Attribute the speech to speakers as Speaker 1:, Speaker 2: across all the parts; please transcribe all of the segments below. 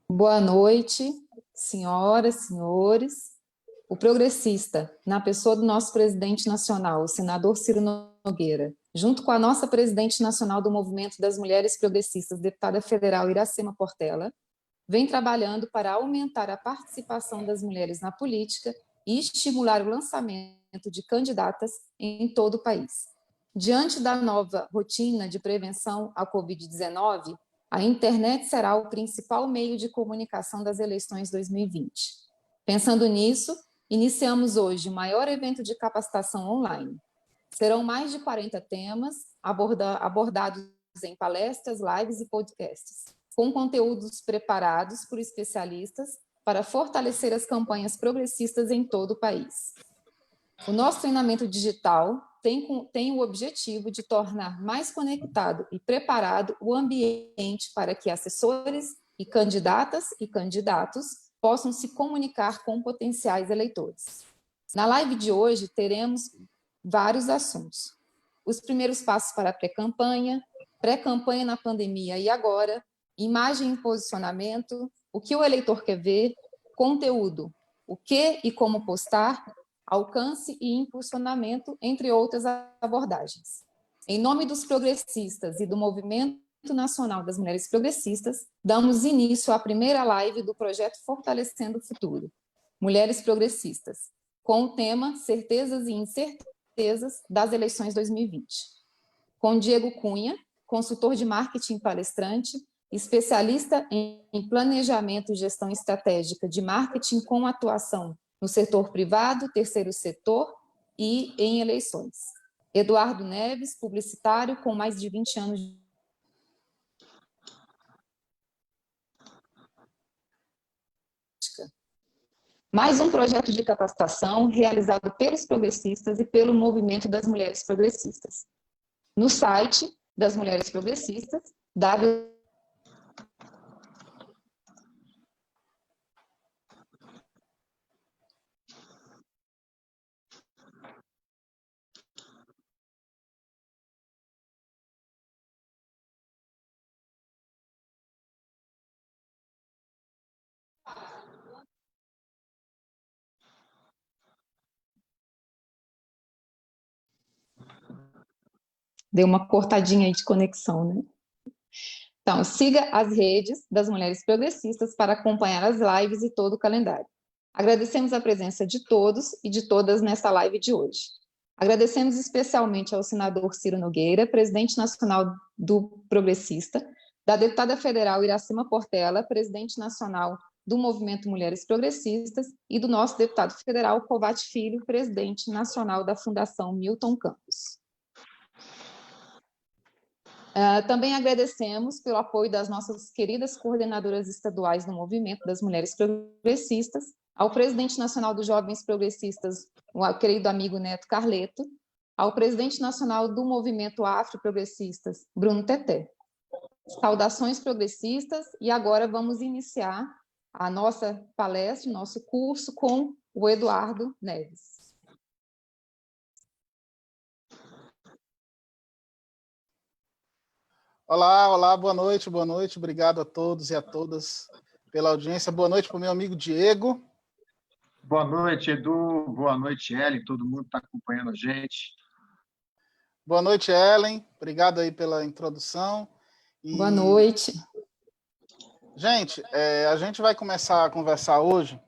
Speaker 1: Boa noite, senhoras, senhores. O progressista, na pessoa do nosso presidente nacional, o senador Ciro Nogueira, junto com a nossa presidente nacional do Movimento das Mulheres Progressistas, deputada federal Iracema Portela, vem trabalhando para aumentar a participação das mulheres na política e estimular o lançamento de candidatas em todo o país. Diante da nova rotina de prevenção à Covid-19, a internet será o principal meio de comunicação das eleições 2020. Pensando nisso, iniciamos hoje o maior evento de capacitação online. Serão mais de 40 temas abordados em palestras, lives e podcasts, com conteúdos preparados por especialistas para fortalecer as campanhas progressistas em todo o país. O nosso treinamento digital tem o objetivo de tornar mais conectado e preparado o ambiente para que assessores e candidatas e candidatos possam se comunicar com potenciais eleitores. Na live de hoje, teremos vários assuntos. Os primeiros passos para a pré-campanha na pandemia e agora, imagem e posicionamento, o que o eleitor quer ver, conteúdo, o que e como postar, alcance e impulsionamento, entre outras abordagens. Em nome dos progressistas e do Movimento Nacional das Mulheres Progressistas, damos início à primeira live do projeto Fortalecendo o Futuro, Mulheres Progressistas, com o tema Certezas e Incertezas das Eleições 2020. Com Diego Cunha, consultor de marketing palestrante, especialista em planejamento e gestão estratégica de marketing com atuação no setor privado, terceiro setor e em eleições. Eduardo Neves, publicitário com mais de 20 anos de prática. Mais um projeto de capacitação realizado pelos progressistas e pelo Movimento das Mulheres Progressistas. No site das Mulheres Progressistas, Deu uma cortadinha aí de conexão, né? Então, siga as redes das Mulheres Progressistas para acompanhar as lives e todo o calendário. Agradecemos a presença de todos e de todas nesta live de hoje. Agradecemos especialmente ao senador Ciro Nogueira, presidente nacional do Progressista, da deputada federal Iracema Portela, presidente nacional do Movimento Mulheres Progressistas, e do nosso deputado federal Covate Filho, presidente nacional da Fundação Milton Campos. Também agradecemos pelo apoio das nossas queridas coordenadoras estaduais do Movimento das Mulheres Progressistas, ao presidente nacional dos Jovens Progressistas, o querido amigo Neto Carleto, ao presidente nacional do Movimento Afro-Progressistas, Bruno Teté. Saudações progressistas, e agora vamos iniciar a nossa palestra, o nosso curso com o Eduardo Neves.
Speaker 2: Olá, olá, boa noite, obrigado a todos e a todas pela audiência. Boa noite para o meu amigo Diego.
Speaker 3: Boa noite, Edu, boa noite, Ellen, todo mundo está acompanhando a gente.
Speaker 2: Boa noite, Ellen, obrigado aí pela introdução.
Speaker 1: Boa noite.
Speaker 2: Gente, a gente vai começar a conversar hoje,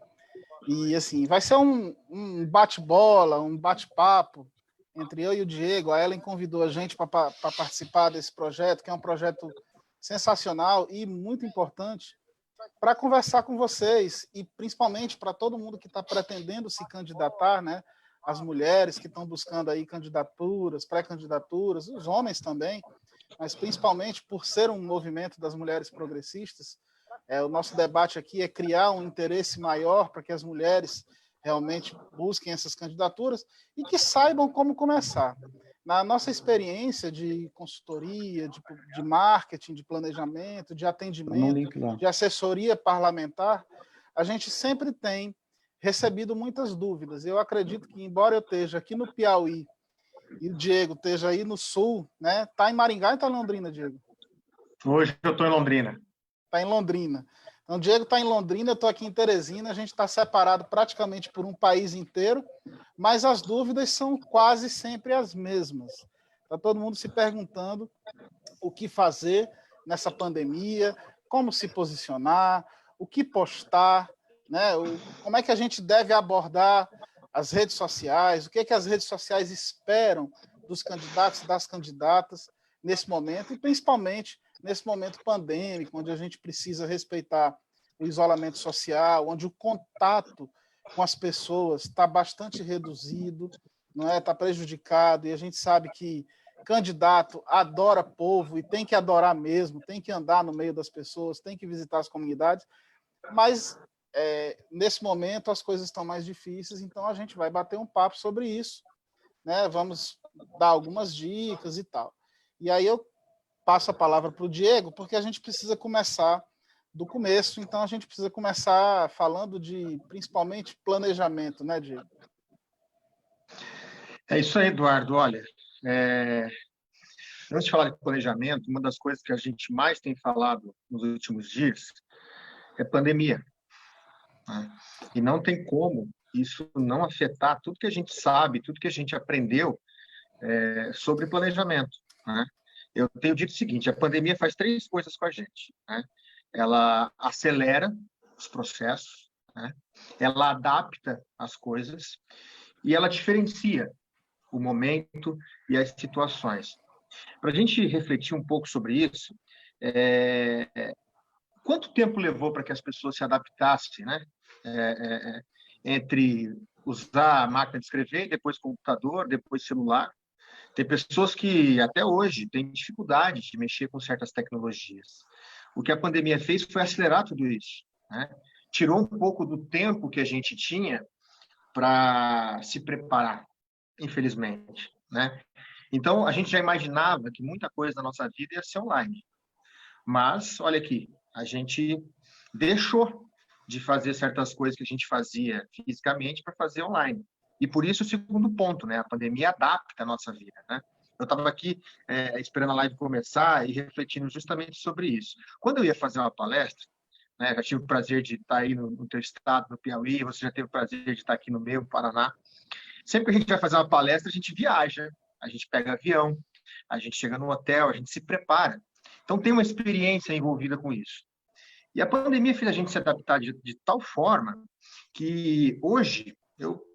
Speaker 2: e assim, vai ser um bate-bola, um bate-papo, entre eu e o Diego. A Ellen convidou a gente para participar desse projeto, que é um projeto sensacional e muito importante, para conversar com vocês, e principalmente para todo mundo que está pretendendo se candidatar, né? As mulheres que estão buscando aí candidaturas, pré-candidaturas, os homens também, mas principalmente por ser um movimento das mulheres progressistas, o nosso debate aqui é criar um interesse maior para que as mulheres realmente busquem essas candidaturas e que saibam como começar. Na nossa experiência de consultoria, de marketing, de planejamento, de atendimento, de assessoria parlamentar, a gente sempre tem recebido muitas dúvidas. Eu acredito que, embora eu esteja aqui no Piauí e o Diego esteja aí no Sul, né? Está em Maringá ou está em Londrina, Diego?
Speaker 3: Hoje eu estou em Londrina.
Speaker 2: Está em Londrina. Então, o Diego está em Londrina, eu estou aqui em Teresina, a gente está separado praticamente por um país inteiro, mas as dúvidas são quase sempre as mesmas. Está todo mundo se perguntando o que fazer nessa pandemia, como se posicionar, o que postar, né? Como é que a gente deve abordar as redes sociais, o que é que as redes sociais esperam dos candidatos e das candidatas nesse momento, e principalmente nesse momento pandêmico, onde a gente precisa respeitar o isolamento social, onde o contato com as pessoas está bastante reduzido, não é? Está prejudicado, e a gente sabe que candidato adora povo e tem que adorar mesmo, tem que andar no meio das pessoas, tem que visitar as comunidades, mas nesse momento as coisas estão mais difíceis, então a gente vai bater um papo sobre isso, né? Vamos dar algumas dicas e tal. E aí eu passo a palavra para o Diego, porque a gente precisa começar do começo, então a gente precisa começar falando de, principalmente, planejamento, né, Diego?
Speaker 3: É isso aí, Eduardo. Olha, antes de falar de planejamento, uma das coisas que a gente mais tem falado nos últimos dias é pandemia, né? E não tem como isso não afetar tudo que a gente sabe, tudo que a gente aprendeu sobre planejamento, né? Eu tenho dito o seguinte: a pandemia faz 3 coisas com a gente, né? Ela acelera os processos, né? Ela adapta as coisas e ela diferencia o momento e as situações. Para a gente refletir um pouco sobre isso, quanto tempo levou para que as pessoas se adaptassem, né? Entre usar a máquina de escrever, depois computador, depois celular. Tem pessoas que até hoje têm dificuldade de mexer com certas tecnologias. O que a pandemia fez foi acelerar tudo isso, né? Tirou um pouco do tempo que a gente tinha para se preparar, infelizmente, né? Então, a gente já imaginava que muita coisa da nossa vida ia ser online. Mas, olha aqui, a gente deixou de fazer certas coisas que a gente fazia fisicamente para fazer online. E por isso o segundo ponto, né? A pandemia adapta a nossa vida, né? Eu estava aqui esperando a live começar e refletindo justamente sobre isso. Quando eu ia fazer uma palestra, né, já tive o prazer de estar aí no teu estado, no Piauí, você já teve o prazer de estar aqui no meu, no Paraná. Sempre que a gente vai fazer uma palestra, a gente viaja, a gente pega avião, a gente chega no hotel, a gente se prepara. Então, tem uma experiência envolvida com isso. E a pandemia fez a gente se adaptar de tal forma que hoje eu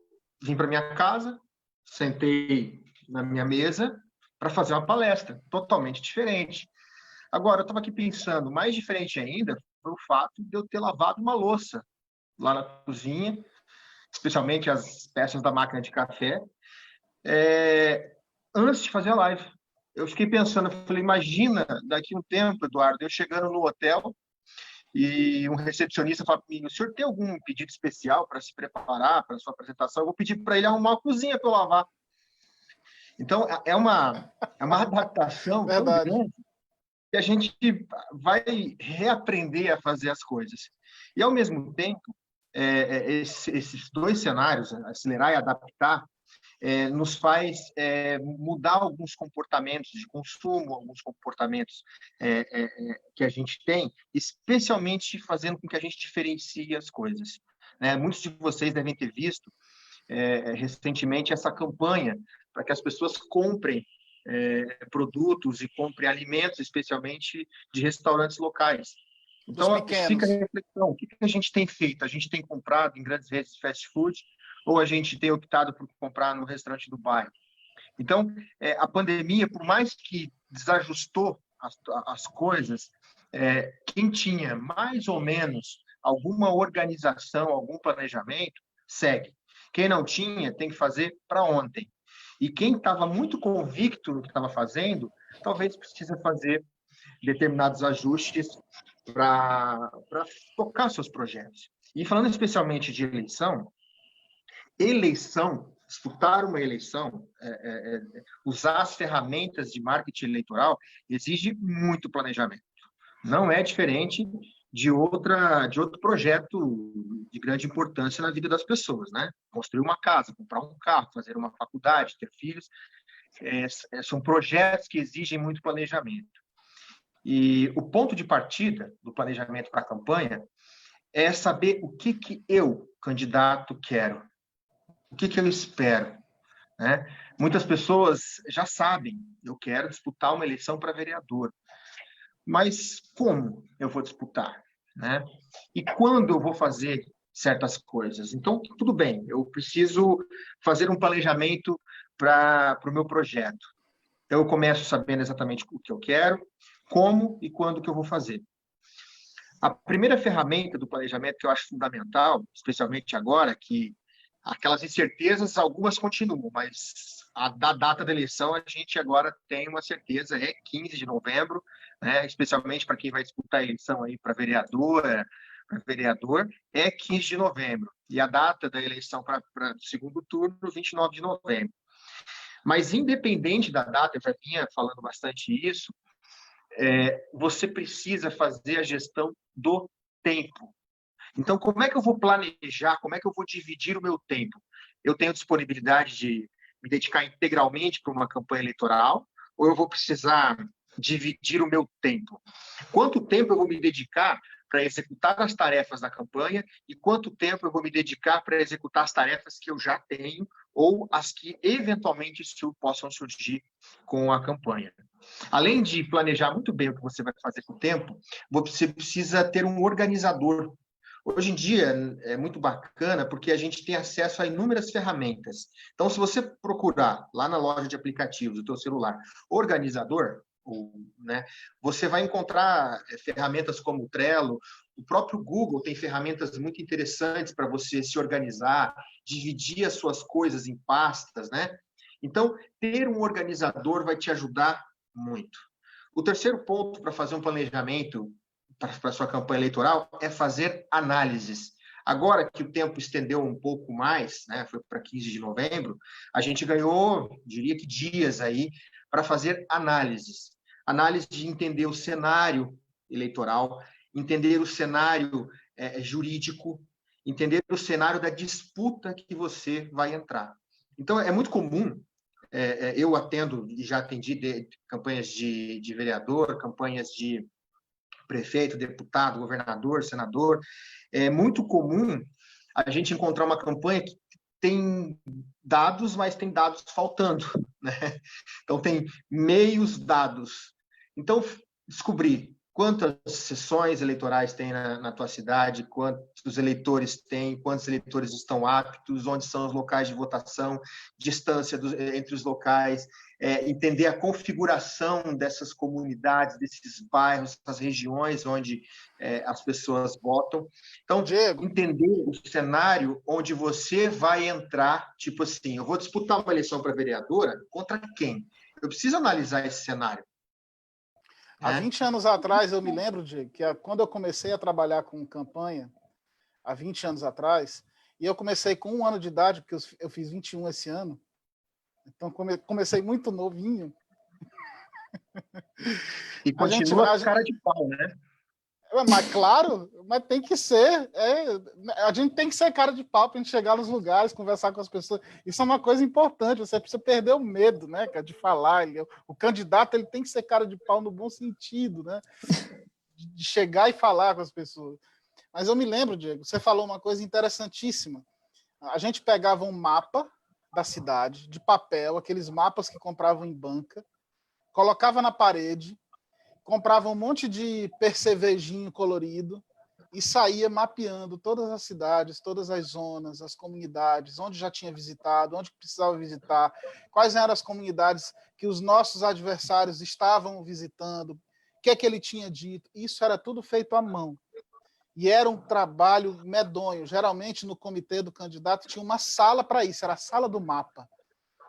Speaker 3: vim para minha casa, sentei na minha mesa para fazer uma palestra totalmente diferente. Agora, eu estava aqui pensando, mais diferente ainda foi o fato de eu ter lavado uma louça lá na cozinha, especialmente as peças da máquina de café, antes de fazer a live. Eu fiquei pensando, eu falei, imagina daqui a um tempo, Eduardo, eu chegando no hotel e um recepcionista fala para mim: o senhor tem algum pedido especial para se preparar para a sua apresentação? Eu vou pedir para ele arrumar uma cozinha para eu lavar. Então, é uma adaptação tão grande que a gente vai reaprender a fazer as coisas. E, ao mesmo tempo, esses 2 cenários, acelerar e adaptar, nos faz mudar alguns comportamentos de consumo, alguns comportamentos que a gente tem, especialmente fazendo com que a gente diferencie as coisas, né? Muitos de vocês devem ter visto recentemente essa campanha para que as pessoas comprem produtos e comprem alimentos, especialmente de restaurantes locais. Então, fica a reflexão: o que a gente tem feito? A gente tem comprado em grandes redes de fast food ou a gente tem optado por comprar no restaurante do bairro? Então, a pandemia, por mais que desajustou as coisas, quem tinha mais ou menos alguma organização, algum planejamento, segue. Quem não tinha, tem que fazer para ontem. E quem estava muito convicto no que estava fazendo, talvez precise fazer determinados ajustes para tocar seus projetos. E falando especialmente de disputar uma eleição, usar as ferramentas de marketing eleitoral exige muito planejamento. Não é diferente de outro projeto de grande importância na vida das pessoas, né? Construir uma casa, comprar um carro, fazer uma faculdade, ter filhos, são projetos que exigem muito planejamento. E o ponto de partida do planejamento para a campanha é saber o que eu, candidato, quero, o que eu espero, né? Muitas pessoas já sabem, eu quero disputar uma eleição para vereador, mas como eu vou disputar, né? E quando eu vou fazer certas coisas? Então, tudo bem, eu preciso fazer um planejamento para o meu projeto. Então, eu começo sabendo exatamente o que eu quero, como e quando que eu vou fazer. A primeira ferramenta do planejamento que eu acho fundamental, especialmente agora, que aquelas incertezas, algumas continuam, mas da data da eleição a gente agora tem uma certeza, é 15 de novembro, né? Especialmente para quem vai disputar a eleição aí para vereador, é 15 de novembro. E a data da eleição para o segundo turno, 29 de novembro. Mas independente da data, eu já vinha falando bastante isso, você precisa fazer a gestão do tempo. Então, como é que eu vou planejar, como é que eu vou dividir o meu tempo? Eu tenho disponibilidade de me dedicar integralmente para uma campanha eleitoral ou eu vou precisar dividir o meu tempo? Quanto tempo eu vou me dedicar para executar as tarefas da campanha e quanto tempo eu vou me dedicar para executar as tarefas que eu já tenho ou as que eventualmente possam surgir com a campanha? Além de planejar muito bem o que você vai fazer com o tempo, você precisa ter um organizador. Hoje em dia é muito bacana porque a gente tem acesso a inúmeras ferramentas. Então, se você procurar lá na loja de aplicativos do teu celular, organizador, né, você vai encontrar ferramentas como o Trello. O próprio Google tem ferramentas muito interessantes para você se organizar, dividir as suas coisas em pastas, né? Então, ter um organizador vai te ajudar muito. O terceiro ponto para fazer um planejamento para a sua campanha eleitoral é fazer análises. Agora que o tempo estendeu um pouco mais, né, foi para 15 de novembro, a gente ganhou, diria que dias aí, para fazer análises. Análise de entender o cenário eleitoral, entender o cenário jurídico, entender o cenário da disputa que você vai entrar. Então, é muito comum, eu atendo e já atendi campanhas de vereador, campanhas de prefeito, deputado, governador, senador. É muito comum a gente encontrar uma campanha que tem dados, mas tem dados faltando, né? Então, tem meios dados. Então, descobrir quantas sessões eleitorais tem na tua cidade, quantos eleitores tem, quantos eleitores estão aptos, onde são os locais de votação, distância entre os locais, entender a configuração dessas comunidades, desses bairros, essas regiões onde as pessoas votam. Então,
Speaker 2: Diego,
Speaker 3: entender o cenário onde você vai entrar, tipo assim, eu vou disputar uma eleição para vereadora contra quem? Eu preciso analisar esse cenário.
Speaker 2: há 20 anos atrás, eu me lembro, Diego, que quando eu comecei a trabalhar com campanha, há 20 anos atrás, e eu comecei com 1 ano de idade, porque eu fiz 21 esse ano, então comecei muito novinho.
Speaker 3: E continua cara de pau, né?
Speaker 2: Mas claro, mas tem que ser. A gente tem que ser cara de pau para a gente chegar nos lugares, conversar com as pessoas. Isso é uma coisa importante, você precisa perder o medo, né, de falar. O candidato ele tem que ser cara de pau no bom sentido, né? De chegar e falar com as pessoas. Mas eu me lembro, Diego, você falou uma coisa interessantíssima. A gente pegava um mapa da cidade, de papel, aqueles mapas que compravam em banca, colocava na parede, comprava um monte de percevejinho colorido e saía mapeando todas as cidades, todas as zonas, as comunidades, onde já tinha visitado, onde precisava visitar, quais eram as comunidades que os nossos adversários estavam visitando, o que é que ele tinha dito. Isso era tudo feito à mão. E era um trabalho medonho. Geralmente, no comitê do candidato, tinha uma sala para isso, era a sala do mapa,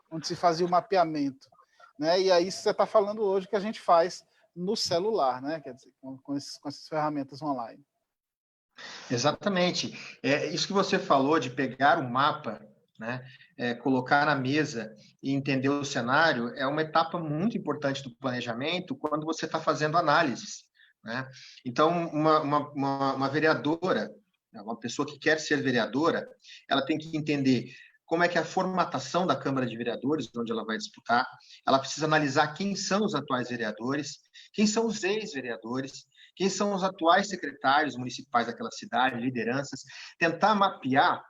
Speaker 2: onde se fazia o mapeamento. Né? E aí você está falando hoje que a gente faz no celular, né? Quer dizer, com essas ferramentas online.
Speaker 3: Exatamente. Isso que você falou de pegar o mapa, né? Colocar na mesa e entender o cenário é uma etapa muito importante do planejamento quando você está fazendo análises, né? Então, uma vereadora, uma pessoa que quer ser vereadora, ela tem que entender como é que é a formatação da Câmara de Vereadores, onde ela vai disputar. Ela precisa analisar quem são os atuais vereadores, quem são os ex-vereadores, quem são os atuais secretários municipais daquela cidade, lideranças, tentar mapear,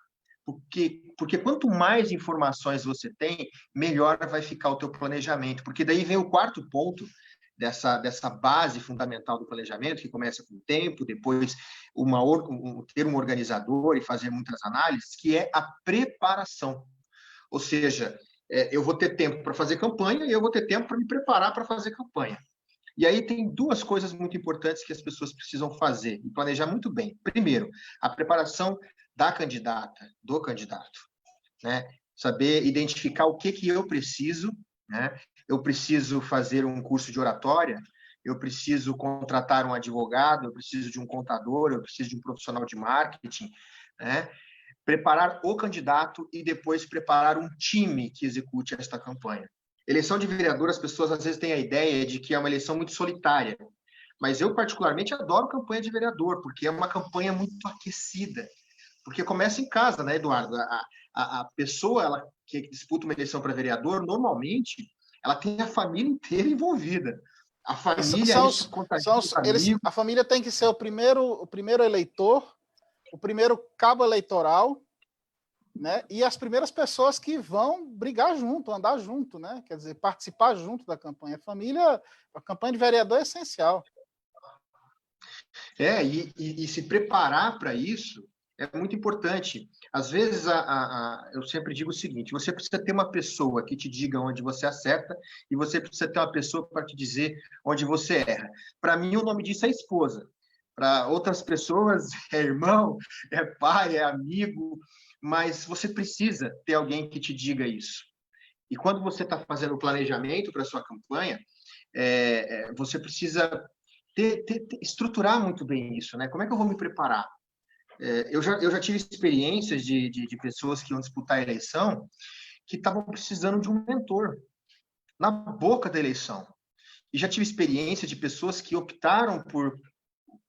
Speaker 3: porque quanto mais informações você tem, melhor vai ficar o teu planejamento, porque daí vem o quarto ponto dessa base fundamental do planejamento, que começa com o tempo, depois ter um organizador e fazer muitas análises, que é a preparação. Ou seja, eu vou ter tempo para fazer campanha e eu vou ter tempo para me preparar para fazer campanha. E aí tem duas coisas muito importantes que as pessoas precisam fazer e planejar muito bem. Primeiro, a preparação da candidata, do candidato, né? Saber identificar o que eu preciso, né? Eu preciso fazer um curso de oratória, eu preciso contratar um advogado, eu preciso de um contador, eu preciso de um profissional de marketing, né? Preparar o candidato e depois preparar um time que execute esta campanha. Eleição de vereador, as pessoas às vezes têm a ideia de que é uma eleição muito solitária, mas eu particularmente adoro campanha de vereador, porque é uma campanha muito aquecida, porque começa em casa, né, Eduardo? A pessoa que disputa uma eleição para vereador, normalmente, ela tem a família inteira envolvida. A família,
Speaker 2: a família tem que ser o primeiro eleitor, o primeiro cabo eleitoral, né? E as primeiras pessoas que vão brigar junto, andar junto, né? Quer dizer, participar junto da campanha. A campanha de vereador é essencial.
Speaker 3: E se preparar para isso é muito importante. Às vezes, eu sempre digo o seguinte, você precisa ter uma pessoa que te diga onde você acerta e você precisa ter uma pessoa para te dizer onde você erra. Para mim, o nome disso é esposa. Para outras pessoas, é irmão, é pai, é amigo, mas você precisa ter alguém que te diga isso. E quando você está fazendo o planejamento para a sua campanha, você precisa estruturar muito bem isso, né? Como é que eu vou me preparar? Eu já tive experiências de pessoas que iam disputar a eleição que estavam precisando de um mentor na boca da eleição. E já tive experiência de pessoas que optaram por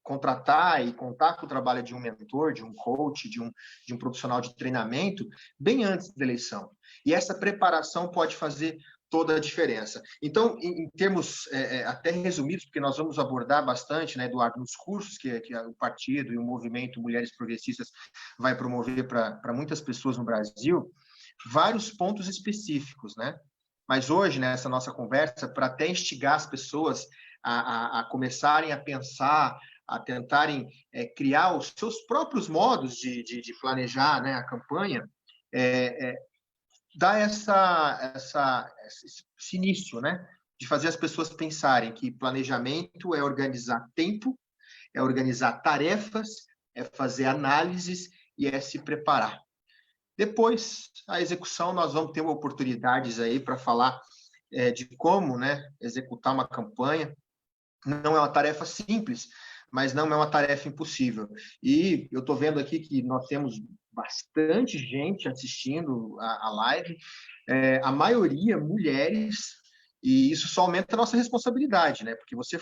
Speaker 3: contratar e contar com o trabalho de um mentor, de um coach, de um profissional de treinamento, bem antes da eleição. E essa preparação pode fazer toda a diferença. Então, em termos até resumidos, porque nós vamos abordar bastante, né, Eduardo, nos cursos que o partido e o movimento Mulheres Progressistas vai promover para muitas pessoas no Brasil, vários pontos específicos, né? Mas hoje, nessa nossa conversa, para até instigar as pessoas a começarem a pensar, a tentarem criar os seus próprios modos de planejar, né, a campanha, dá esse início, né, de fazer as pessoas pensarem que planejamento é organizar tempo, é organizar tarefas, é fazer análises e é se preparar. Depois, a execução, nós vamos ter oportunidades aí para falar de como, né, executar uma campanha. Não é uma tarefa simples, mas não é uma tarefa impossível. E eu estou vendo aqui que nós temos bastante gente assistindo a live, a maioria mulheres, e isso só aumenta a nossa responsabilidade, né? Porque você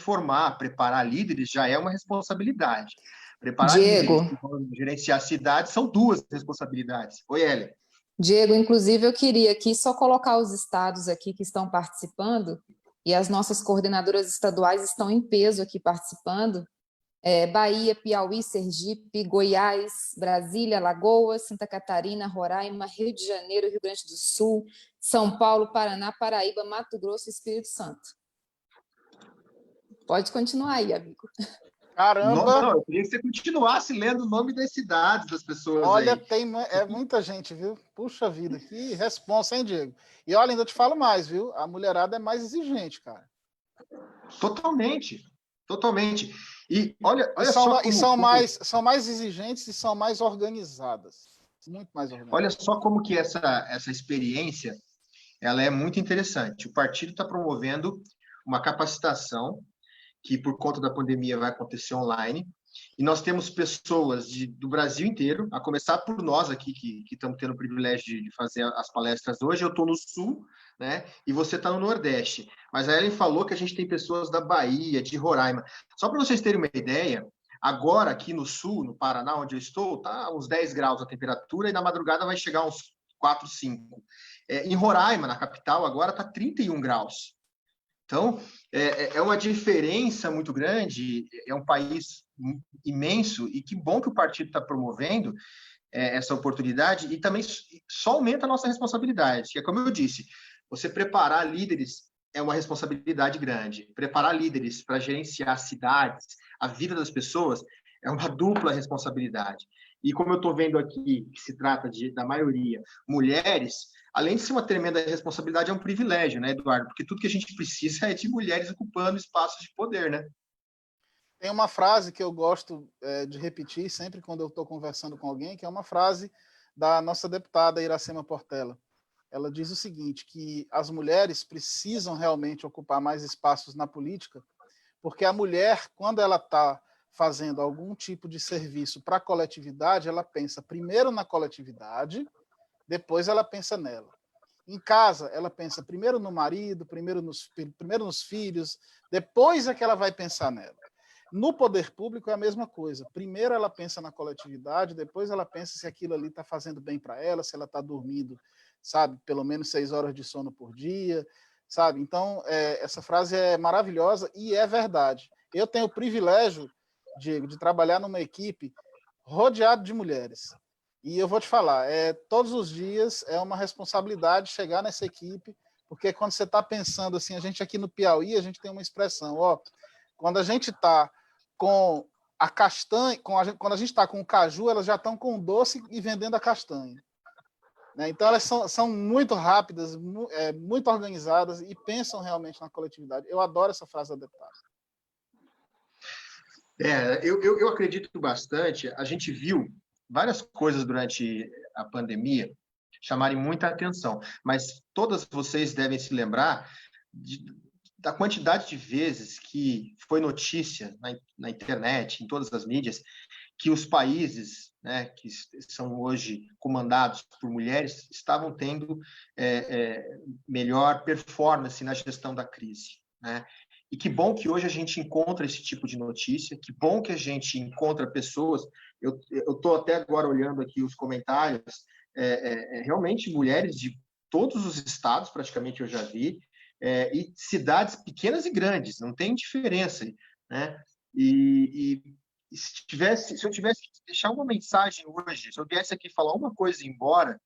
Speaker 3: preparar líderes já é uma responsabilidade. Preparar
Speaker 1: Diego,
Speaker 3: líderes que vão gerenciar cidades são duas responsabilidades. Oi, Hélia.
Speaker 1: Diego, inclusive eu queria aqui só colocar os estados aqui que estão participando, e as nossas coordenadoras estaduais estão em peso aqui participando. Bahia, Piauí, Sergipe, Goiás, Brasília, Alagoas, Santa Catarina, Roraima, Rio de Janeiro, Rio Grande do Sul, São Paulo, Paraná, Paraíba, Mato Grosso e Espírito Santo. Pode continuar aí, amigo.
Speaker 2: Caramba!
Speaker 3: Não, eu queria que você continuasse lendo o nome das cidades das pessoas.
Speaker 2: Olha,
Speaker 3: aí.
Speaker 2: Muita gente, viu? Puxa vida, que responsa, hein, Diego? E olha, ainda te falo mais, viu? A mulherada é mais exigente, cara.
Speaker 3: Totalmente. E
Speaker 2: são mais exigentes e são mais organizadas. Muito mais organizadas.
Speaker 3: Olha só como que essa experiência ela é muito interessante. O partido está promovendo uma capacitação que, por conta da pandemia, vai acontecer online. E nós temos pessoas do Brasil inteiro, a começar por nós aqui, que estamos tendo o privilégio de fazer as palestras hoje. Eu estou no Sul, né? E você está no Nordeste. Mas a Ellen falou que a gente tem pessoas da Bahia, de Roraima. Só para vocês terem uma ideia, agora aqui no Sul, no Paraná, onde eu estou, está uns 10 graus a temperatura e na madrugada vai chegar uns 4, 5. Em Roraima, na capital, agora está 31 graus. Então, é uma diferença muito grande, é um país imenso, e que bom que o partido está promovendo essa oportunidade, e também só aumenta a nossa responsabilidade, que é como eu disse, você preparar líderes é uma responsabilidade grande. Preparar líderes para gerenciar cidades, a vida das pessoas, é uma dupla responsabilidade. E como eu estou vendo aqui, que se trata da maioria mulheres, além de ser uma tremenda responsabilidade, é um privilégio, né, Eduardo? Porque tudo que a gente precisa é de mulheres ocupando espaços de poder, né?
Speaker 2: Tem uma frase que eu gosto de repetir sempre quando eu estou conversando com alguém, que é uma frase da nossa deputada Iracema Portela. Ela diz o seguinte, que as mulheres precisam realmente ocupar mais espaços na política, porque a mulher, quando ela está fazendo algum tipo de serviço para a coletividade, ela pensa primeiro na coletividade, depois ela pensa nela. Em casa, ela pensa primeiro no marido, primeiro nos filhos, depois é que ela vai pensar nela. No poder público é a mesma coisa. Primeiro ela pensa na coletividade, depois ela pensa se aquilo ali está fazendo bem para ela, se ela está dormindo, sabe, pelo menos 6 horas de sono por dia, sabe? Então, essa frase é maravilhosa e é verdade. Eu tenho o privilégio, Diego, de trabalhar numa equipe rodeado de mulheres. E eu vou te falar, todos os dias é uma responsabilidade chegar nessa equipe, porque quando você está pensando assim, a gente aqui no Piauí, a gente tem uma expressão, quando a gente está com a castanha, quando a gente está com o caju, elas já estão com o doce e vendendo a castanha. Né? Então, elas são muito rápidas, muito organizadas e pensam realmente na coletividade. Eu adoro essa frase da deputada.
Speaker 3: Eu acredito bastante. A gente viu várias coisas durante a pandemia chamarem muita atenção, mas todas vocês devem se lembrar da quantidade de vezes que foi notícia na internet, em todas as mídias, que os países, né, que são hoje comandados por mulheres estavam tendo melhor performance na gestão da crise, né? E que bom que hoje a gente encontra esse tipo de notícia, que bom que a gente encontra pessoas. Eu estou até agora olhando aqui os comentários, realmente mulheres de todos os estados, praticamente eu já vi, e cidades pequenas e grandes, não tem diferença, né? Se eu tivesse que deixar uma mensagem hoje, se eu viesse aqui falar uma coisa e ir embora,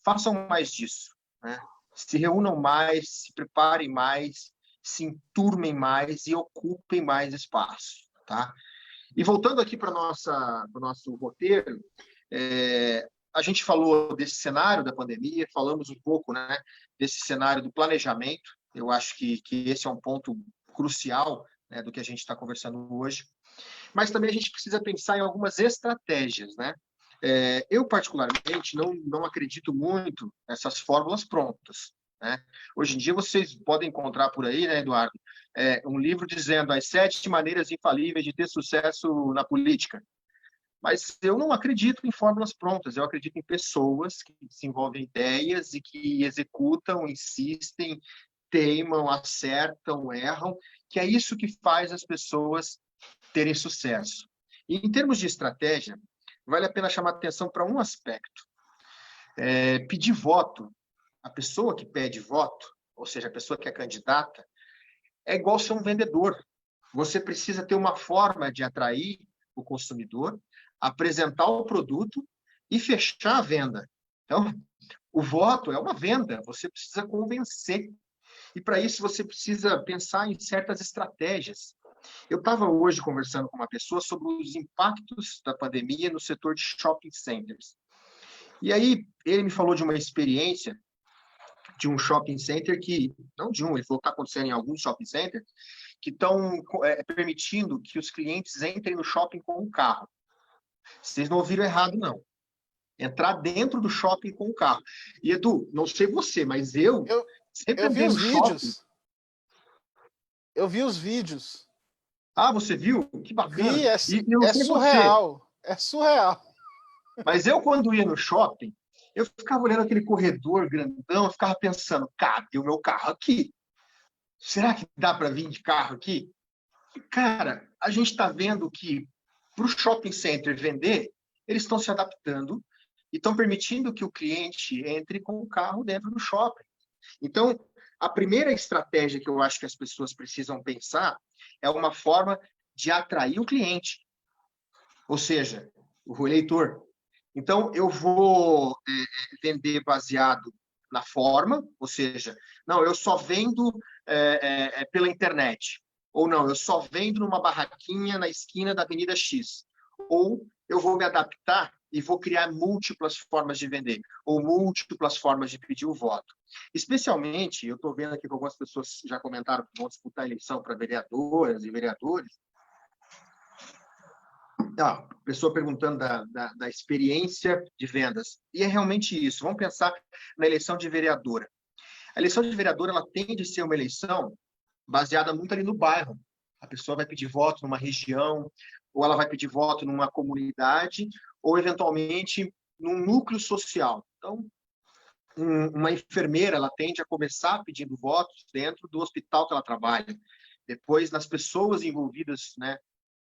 Speaker 3: façam mais disso, né? Se reúnam mais, se preparem mais, se enturmem mais e ocupem mais espaço, tá? E voltando aqui para o nosso roteiro, a gente falou desse cenário da pandemia, falamos um pouco, né, desse cenário do planejamento. Eu acho que esse é um ponto crucial, né, do que a gente está conversando hoje. Mas também a gente precisa pensar em algumas estratégias, né? Eu, particularmente, não acredito muito nessas fórmulas prontas, né? Hoje em dia, vocês podem encontrar por aí, né, Eduardo, um livro dizendo as 7 maneiras infalíveis de ter sucesso na política. Mas eu não acredito em fórmulas prontas, eu acredito em pessoas que desenvolvem ideias e que executam, insistem, teimam, acertam, erram, que é isso que faz as pessoas terem sucesso. E, em termos de estratégia, vale a pena chamar atenção para um aspecto. Pedir voto. A pessoa que pede voto, ou seja, a pessoa que é candidata, é igual ser um vendedor. Você precisa ter uma forma de atrair o consumidor, apresentar o produto e fechar a venda. Então, o voto é uma venda, você precisa convencer. E, para isso, você precisa pensar em certas estratégias. Eu estava hoje conversando com uma pessoa sobre os impactos da pandemia no setor de shopping centers. E aí, ele me falou de uma experiência de um shopping center que, não de um, ele falou que está acontecendo em alguns shopping centers, que estão permitindo que os clientes entrem no shopping com um carro. Vocês não ouviram errado, não. Entrar dentro do shopping com o carro. E, Edu, não sei você, mas eu sempre
Speaker 2: vi os vídeos.
Speaker 3: Shopping.
Speaker 2: Eu vi os vídeos.
Speaker 3: Ah, você viu? Que bacana.
Speaker 2: Vi, é surreal. É surreal.
Speaker 3: Mas eu, quando ia no shopping, eu ficava olhando aquele corredor grandão, eu ficava pensando, cadê o meu carro aqui? Será que dá para vir de carro aqui? E, cara, a gente está vendo que para o shopping center vender, eles estão se adaptando e estão permitindo que o cliente entre com o carro dentro do shopping. Então, a primeira estratégia que eu acho que as pessoas precisam pensar é uma forma de atrair o cliente, ou seja, o eleitor. Então, eu vou vender baseado na forma, ou seja, não, eu só vendo pela internet, ou não, eu só vendo numa barraquinha na esquina da Avenida X, ou eu vou me adaptar e vou criar múltiplas formas de vender, ou múltiplas formas de pedir o voto. Especialmente, eu estou vendo aqui que algumas pessoas já comentaram que vão disputar a eleição para vereadoras e vereadores. Pessoa perguntando da experiência de vendas. E é realmente isso. Vamos pensar na eleição de vereadora. A eleição de vereadora ela tende a ser uma eleição baseada muito ali no bairro. A pessoa vai pedir voto numa região, ou ela vai pedir voto numa comunidade, ou, eventualmente, num núcleo social. Então, uma enfermeira ela tende a começar pedindo votos dentro do hospital que ela trabalha, depois nas pessoas envolvidas, né,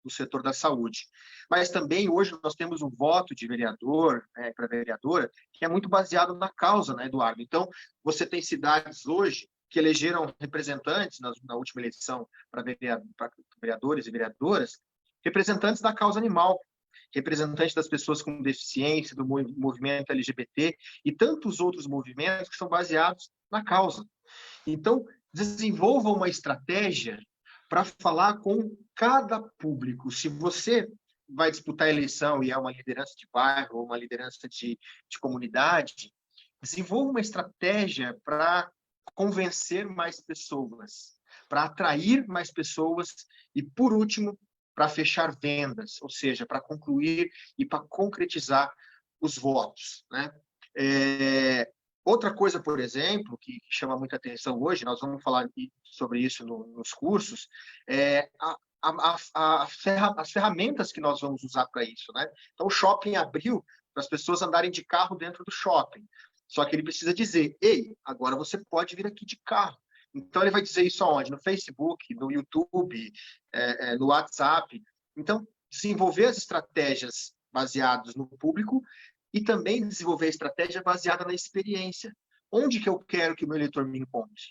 Speaker 3: no setor da saúde. Mas também, hoje, nós temos um voto de vereador, para vereadora, que é muito baseado na causa, né, Eduardo? Então, você tem cidades hoje que elegeram representantes na última eleição para vereadores e vereadoras, representantes da causa animal, representantes das pessoas com deficiência, do movimento LGBT e tantos outros movimentos que são baseados na causa. Então, desenvolva uma estratégia para falar com cada público. Se você vai disputar a eleição e é uma liderança de bairro ou uma liderança de comunidade, desenvolva uma estratégia para convencer mais pessoas, para atrair mais pessoas e, por último, para fechar vendas, ou seja, para concluir e para concretizar os votos, né? Outra coisa, por exemplo, que chama muita atenção hoje, nós vamos falar sobre isso nos cursos, é as ferramentas que nós vamos usar para isso, né? Então, o shopping abriu para as pessoas andarem de carro dentro do shopping. Só que ele precisa dizer, ei, agora você pode vir aqui de carro. Então, ele vai dizer isso aonde? No Facebook, no YouTube, no WhatsApp. Então, desenvolver as estratégias baseadas no público e também desenvolver a estratégia baseada na experiência. Onde que eu quero que o meu eleitor me encontre?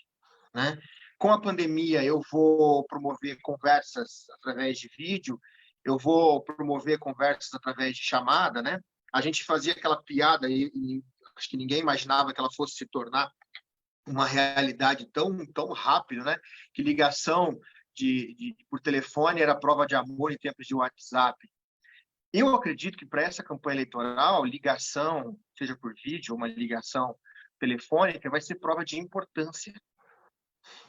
Speaker 3: Né? Com a pandemia, eu vou promover conversas através de vídeo, eu vou promover conversas através de chamada, né? A gente fazia aquela piada e acho que ninguém imaginava que ela fosse se tornar uma realidade tão rápido, né? Que ligação por telefone era prova de amor em tempos de WhatsApp. Eu acredito que para essa campanha eleitoral, ligação, seja por vídeo ou uma ligação telefônica, vai ser prova de importância.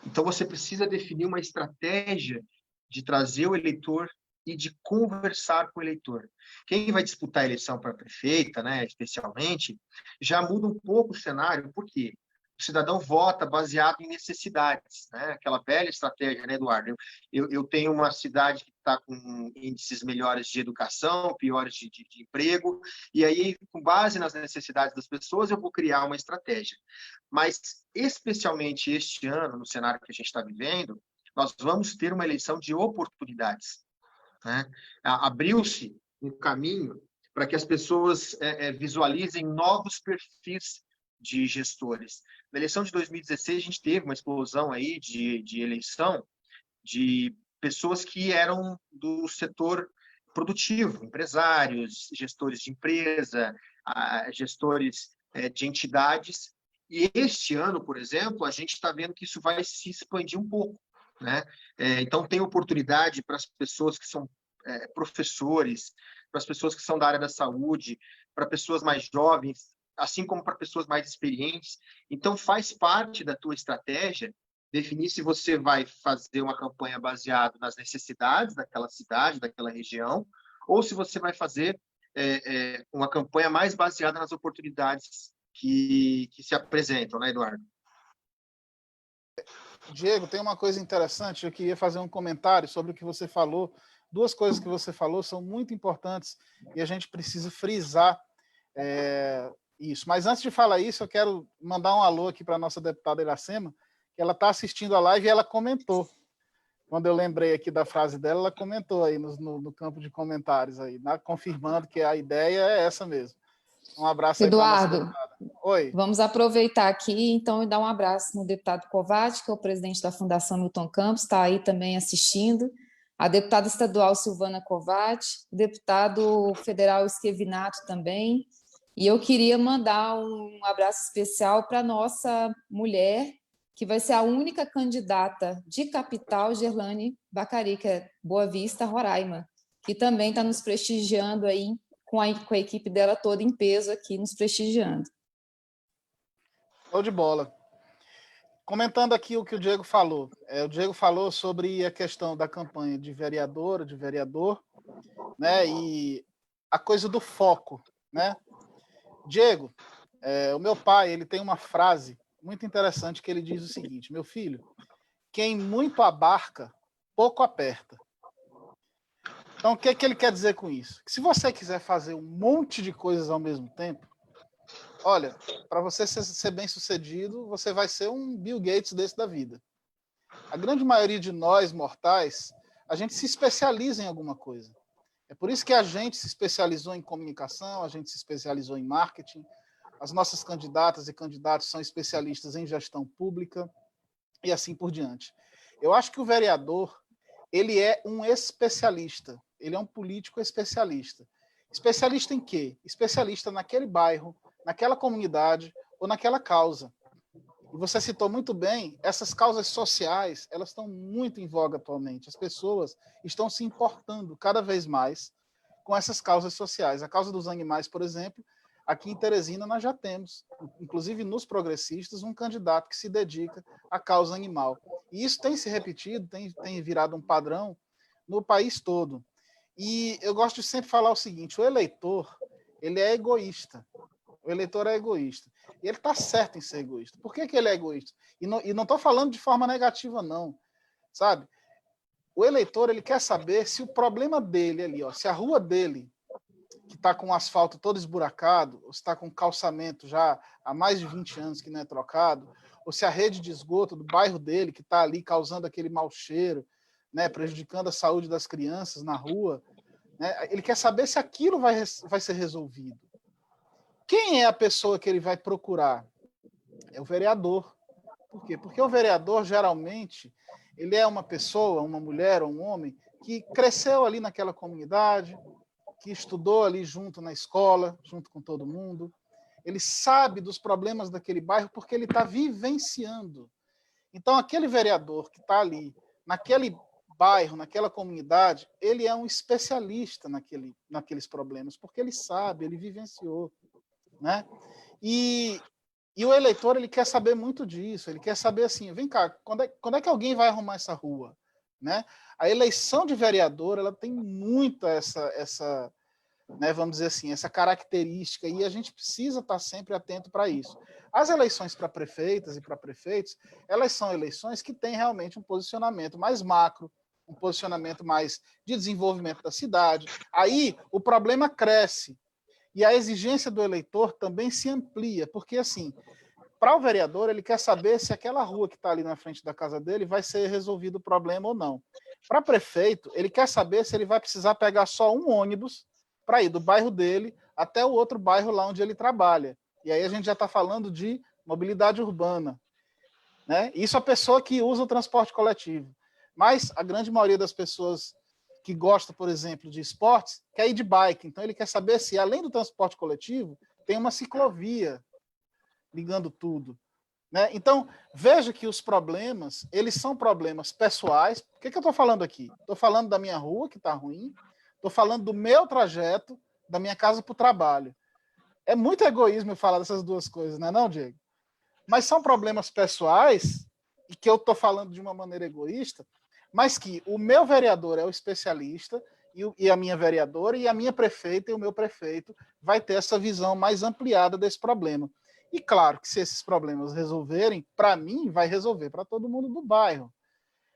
Speaker 3: Então, você precisa definir uma estratégia de trazer o eleitor e de conversar com o eleitor. Quem vai disputar a eleição para prefeita, né, especialmente, já muda um pouco o cenário. Por quê? O cidadão vota baseado em necessidades, né? Aquela velha estratégia, né, Eduardo? Eu tenho uma cidade que está com índices melhores de educação, piores de emprego, e aí, com base nas necessidades das pessoas, eu vou criar uma estratégia. Mas, especialmente este ano, no cenário que a gente está vivendo, nós vamos ter uma eleição de oportunidades, né? Abriu-se um caminho para que as pessoas visualizem novos perfis de gestores. Na eleição de 2016, a gente teve uma explosão aí de eleição de pessoas que eram do setor produtivo, empresários, gestores de empresa, gestores de entidades. E este ano, por exemplo, a gente está vendo que isso vai se expandir um pouco, né? Então, tem oportunidade para as pessoas que são professores, para as pessoas que são da área da saúde, para pessoas mais jovens, assim como para pessoas mais experientes. Então, faz parte da tua estratégia definir se você vai fazer uma campanha baseada nas necessidades daquela cidade, daquela região, ou se você vai fazer uma campanha mais baseada nas oportunidades que se apresentam, né, Eduardo?
Speaker 2: Diego, tem uma coisa interessante, eu queria fazer um comentário sobre o que você falou. Duas coisas que você falou são muito importantes e a gente precisa frisar isso. Mas antes de falar isso, eu quero mandar um alô aqui para a nossa deputada Iracema, que ela está assistindo a live e ela comentou. Quando eu lembrei aqui da frase dela, ela comentou aí no campo de comentários, aí, confirmando que a ideia é essa mesmo. Um abraço aí para a nossa
Speaker 1: Eduardo,
Speaker 2: deputada. Oi.
Speaker 1: vamos aproveitar aqui, então, e dar um abraço no deputado Covatti, que é o presidente da Fundação Milton Campos, está aí também assistindo, a deputada estadual Silvana Covatti, o deputado federal Esquevinato também, e eu queria mandar um abraço especial para a nossa mulher, que vai ser a única candidata de capital, Gerlane Bacari, que é Boa Vista, Roraima, que também está nos prestigiando aí, com a equipe dela toda em peso aqui, nos prestigiando.
Speaker 2: Show de bola. Comentando aqui o que o Diego falou. O Diego falou sobre a questão da campanha de vereadora, de vereador, né? E a coisa do foco, né? Diego, o meu pai, ele tem uma frase muito interessante que ele diz o seguinte: meu filho, quem muito abarca, pouco aperta. Então, o que ele quer dizer com isso? Que se você quiser fazer um monte de coisas ao mesmo tempo, olha, para você ser bem-sucedido, você vai ser um Bill Gates desse da vida. A grande maioria de nós, mortais, a gente se especializa em alguma coisa. É por isso que a gente se especializou em comunicação, a gente se especializou em marketing, as nossas candidatas e candidatos são especialistas em gestão pública e assim por diante. Eu acho que o vereador, ele é um especialista, ele é um político especialista. Especialista em quê? Especialista naquele bairro, naquela comunidade ou naquela causa. E você citou muito bem, essas causas sociais, elas estão muito em voga atualmente. As pessoas estão se importando cada vez mais com essas causas sociais. A causa dos animais, por exemplo, aqui em Teresina nós já temos, inclusive nos progressistas, um candidato que se dedica à causa animal. E isso tem se repetido, tem virado um padrão no país todo. E eu gosto de sempre falar o seguinte: o eleitor, ele é egoísta. O eleitor é egoísta. E ele está certo em ser egoísta. Por que ele é egoísta? E não estou falando de forma negativa, não. Sabe? O eleitor, ele quer saber se o problema dele ali, ó, se a rua dele, que está com o asfalto todo esburacado, ou se está com calçamento já há mais de 20 anos que não é trocado, ou se a rede de esgoto do bairro dele, que está ali causando aquele mau cheiro, né, prejudicando a saúde das crianças na rua, né, ele quer saber se aquilo vai ser resolvido. Quem é a pessoa que ele vai procurar? É o vereador. Por quê? Porque o vereador, geralmente, ele é uma pessoa, uma mulher ou um homem que cresceu ali naquela comunidade, que estudou ali junto na escola, junto com todo mundo. Ele sabe dos problemas daquele bairro porque ele está vivenciando. Então, aquele vereador que está ali, naquele bairro, naquela comunidade, ele é um especialista naqueles problemas, porque ele sabe, ele vivenciou. Né? E o eleitor, ele quer saber muito disso, ele quer saber assim, vem cá, quando é que alguém vai arrumar essa rua? Né? A eleição de vereador, ela tem muito essa né, vamos dizer assim, essa característica, e a gente precisa estar sempre atento para isso. As eleições para prefeitas e para prefeitos, elas são eleições que têm realmente um posicionamento mais macro, um posicionamento mais de desenvolvimento da cidade. Aí o problema cresce, e a exigência do eleitor também se amplia, porque, assim, para o vereador, ele quer saber se aquela rua que está ali na frente da casa dele vai ser resolvido o problema ou não. Para prefeito, ele quer saber se ele vai precisar pegar só um ônibus para ir do bairro dele até o outro bairro lá onde ele trabalha. E aí a gente já está falando de mobilidade urbana. Né? Isso a pessoa que usa o transporte coletivo. Mas a grande maioria das pessoas que gosta, por exemplo, de esportes, quer ir de bike. Então, ele quer saber se, além do transporte coletivo, tem uma ciclovia ligando tudo. Né? Então, veja que os problemas, eles são problemas pessoais. O que eu estou falando aqui? Estou falando da minha rua, que está ruim. Estou falando do meu trajeto, da minha casa para o trabalho. É muito egoísmo eu falar dessas duas coisas, não é não, Diego? Mas são problemas pessoais, e que eu estou falando de uma maneira egoísta, mas que o meu vereador é o especialista, e a minha vereadora, e a minha prefeita e o meu prefeito vai ter essa visão mais ampliada desse problema. E claro que se esses problemas resolverem, para mim, vai resolver para todo mundo do bairro.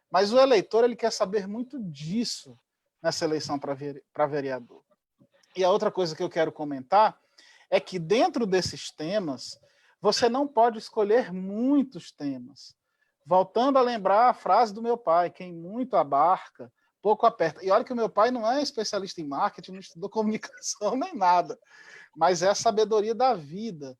Speaker 2: Mas o eleitor, ele quer saber muito disso nessa eleição para vereador. E a outra coisa que eu quero comentar é que dentro desses temas, você não pode escolher muitos temas. Voltando a lembrar a frase do meu pai: quem muito abarca, pouco aperta. E olha que o meu pai não é especialista em marketing, não estudou comunicação nem nada, mas é a sabedoria da vida.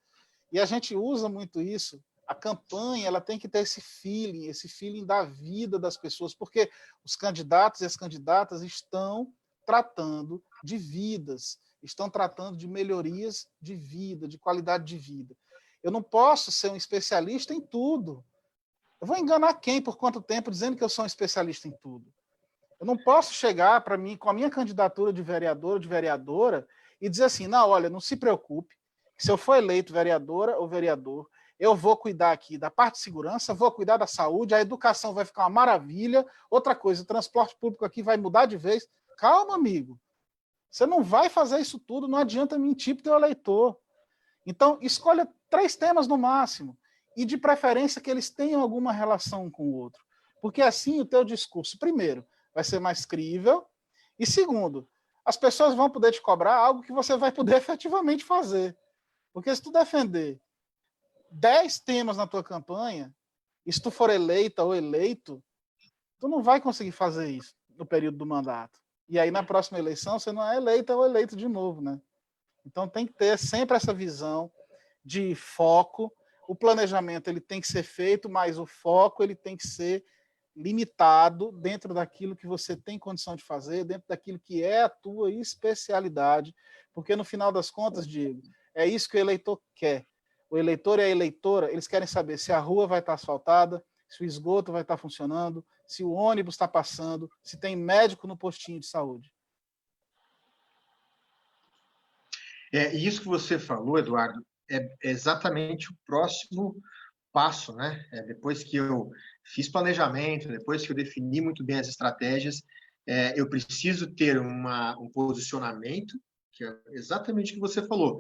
Speaker 2: E a gente usa muito isso. A campanha, ela tem que ter esse feeling da vida das pessoas, porque os candidatos e as candidatas estão tratando de vidas, estão tratando de melhorias de vida, de qualidade de vida. Eu não posso ser um especialista em tudo. Eu vou enganar quem por quanto tempo dizendo que eu sou um especialista em tudo? Eu não posso chegar para mim com a minha candidatura de vereador ou de vereadora e dizer assim, não, olha, não se preocupe, se eu for eleito vereadora ou vereador, eu vou cuidar aqui da parte de segurança, vou cuidar da saúde, a educação vai ficar uma maravilha, outra coisa, o transporte público aqui vai mudar de vez. Calma, amigo. Você não vai fazer isso tudo, não adianta mentir para o teu eleitor. Então, escolha 3 temas no máximo, e de preferência que eles tenham alguma relação um com o outro. Porque assim o teu discurso, primeiro, vai ser mais crível, e segundo, as pessoas vão poder te cobrar algo que você vai poder efetivamente fazer. Porque se tu defender 10 temas na tua campanha, e se tu for eleita ou eleito, tu não vai conseguir fazer isso no período do mandato. E aí, na próxima eleição, você não é eleita ou eleito de novo, né? Então, tem que ter sempre essa visão de foco. O planejamento ele tem que ser feito, mas o foco ele tem que ser limitado dentro daquilo que você tem condição de fazer, dentro daquilo que é a tua especialidade, porque no final das contas, Diego, é isso que o eleitor quer. O eleitor e a eleitora, eles querem saber se a rua vai estar asfaltada, se o esgoto vai estar funcionando, se o ônibus está passando, se tem médico no postinho de saúde.
Speaker 3: E isso que você falou, Eduardo, é exatamente o próximo passo, né? Depois que eu fiz planejamento, depois que eu defini muito bem as estratégias, eu preciso ter um posicionamento, que é exatamente o que você falou.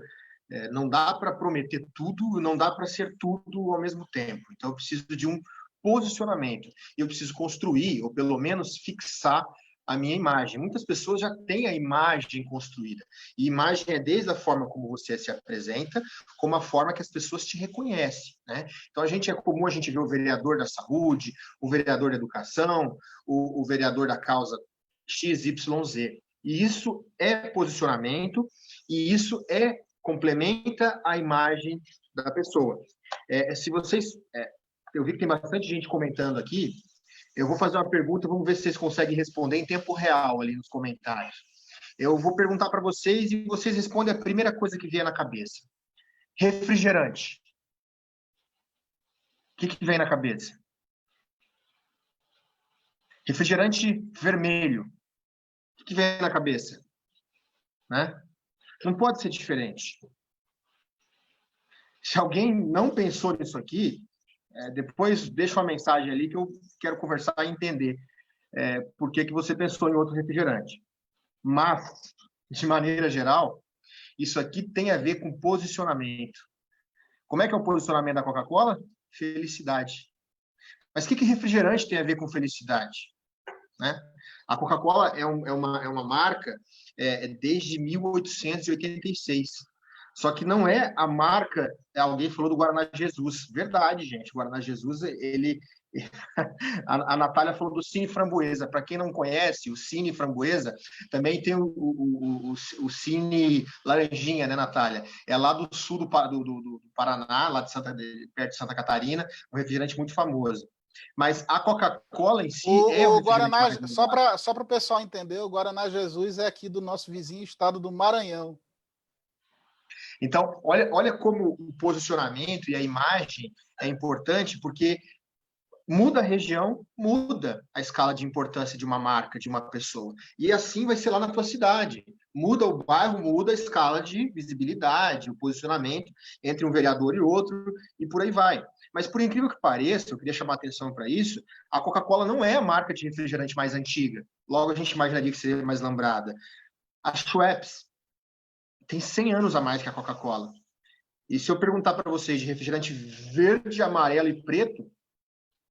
Speaker 3: Não dá para prometer tudo, não dá para ser tudo ao mesmo tempo. Então, eu preciso de um posicionamento. Eu preciso construir, ou pelo menos fixar, a minha imagem. Muitas pessoas já têm a imagem construída. E imagem é desde a forma como você se apresenta, como a forma que as pessoas te reconhecem, né? Então, é comum a gente ver o vereador da saúde, o vereador da educação, o vereador da causa XYZ. E isso é posicionamento, e isso complementa a imagem da pessoa. Se vocês... eu vi que tem bastante gente comentando aqui. Eu vou fazer uma pergunta, vamos ver se vocês conseguem responder em tempo real ali nos comentários. Eu vou perguntar para vocês e vocês respondem a primeira coisa que vier na cabeça. Refrigerante. O que vem na cabeça? Refrigerante vermelho. O que vem na cabeça? Né? Não pode ser diferente. Se alguém não pensou nisso aqui, depois deixa uma mensagem ali que eu quero conversar e entender por que você pensou em outro refrigerante. Mas, de maneira geral, isso aqui tem a ver com posicionamento. Como é que é o posicionamento da Coca-Cola? Felicidade. Mas o que refrigerante tem a ver com felicidade? Né? A Coca-Cola é uma marca desde 1886. Só que não é a marca... Alguém falou do Guaraná Jesus. Verdade, gente. O Guaraná Jesus, ele... A Natália falou do Cine Framboesa. Para quem não conhece, o Cine Framboesa também tem o Cine Laranjinha, né, Natália? É lá do sul do Paraná, lá perto de Santa Catarina, um refrigerante muito famoso. Mas a Coca-Cola em si
Speaker 2: o Guaraná, só para o pessoal entender, o Guaraná Jesus é aqui do nosso vizinho estado do Maranhão.
Speaker 3: Então, olha como o posicionamento e a imagem é importante, porque muda a região, muda a escala de importância de uma marca, de uma pessoa. E assim vai ser lá na tua cidade. Muda o bairro, muda a escala de visibilidade, o posicionamento entre um vereador e outro, e por aí vai. Mas, por incrível que pareça, eu queria chamar a atenção para isso, a Coca-Cola não é a marca de refrigerante mais antiga. Logo, a gente imaginaria que seria mais lembrada. A Schweppes tem 100 anos a mais que a Coca-Cola. E se eu perguntar para vocês de refrigerante verde, amarelo e preto,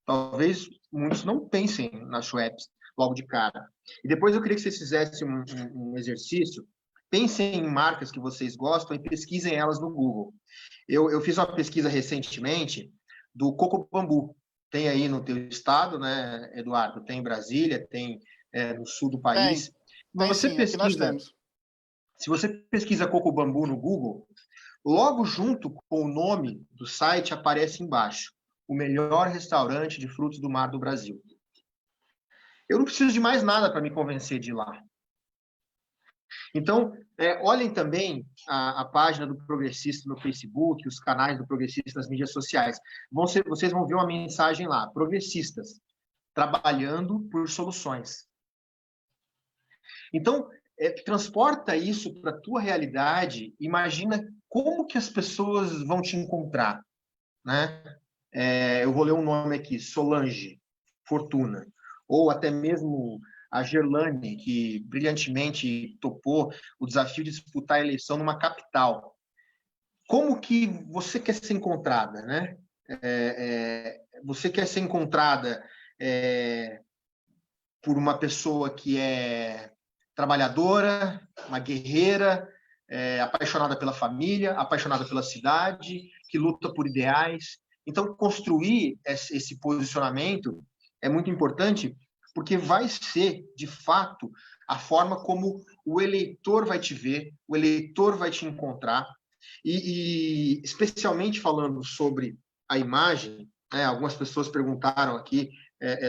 Speaker 3: talvez muitos não pensem na Schweppes logo de cara. E depois eu queria que vocês fizessem um exercício. Pensem em marcas que vocês gostam e pesquisem elas no Google. Eu fiz uma pesquisa recentemente do Coco Bambu. Tem aí no teu estado, né, Eduardo? Tem em Brasília, tem no sul do país.
Speaker 2: Tem sim, aqui nós temos.
Speaker 3: Se você pesquisa coco bambu no Google, logo junto com o nome do site aparece embaixo: o melhor restaurante de frutos do mar do Brasil. Eu não preciso de mais nada para me convencer de ir lá. Então, olhem também a página do Progressista no Facebook, os canais do Progressista nas mídias sociais. Vocês vão ver uma mensagem lá: Progressistas, trabalhando por soluções. Então, transporta isso para a tua realidade, imagina como que as pessoas vão te encontrar, né? Eu vou ler um nome aqui: Solange Fortuna, ou até mesmo a Gerlane, que brilhantemente topou o desafio de disputar a eleição numa capital. Como que você quer ser encontrada, né? Você quer ser encontrada por uma pessoa que é trabalhadora, uma guerreira, apaixonada pela família, apaixonada pela cidade, que luta por ideais. Então, construir esse posicionamento é muito importante, porque vai ser, de fato, a forma como o eleitor vai te ver, o eleitor vai te encontrar. E especialmente falando sobre a imagem, algumas pessoas perguntaram aqui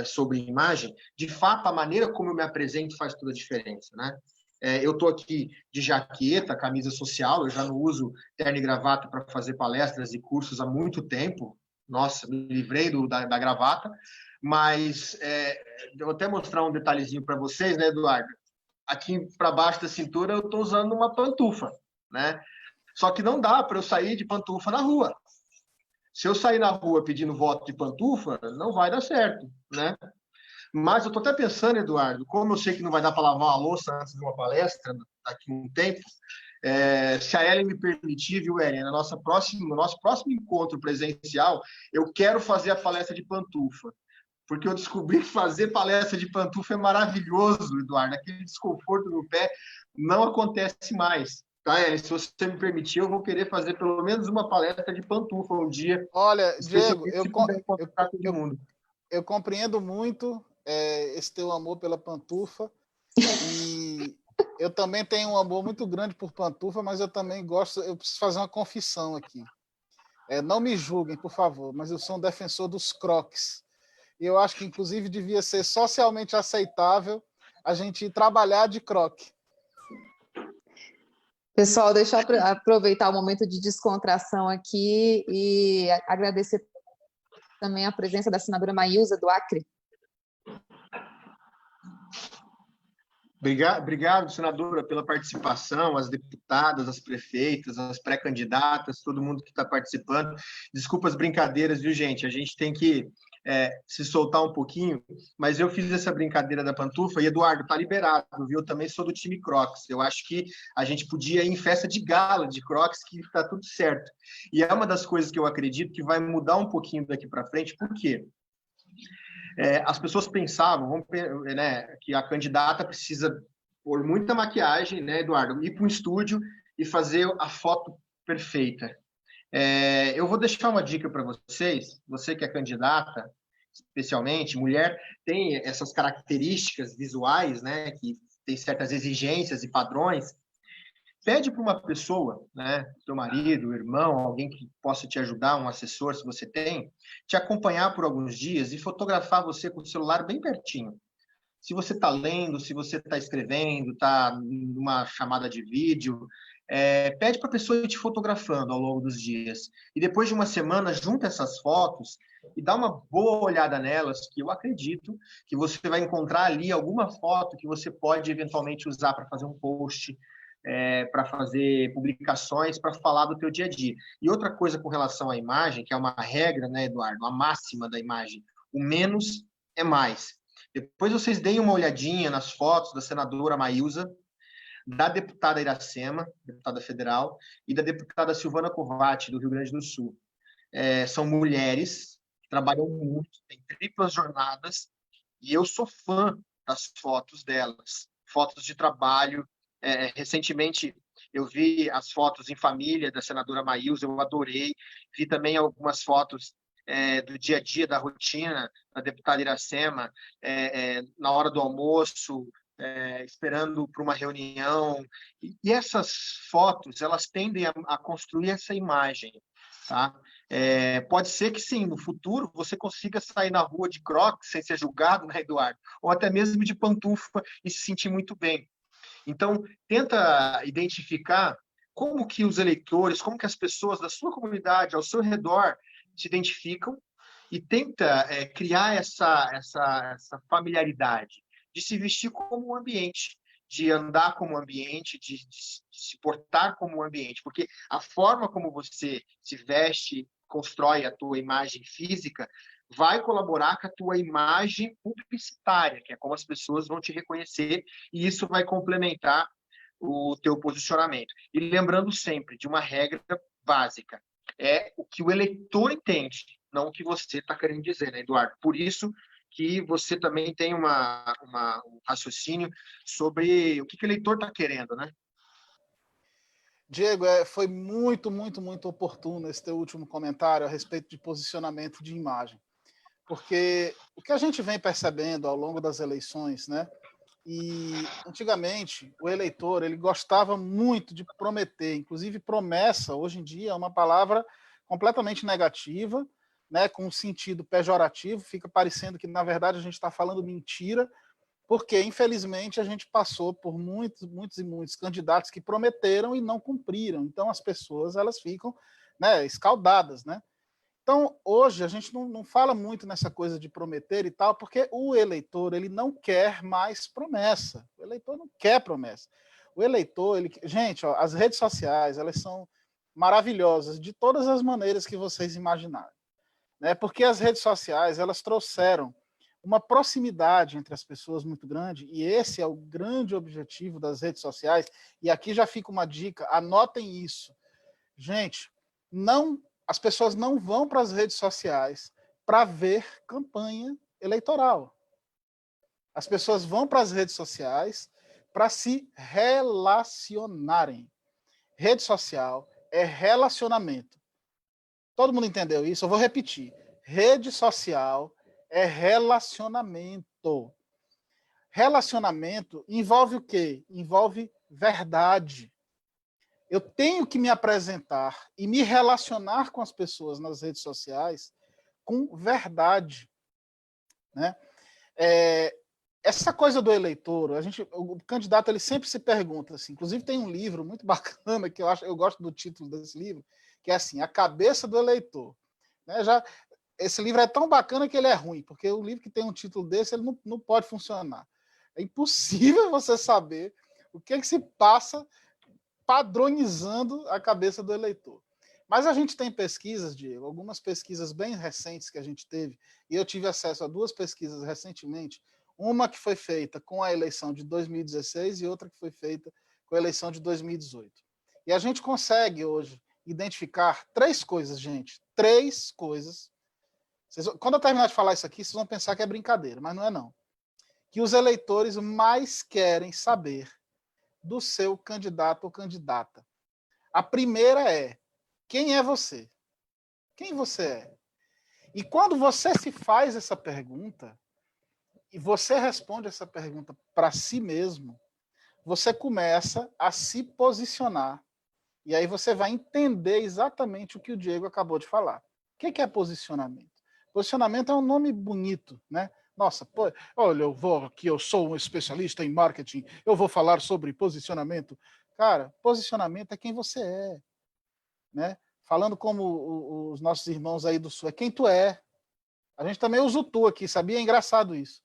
Speaker 3: sobre imagem. De fato, a maneira como eu me apresento faz toda a diferença, né? Eu estou aqui de jaqueta, camisa social, eu já não uso terno e gravata para fazer palestras e cursos há muito tempo. Nossa, me livrei da gravata. Mas eu vou até mostrar um detalhezinho para vocês, né, Eduardo? Aqui para baixo da cintura eu estou usando uma pantufa, né? Só que não dá para eu sair de pantufa na rua. Se eu sair na rua pedindo voto de pantufa, não vai dar certo, né? Mas eu estou até pensando, Eduardo, como eu sei que não vai dar para lavar uma louça antes de uma palestra, daqui a um tempo, se a Ellen me permitir, viu, Ellen, no nosso próximo encontro presencial, eu quero fazer a palestra de pantufa. Porque eu descobri que fazer palestra de pantufa é maravilhoso, Eduardo. Aquele desconforto no pé não acontece mais. Tá, Ellen? Se você me permitir, eu vou querer fazer pelo menos uma palestra de pantufa um dia.
Speaker 2: Olha, Diego, eu
Speaker 3: compreendo
Speaker 2: muito esse teu amor pela pantufa. E eu também tenho um amor muito grande por pantufa, mas eu também gosto. Eu preciso fazer uma confissão aqui. Não me julguem, por favor, mas eu sou um defensor dos crocs. E eu acho que, inclusive, devia ser socialmente aceitável a gente ir trabalhar de croque.
Speaker 1: Pessoal, deixa eu aproveitar o momento de descontração aqui e agradecer também a presença da senadora Maílza, do Acre.
Speaker 3: Obrigado, senadora, pela participação, as deputadas, as prefeitas, as pré-candidatas, todo mundo que está participando. Desculpa as brincadeiras, viu, gente? A gente tem que se soltar um pouquinho, mas eu fiz essa brincadeira da pantufa e, Eduardo, tá liberado, viu? Eu também sou do time Crocs. Eu acho que a gente podia ir em festa de gala de Crocs, que tá tudo certo. E é uma das coisas que eu acredito que vai mudar um pouquinho daqui para frente. Por quê? As pessoas pensavam, que a candidata precisa pôr muita maquiagem, né, Eduardo? Ir para um estúdio e fazer a foto perfeita. Eu vou deixar uma dica para vocês, você que é candidata, especialmente mulher, tem essas características visuais, né, que tem certas exigências e padrões. Pede para uma pessoa, né, teu marido, irmão, alguém que possa te ajudar, um assessor, se você tem, te acompanhar por alguns dias e fotografar você com o celular bem pertinho. Se você está lendo, se você está escrevendo, está numa chamada de vídeo, pede para a pessoa ir te fotografando ao longo dos dias. E depois de uma semana, junta essas fotos e dá uma boa olhada nelas, que eu acredito que você vai encontrar ali alguma foto que você pode eventualmente usar para fazer um post, para fazer publicações, para falar do teu dia a dia. E outra coisa com relação à imagem, que é uma regra, né, Eduardo, a máxima da imagem, o menos é mais. Depois vocês deem uma olhadinha nas fotos da senadora Maílza, da deputada Iracema, deputada federal, e da deputada Silvana Covatti, do Rio Grande do Sul. São mulheres que trabalham muito, têm triplas jornadas, e eu sou fã das fotos delas, fotos de trabalho. Recentemente, eu vi as fotos em família da senadora Maílza, eu adorei. Vi também algumas fotos do dia a dia, da rotina da deputada Iracema, na hora do almoço, esperando para uma reunião. E essas fotos, elas tendem a construir essa imagem, tá? Pode ser que sim, no futuro você consiga sair na rua de Crocs sem ser julgado, né, Eduardo? Ou até mesmo de pantufa e se sentir muito bem. Então, tenta identificar como que os eleitores, como que as pessoas da sua comunidade, ao seu redor, se identificam e tenta criar essa familiaridade de se vestir como um ambiente, de andar como um ambiente, de se portar como um ambiente, porque a forma como você se veste, constrói a tua imagem física, vai colaborar com a tua imagem publicitária, que é como as pessoas vão te reconhecer, e isso vai complementar o teu posicionamento. E lembrando sempre de uma regra básica, é o que o eleitor entende, não o que você está querendo dizer, né, Eduardo? Por isso que você também tem um raciocínio sobre o que o eleitor está querendo, né?
Speaker 2: Diego, foi muito, muito, muito oportuno esse teu último comentário a respeito de posicionamento de imagem. Porque o que a gente vem percebendo ao longo das eleições, né? E antigamente o eleitor ele gostava muito de prometer, inclusive promessa hoje em dia é uma palavra completamente negativa, né, com um sentido pejorativo, fica parecendo que na verdade a gente está falando mentira, porque infelizmente a gente passou por muitos candidatos que prometeram e não cumpriram, então as pessoas elas ficam, né, escaldadas, né? Então, hoje, a gente não fala muito nessa coisa de prometer e tal, porque o eleitor ele não quer mais promessa. O eleitor não quer promessa. O eleitor, gente, ó, as redes sociais, elas são maravilhosas de todas as maneiras que vocês imaginarem, né? Porque as redes sociais, elas trouxeram uma proximidade entre as pessoas muito grande, e esse é o grande objetivo das redes sociais, e aqui já fica uma dica, anotem isso. Gente, as pessoas não vão para as redes sociais para ver campanha eleitoral. As pessoas vão para as redes sociais para se relacionarem. Rede social é relacionamento. Todo mundo entendeu isso? Eu vou repetir. Rede social é relacionamento. Relacionamento envolve o quê? Envolve verdade. Eu tenho que me apresentar e me relacionar com as pessoas nas redes sociais com verdade, né? Essa coisa do eleitor, o candidato ele sempre se pergunta assim. Inclusive tem um livro muito bacana que eu gosto do título desse livro, que é assim, A Cabeça do Eleitor. Né? Esse livro é tão bacana que ele é ruim, porque o livro que tem um título desse ele não pode funcionar. É impossível você saber o que se passa padronizando a cabeça do eleitor. Mas a gente tem pesquisas, Diego, algumas pesquisas bem recentes que a gente teve, e eu tive acesso a 2 pesquisas recentemente, uma que foi feita com a eleição de 2016 e outra que foi feita com a eleição de 2018. E a gente consegue hoje identificar 3 coisas, gente, 3 coisas. Quando eu terminar de falar isso aqui, vocês vão pensar que é brincadeira, mas não é não. Que os eleitores mais querem saber do seu candidato ou candidata. A primeira é, quem é você? Quem você é? E quando você se faz essa pergunta, e você responde essa pergunta para si mesmo, você começa a se posicionar. E aí você vai entender exatamente o que o Diego acabou de falar. O que é posicionamento? Posicionamento é um nome bonito, né? Nossa, pô, olha, eu sou um especialista em marketing, eu vou falar sobre posicionamento. Cara, posicionamento é quem você é, né? Falando como os nossos irmãos aí do Sul, é quem tu é. A gente também usa o tu aqui, sabia? É engraçado isso.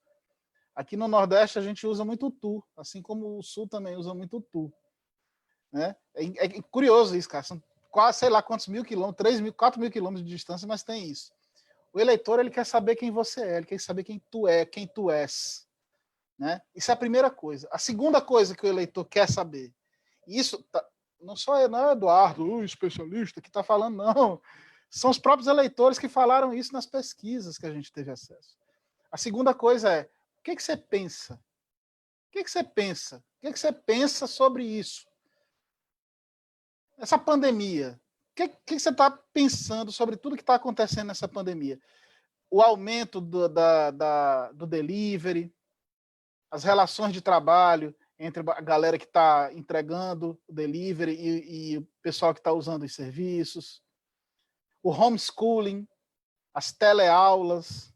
Speaker 2: Aqui no Nordeste a gente usa muito o tu, assim como o Sul também usa muito o tu. Né? É curioso isso, cara. São quase, sei lá quantos mil quilômetros, 3 mil, 4 mil quilômetros de distância, mas tem isso. O eleitor ele quer saber quem você é, ele quer saber quem tu é, quem tu és. Né? Isso é a primeira coisa. A segunda coisa que o eleitor quer saber, isso não é o Eduardo, o especialista, que está falando, não. São os próprios eleitores que falaram isso nas pesquisas que a gente teve acesso. A segunda coisa é, o que você pensa? O que você pensa? O que você pensa sobre isso? Essa pandemia que você está pensando sobre tudo que está acontecendo nessa pandemia? O aumento do delivery, as relações de trabalho entre a galera que está entregando o delivery e o pessoal que está usando os serviços, o homeschooling, as teleaulas,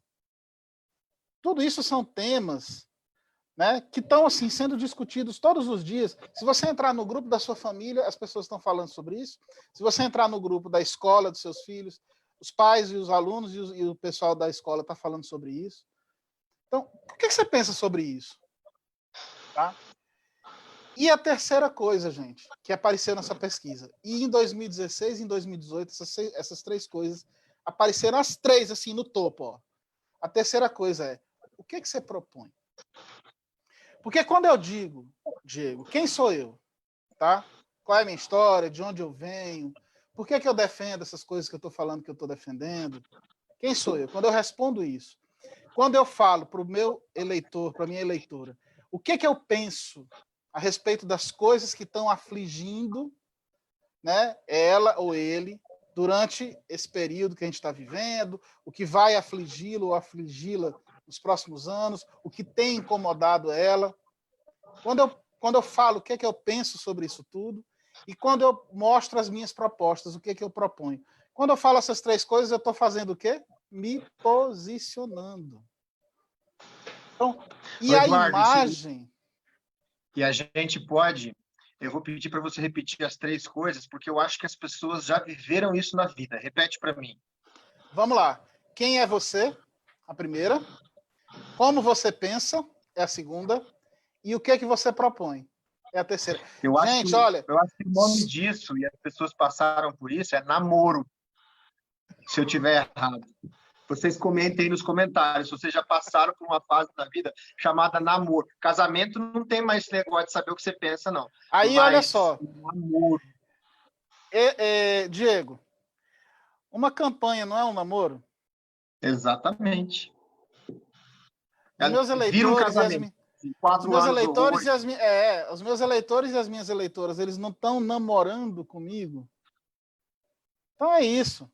Speaker 2: tudo isso são temas, né, que estão assim, sendo discutidos todos os dias. Se você entrar no grupo da sua família, as pessoas estão falando sobre isso. Se você entrar no grupo da escola dos seus filhos, os pais e os alunos e o pessoal da escola está falando sobre isso. Então, o que você pensa sobre isso? Tá? E a terceira coisa, gente, que apareceu nessa pesquisa, e em 2016 e em 2018, essas três coisas apareceram as três, assim, no topo. Ó. A terceira coisa é, o que você propõe? Porque quando eu digo, Diego, quem sou eu? Tá? Qual é a minha história? De onde eu venho? Por que eu defendo essas coisas que eu estou falando que eu estou defendendo? Quem sou eu? Quando eu respondo isso, quando eu falo para o meu eleitor, para a minha eleitora, o que eu penso a respeito das coisas que estão afligindo, né, ela ou ele durante esse período que a gente está vivendo, o que vai afligi-lo ou afligi-la nos próximos anos, o que tem incomodado ela. Quando eu falo o que eu penso sobre isso tudo, e quando eu mostro as minhas propostas, o que eu proponho. Quando eu falo essas três coisas, eu estou fazendo o quê? Me posicionando. Então, e a
Speaker 3: Eduardo,
Speaker 2: imagem...
Speaker 3: E a gente pode... Eu vou pedir para você repetir as três coisas, porque eu acho que as pessoas já viveram isso na vida. Repete para mim.
Speaker 2: Vamos lá. Quem é você? A primeira. Como você pensa? É a segunda. E o que você propõe? É a terceira. Gente, olha...
Speaker 3: Eu acho que o nome disso, e as pessoas passaram por isso, é namoro. Se eu tiver errado. Vocês comentem nos comentários, se vocês já passaram por uma fase da vida chamada namoro. Casamento não tem mais negócio de saber o que você pensa, não.
Speaker 2: Aí,
Speaker 3: mas,
Speaker 2: olha só.
Speaker 3: Namoro.
Speaker 2: Diego, uma campanha não é um namoro?
Speaker 3: Exatamente.
Speaker 2: Os meus
Speaker 3: Vira um
Speaker 2: eleitores
Speaker 3: casamento. Em 4 anos ou 8.
Speaker 2: os meus eleitores e as minhas eleitoras, eles não estão namorando comigo? Então é isso.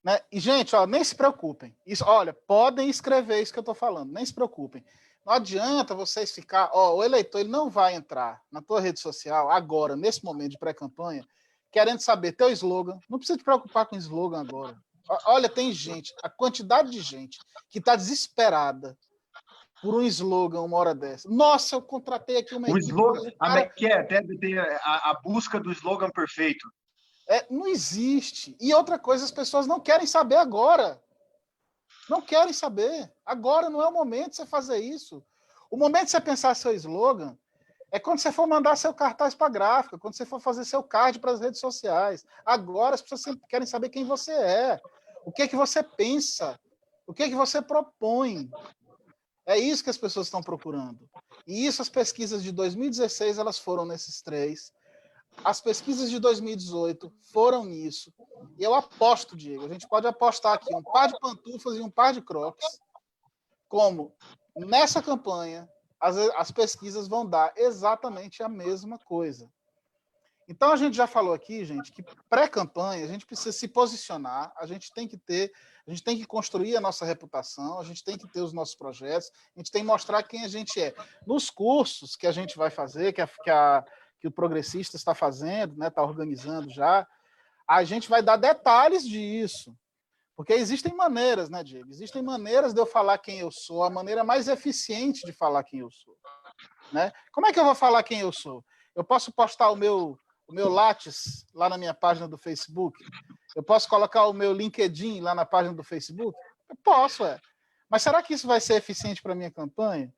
Speaker 2: Né? E, gente, ó, nem se preocupem. Isso, olha, podem escrever isso que eu estou falando, nem se preocupem. Não adianta vocês ficar... Ó, o eleitor ele não vai entrar na tua rede social agora, nesse momento de pré-campanha, querendo saber teu slogan. Não precisa te preocupar com o slogan agora. Olha, tem gente, a quantidade de gente que está desesperada por um slogan uma hora dessa. Nossa, eu contratei aqui uma
Speaker 3: O
Speaker 2: equipe...
Speaker 3: slogan, até tem a busca do slogan perfeito.
Speaker 2: Não existe. E outra coisa, as pessoas não querem saber agora. Não querem saber. Agora não é o momento de você fazer isso. O momento de você pensar seu slogan é quando você for mandar seu cartaz para a gráfica, quando você for fazer seu card para as redes sociais. Agora as pessoas sempre querem saber quem você é, o que você pensa, o que você propõe. É isso que as pessoas estão procurando. E isso, as pesquisas de 2016, elas foram nesses três. As pesquisas de 2018 foram nisso. E eu aposto, Diego, a gente pode apostar aqui um par de pantufas e um par de crocs, como nessa campanha as pesquisas vão dar exatamente a mesma coisa. Então a gente já falou aqui, gente, que pré-campanha a gente precisa se posicionar, a gente tem que construir a nossa reputação, a gente tem que ter os nossos projetos, a gente tem que mostrar quem a gente é. Nos cursos que a gente vai fazer, que o Progressista está fazendo, né, está organizando já, a gente vai dar detalhes disso. Porque existem maneiras, né, Diego? Existem maneiras de eu falar quem eu sou, a maneira mais eficiente de falar quem eu sou. Né? Como é que eu vou falar quem eu sou? Eu posso postar o meu Lattes lá na minha página do Facebook? Eu posso colocar o meu LinkedIn lá na página do Facebook? Eu posso, Mas será que isso vai ser eficiente para a minha campanha?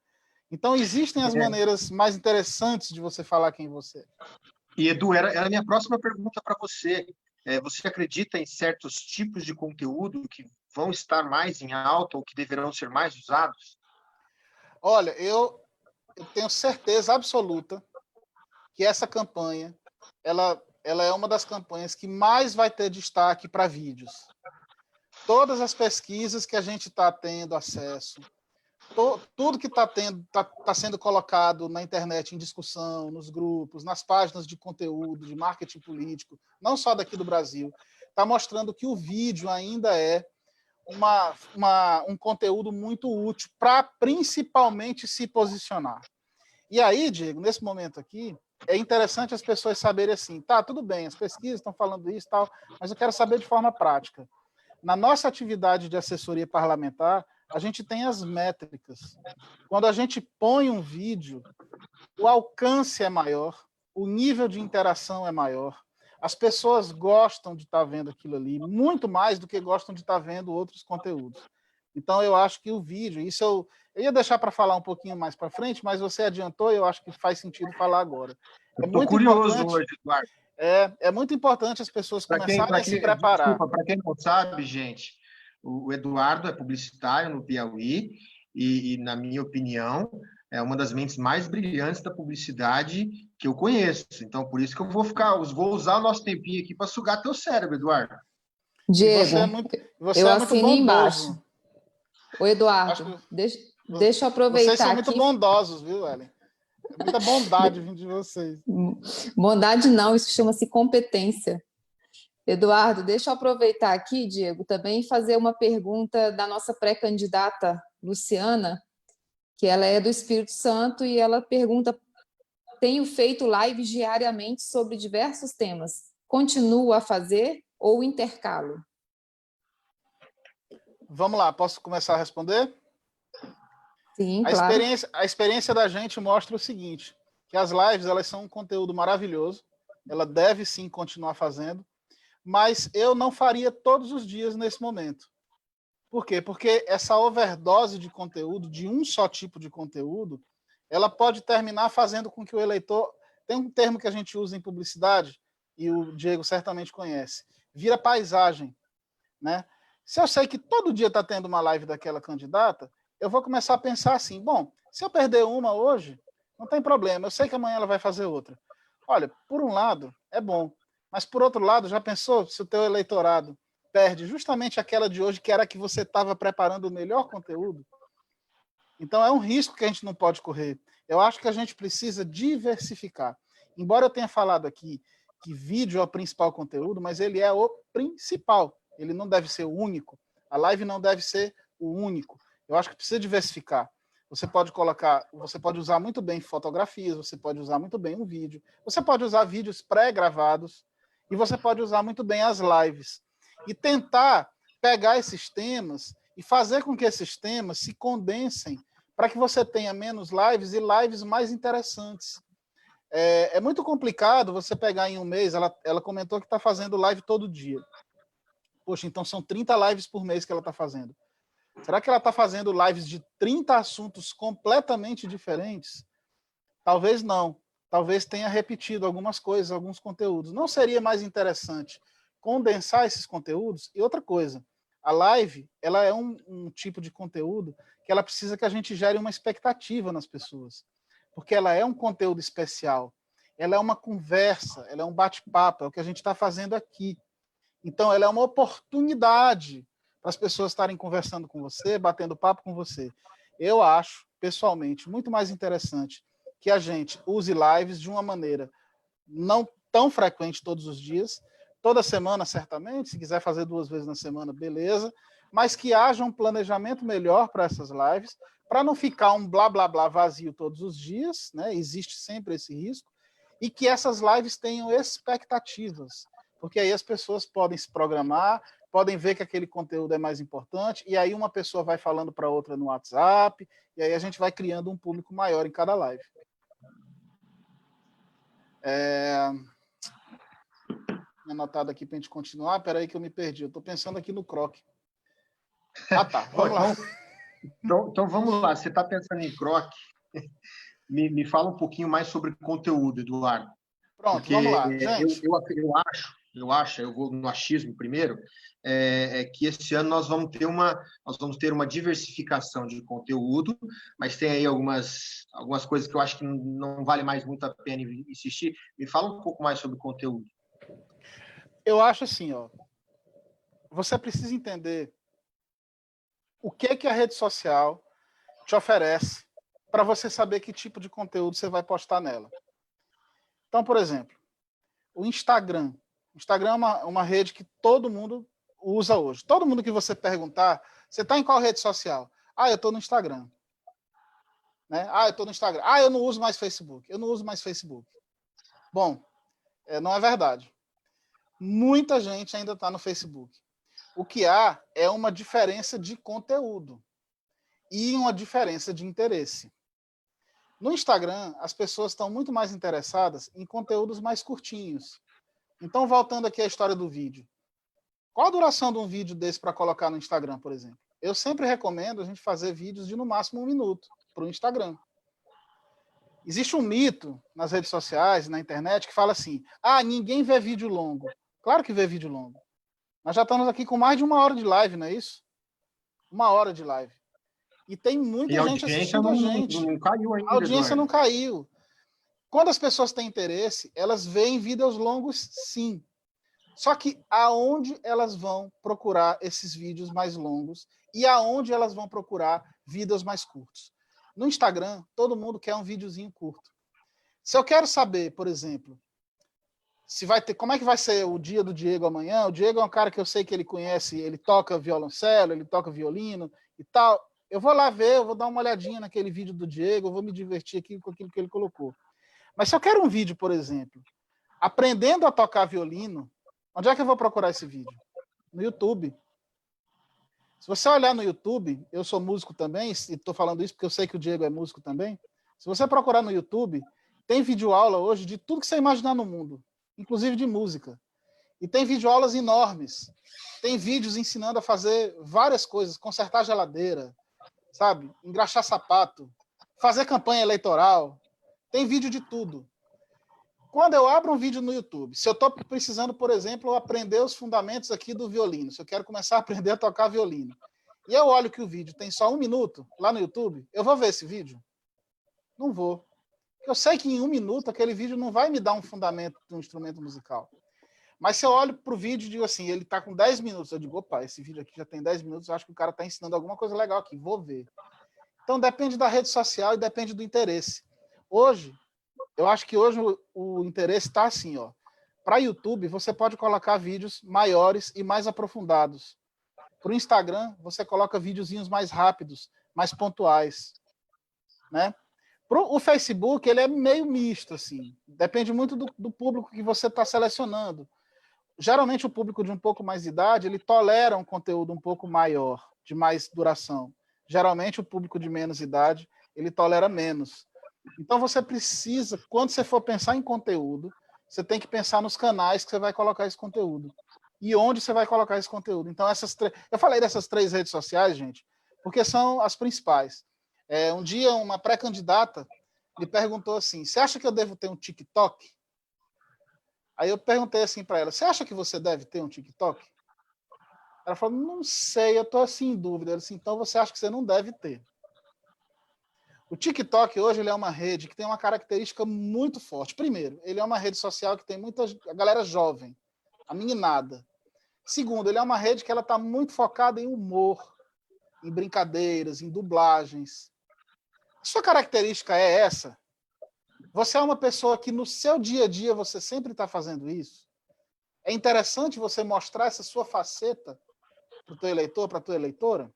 Speaker 2: Então, existem as maneiras mais interessantes de você falar quem você é.
Speaker 3: E, Edu, era a minha próxima pergunta para você. Você acredita em certos tipos de conteúdo que vão estar mais em alta ou que deverão ser mais usados?
Speaker 2: Olha, eu tenho certeza absoluta que essa campanha ela é uma das campanhas que mais vai ter destaque para vídeos. Todas as pesquisas que a gente está tendo acesso, tudo que está sendo colocado na internet em discussão, nos grupos, nas páginas de conteúdo, de marketing político, não só daqui do Brasil, está mostrando que o vídeo ainda é um conteúdo muito útil para principalmente se posicionar. E aí, Diego, nesse momento aqui, é interessante as pessoas saberem assim, tá, tudo bem, as pesquisas estão falando isso e tal, mas eu quero saber de forma prática. Na nossa atividade de assessoria parlamentar, a gente tem as métricas. Quando a gente põe um vídeo, o alcance é maior, o nível de interação é maior, as pessoas gostam de estar vendo aquilo ali, muito mais do que gostam de estar vendo outros conteúdos. Então, eu acho que o vídeo, isso eu ia deixar para falar um pouquinho mais para frente, mas você adiantou e eu acho que faz sentido falar agora.
Speaker 3: Estou curioso hoje, Eduardo.
Speaker 2: É muito importante as pessoas começarem a se preparar.
Speaker 3: Desculpa, para quem não sabe, gente, o Eduardo é publicitário no Piauí e, na minha opinião, é uma das mentes mais brilhantes da publicidade que eu conheço. Então, por isso que eu vou usar o nosso tempinho aqui para sugar teu cérebro, Eduardo.
Speaker 1: Diego,
Speaker 2: você é muito bondoso.
Speaker 1: Embaixo. Ô, Eduardo, deixa eu aproveitar.
Speaker 2: Vocês são muito bondosos, viu, Ellen? É muita bondade vindo de vocês.
Speaker 1: Bondade não, isso chama-se competência. Eduardo, deixa eu aproveitar aqui, Diego, também fazer uma pergunta da nossa pré-candidata, Luciana, que ela é do Espírito Santo e ela pergunta: tenho feito lives diariamente sobre diversos temas. Continuo a fazer ou intercalo?
Speaker 2: Vamos lá, posso começar a responder?
Speaker 1: Sim, claro.
Speaker 2: A experiência da gente mostra o seguinte, que as lives elas são um conteúdo maravilhoso, ela deve sim continuar fazendo, mas eu não faria todos os dias nesse momento. Por quê? Porque essa overdose de conteúdo, de um só tipo de conteúdo, ela pode terminar fazendo com que o eleitor... Tem um termo que a gente usa em publicidade, e o Diego certamente conhece, vira paisagem, né? Se eu sei que todo dia está tendo uma live daquela candidata, eu vou começar a pensar assim, bom, se eu perder uma hoje, não tem problema, eu sei que amanhã ela vai fazer outra. Olha, por um lado, é bom, mas por outro lado, já pensou se o teu eleitorado perde justamente aquela de hoje, que era a que você estava preparando o melhor conteúdo? Então, é um risco que a gente não pode correr. Eu acho que a gente precisa diversificar. Embora eu tenha falado aqui que vídeo é o principal conteúdo, mas ele é o principal. Ele não deve ser o único. A live não deve ser o único. Eu acho que precisa diversificar. Você pode usar muito bem fotografias, você pode usar muito bem um vídeo, você pode usar vídeos pré-gravados e você pode usar muito bem as lives. E tentar pegar esses temas e fazer com que esses temas se condensem para que você tenha menos lives e lives mais interessantes. É muito complicado você pegar em um mês, ela comentou que está fazendo live todo dia. Poxa, então são 30 lives por mês que ela está fazendo. Será que ela está fazendo lives de 30 assuntos completamente diferentes? Talvez não. Talvez tenha repetido algumas coisas, alguns conteúdos. Não seria mais interessante condensar esses conteúdos? E outra coisa, a live ela é um tipo de conteúdo que ela precisa que a gente gere uma expectativa nas pessoas. Porque ela é um conteúdo especial. Ela é uma conversa, ela é um bate-papo, é o que a gente está fazendo aqui. Então, ela é uma oportunidade para as pessoas estarem conversando com você, batendo papo com você. Eu acho, pessoalmente, muito mais interessante que a gente use lives de uma maneira não tão frequente todos os dias, toda semana, certamente, se quiser fazer 2 vezes na semana, beleza, mas que haja um planejamento melhor para essas lives, para não ficar um blá, blá, blá vazio todos os dias, né? Existe sempre esse risco, e que essas lives tenham expectativas, porque aí as pessoas podem se programar, podem ver que aquele conteúdo é mais importante, e aí uma pessoa vai falando para outra no WhatsApp, e aí a gente vai criando um público maior em cada live. Anotado aqui para a gente continuar, espera aí que eu me perdi, eu estou pensando aqui no croque. Ah, tá, vamos lá.
Speaker 3: Então vamos lá, você está pensando em croque, me fala um pouquinho mais sobre conteúdo, Eduardo.
Speaker 2: Pronto,
Speaker 3: porque
Speaker 2: vamos lá, gente.
Speaker 3: Eu vou no achismo primeiro, que esse ano nós vamos ter uma diversificação de conteúdo, mas tem aí algumas coisas que eu acho que não vale mais muito a pena insistir. Me fala um pouco mais sobre o conteúdo.
Speaker 2: Eu acho assim, você precisa entender o que a rede social te oferece para você saber que tipo de conteúdo você vai postar nela. Então, por exemplo, o Instagram. O Instagram é uma rede que todo mundo usa hoje. Todo mundo que você perguntar, você está em qual rede social? Ah, eu estou no Instagram. Né? Ah, eu estou no Instagram. Ah, eu não uso mais Facebook. Eu não uso mais Facebook. Bom, não é verdade. Muita gente ainda está no Facebook. O que há é uma diferença de conteúdo e uma diferença de interesse. No Instagram, as pessoas estão muito mais interessadas em conteúdos mais curtinhos. Então, voltando aqui à história do vídeo. Qual a duração de um vídeo desse para colocar no Instagram, por exemplo? Eu sempre recomendo a gente fazer vídeos de no máximo 1 minuto para o Instagram. Existe um mito nas redes sociais, na internet, que fala assim, ninguém vê vídeo longo. Claro que vê vídeo longo. Nós já estamos aqui com mais de 1 hora de live, não é isso? 1 hora de live. E tem muita gente assistindo a gente.
Speaker 3: Não caiu ainda,
Speaker 2: a audiência
Speaker 3: Eduardo.
Speaker 2: não caiu. Quando as pessoas têm interesse, elas veem vídeos longos, sim. Só que aonde elas vão procurar esses vídeos mais longos e aonde elas vão procurar vídeos mais curtos? No Instagram, todo mundo quer um videozinho curto. Se eu quero saber, por exemplo, se vai ter, como é que vai ser o dia do Diego amanhã? O Diego é um cara que eu sei que ele conhece, ele toca violoncelo, ele toca violino e tal. Eu vou lá ver, eu vou dar uma olhadinha naquele vídeo do Diego, eu vou me divertir aqui com aquilo que ele colocou. Mas se eu quero um vídeo, por exemplo, aprendendo a tocar violino, onde é que eu vou procurar esse vídeo? No YouTube. Se você olhar no YouTube, eu sou músico também, e estou falando isso porque eu sei que o Diego é músico também. Se você procurar no YouTube, tem videoaula hoje de tudo que você imaginar no mundo, inclusive de música. E tem videoaulas enormes. Tem vídeos ensinando a fazer várias coisas, consertar geladeira, sabe? Engraxar sapato, fazer campanha eleitoral. Tem vídeo de tudo. Quando eu abro um vídeo no YouTube, se eu estou precisando, por exemplo, aprender os fundamentos aqui do violino, se eu quero começar a aprender a tocar violino, e eu olho que o vídeo tem só 1 minuto lá no YouTube, eu vou ver esse vídeo? Não vou. Eu sei que em 1 minuto aquele vídeo não vai me dar um fundamento de um instrumento musical. Mas se eu olho para o vídeo e digo assim, ele está com 10 minutos, eu digo, opa, esse vídeo aqui já tem 10 minutos, eu acho que o cara está ensinando alguma coisa legal aqui, vou ver. Então depende da rede social e depende do interesse. Hoje, eu acho que hoje o interesse está assim, ó. Para YouTube, você pode colocar vídeos maiores e mais aprofundados. Para o Instagram, você coloca videozinhos mais rápidos, mais pontuais, né? O Facebook, ele é meio misto, assim. Depende muito do público que você está selecionando. Geralmente, o público de um pouco mais de idade, ele tolera um conteúdo um pouco maior, de mais duração. Geralmente, o público de menos idade, ele tolera menos. Então, você precisa, quando você for pensar em conteúdo, você tem que pensar nos canais que você vai colocar esse conteúdo. E onde você vai colocar esse conteúdo. Então, eu falei dessas 3 redes sociais, gente, porque são as principais. Um dia, uma pré-candidata me perguntou assim, você acha que eu devo ter um TikTok? Aí eu perguntei assim para ela, você acha que você deve ter um TikTok? Ela falou, não sei, eu estou assim em dúvida. Eu disse, então você acha que você não deve ter. O TikTok hoje ele é uma rede que tem uma característica muito forte. Primeiro, ele é uma rede social que tem muita galera jovem, a meninada. Segundo, ele é uma rede que ela está muito focada em humor, em brincadeiras, em dublagens. A sua característica é essa? Você é uma pessoa que no seu dia a dia você sempre está fazendo isso? É interessante você mostrar essa sua faceta para o teu eleitor, para a tua eleitora?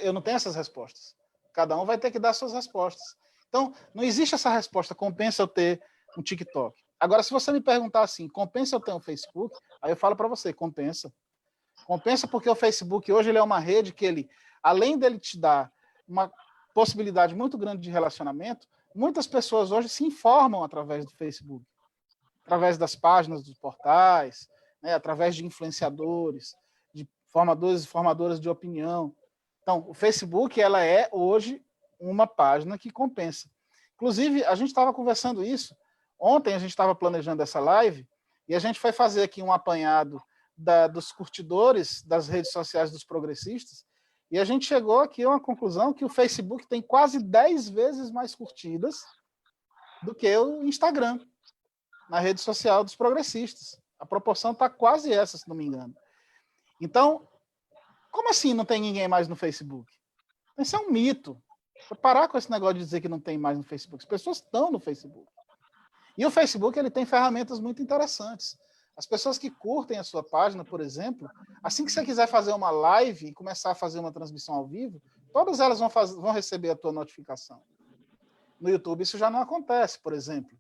Speaker 2: Eu não tenho essas respostas. Cada um vai ter que dar suas respostas. Então, não existe essa resposta, compensa eu ter um TikTok. Agora, se você me perguntar assim, compensa eu ter um Facebook? Aí eu falo para você, compensa. Compensa porque o Facebook hoje ele é uma rede que ele, além dele te dar uma possibilidade muito grande de relacionamento, muitas pessoas hoje se informam através do Facebook, através das páginas dos portais, né, através de influenciadores, de formadores e formadoras de opinião. Então, o Facebook, ela é hoje uma página que compensa. Inclusive, a gente estava conversando isso, ontem a gente estava planejando essa live, e a gente foi fazer aqui um apanhado dos curtidores das redes sociais dos progressistas, e a gente chegou aqui a uma conclusão que o Facebook tem quase 10 vezes mais curtidas do que o Instagram, na rede social dos progressistas. A proporção está quase essa, se não me engano. Então, como assim não tem ninguém mais no Facebook? Isso é um mito. Parar com esse negócio de dizer que não tem mais no Facebook. As pessoas estão no Facebook. E o Facebook ele tem ferramentas muito interessantes. As pessoas que curtem a sua página, por exemplo, assim que você quiser fazer uma live e começar a fazer uma transmissão ao vivo, todas elas vão receber a tua notificação. No YouTube isso já não acontece, por exemplo.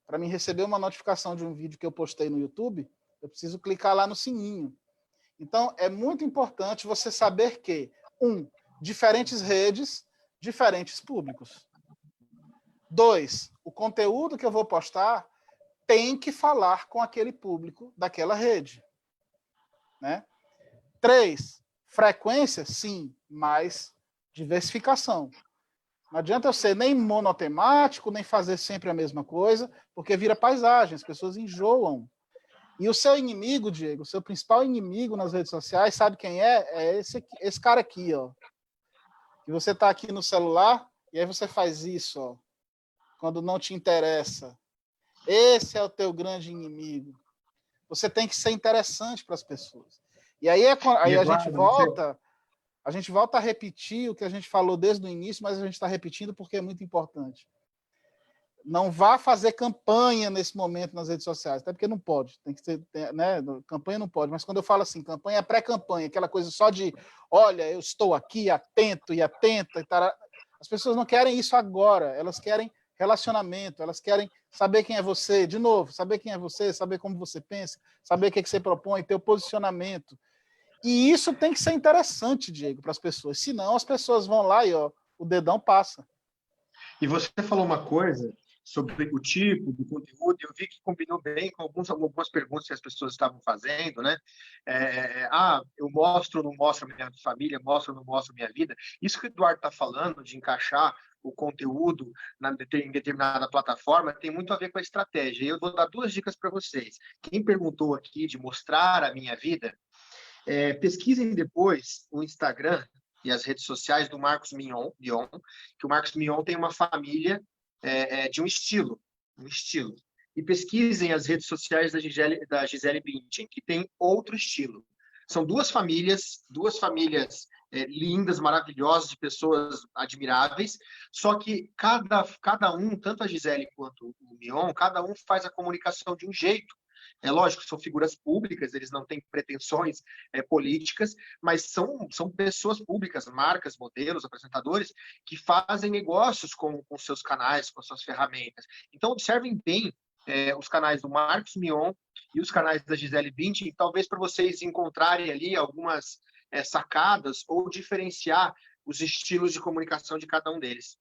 Speaker 2: Para mim receber uma notificação de um vídeo que eu postei no YouTube, eu preciso clicar lá no sininho. Então, é muito importante você saber que, diferentes redes, diferentes públicos. 2, o conteúdo que eu vou postar tem que falar com aquele público daquela rede. Né? 3, frequência, sim, mas diversificação. Não adianta eu ser nem monotemático, nem fazer sempre a mesma coisa, porque vira paisagem, as pessoas enjoam. E o seu inimigo, Diego, o seu principal inimigo nas redes sociais, sabe quem é? É esse cara aqui, ó. Que você está aqui no celular e aí você faz isso, ó, quando não te interessa. Esse é o teu grande inimigo. Você tem que ser interessante para as pessoas. E aí, aí a gente volta a repetir o que a gente falou desde o início, mas a gente está repetindo porque é muito importante. Não vá fazer campanha nesse momento nas redes sociais, até porque não pode, tem que ser, né? Campanha não pode, mas quando eu falo assim, campanha é pré-campanha, aquela coisa só de, olha, eu estou aqui atento e atenta, e tará. As pessoas não querem isso agora, elas querem relacionamento, elas querem saber quem é você, de novo, saber quem é você, saber como você pensa, saber o que você propõe, ter o posicionamento. E isso tem que ser interessante, Diego, para as pessoas, senão as pessoas vão lá e ó, o dedão passa.
Speaker 3: E você falou uma coisa sobre o tipo do conteúdo, eu vi que combinou bem com algumas perguntas que as pessoas estavam fazendo, né? Eu mostro ou não mostro a minha família, mostro ou não mostro a minha vida. Isso que o Eduardo está falando, de encaixar o conteúdo em determinada plataforma, tem muito a ver com a estratégia. E eu vou dar 2 dicas para vocês. Quem perguntou aqui de mostrar a minha vida, pesquisem depois o Instagram e as redes sociais do Marcos Mion, que o Marcos Mion tem uma família de um estilo. E pesquisem as redes sociais da Gisele Bündchen, que tem outro estilo. São duas famílias lindas, maravilhosas, de pessoas admiráveis, só que cada um, tanto a Gisele quanto o Mion, cada um faz a comunicação de um jeito. É lógico, são figuras públicas, eles não têm pretensões políticas, mas são pessoas públicas, marcas, modelos, apresentadores, que fazem negócios com seus canais, com suas ferramentas. Então, observem bem os canais do Marcos Mion e os canais da Gisele Bündchen, talvez para vocês encontrarem ali algumas sacadas ou diferenciar os estilos de comunicação de cada um deles.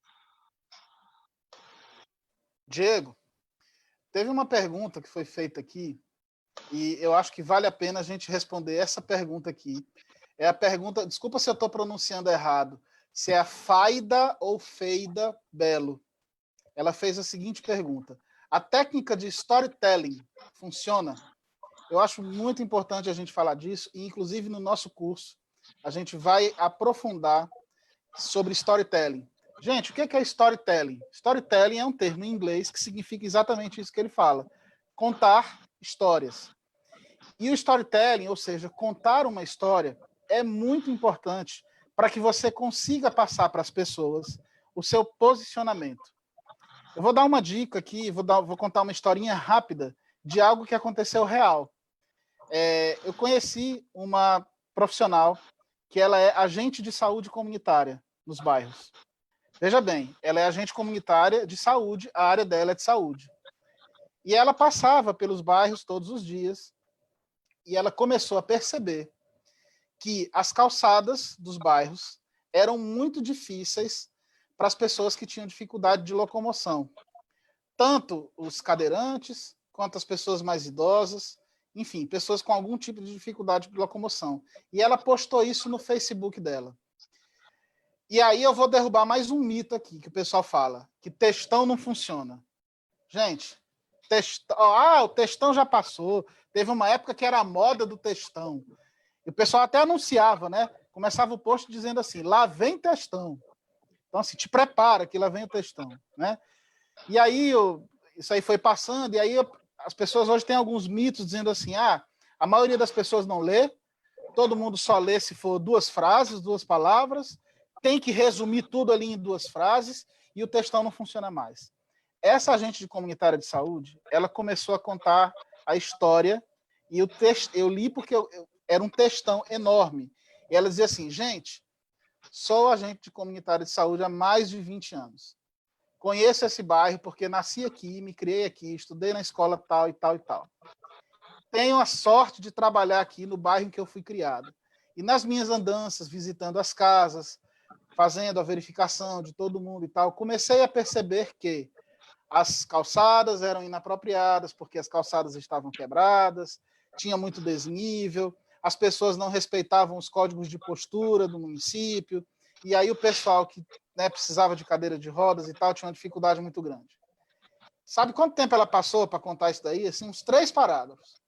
Speaker 2: Diego, teve uma pergunta que foi feita aqui, e eu acho que vale a pena a gente responder essa pergunta aqui. É a pergunta, desculpa se eu estou pronunciando errado, se é a Faida ou Feida Belo. Ela fez a seguinte pergunta: a técnica de storytelling funciona? Eu acho muito importante a gente falar disso, e inclusive no nosso curso a gente vai aprofundar sobre storytelling. Gente, o que é storytelling? Storytelling é um termo em inglês que significa exatamente isso que ele fala: contar histórias. E o storytelling, ou seja, contar uma história, é muito importante para que você consiga passar para as pessoas o seu posicionamento. Eu vou dar uma dica aqui, vou contar uma historinha rápida de algo que aconteceu real. Eu conheci uma profissional que ela é agente de saúde comunitária nos bairros. Veja bem, ela é agente comunitária de saúde, a área dela é de saúde. E ela passava pelos bairros todos os dias e ela começou a perceber que as calçadas dos bairros eram muito difíceis para as pessoas que tinham dificuldade de locomoção. Tanto os cadeirantes, quanto as pessoas mais idosas, enfim, pessoas com algum tipo de dificuldade de locomoção. E ela postou isso no Facebook dela. E aí eu vou derrubar mais um mito aqui, que o pessoal fala, que textão não funciona. Gente, o textão já passou. Teve uma época que era a moda do textão. E o pessoal até anunciava, né? Começava o post dizendo assim, lá vem textão. Então, assim, te prepara que lá vem o textão, né? E aí, isso aí foi passando, e aí as pessoas hoje têm alguns mitos dizendo assim, a maioria das pessoas não lê, todo mundo só lê se for 2 frases, 2 palavras, tem que resumir tudo ali em 2 frases e o textão não funciona mais. Essa agente de comunitária de saúde, ela começou a contar a história e o texto, eu li porque era um textão enorme. E ela dizia assim, gente, sou agente de comunitária de saúde há mais de 20 anos. Conheço esse bairro porque nasci aqui, me criei aqui, estudei na escola tal e tal e tal. Tenho a sorte de trabalhar aqui no bairro em que eu fui criado. E nas minhas andanças, visitando as casas, fazendo a verificação de todo mundo e tal, comecei a perceber que as calçadas eram inapropriadas porque as calçadas estavam quebradas, tinha muito desnível, as pessoas não respeitavam os códigos de postura do município, e aí o pessoal que, né, precisava de cadeira de rodas e tal tinha uma dificuldade muito grande. Sabe quanto tempo ela passou para contar isso daí? Assim, uns 3 parágrafos.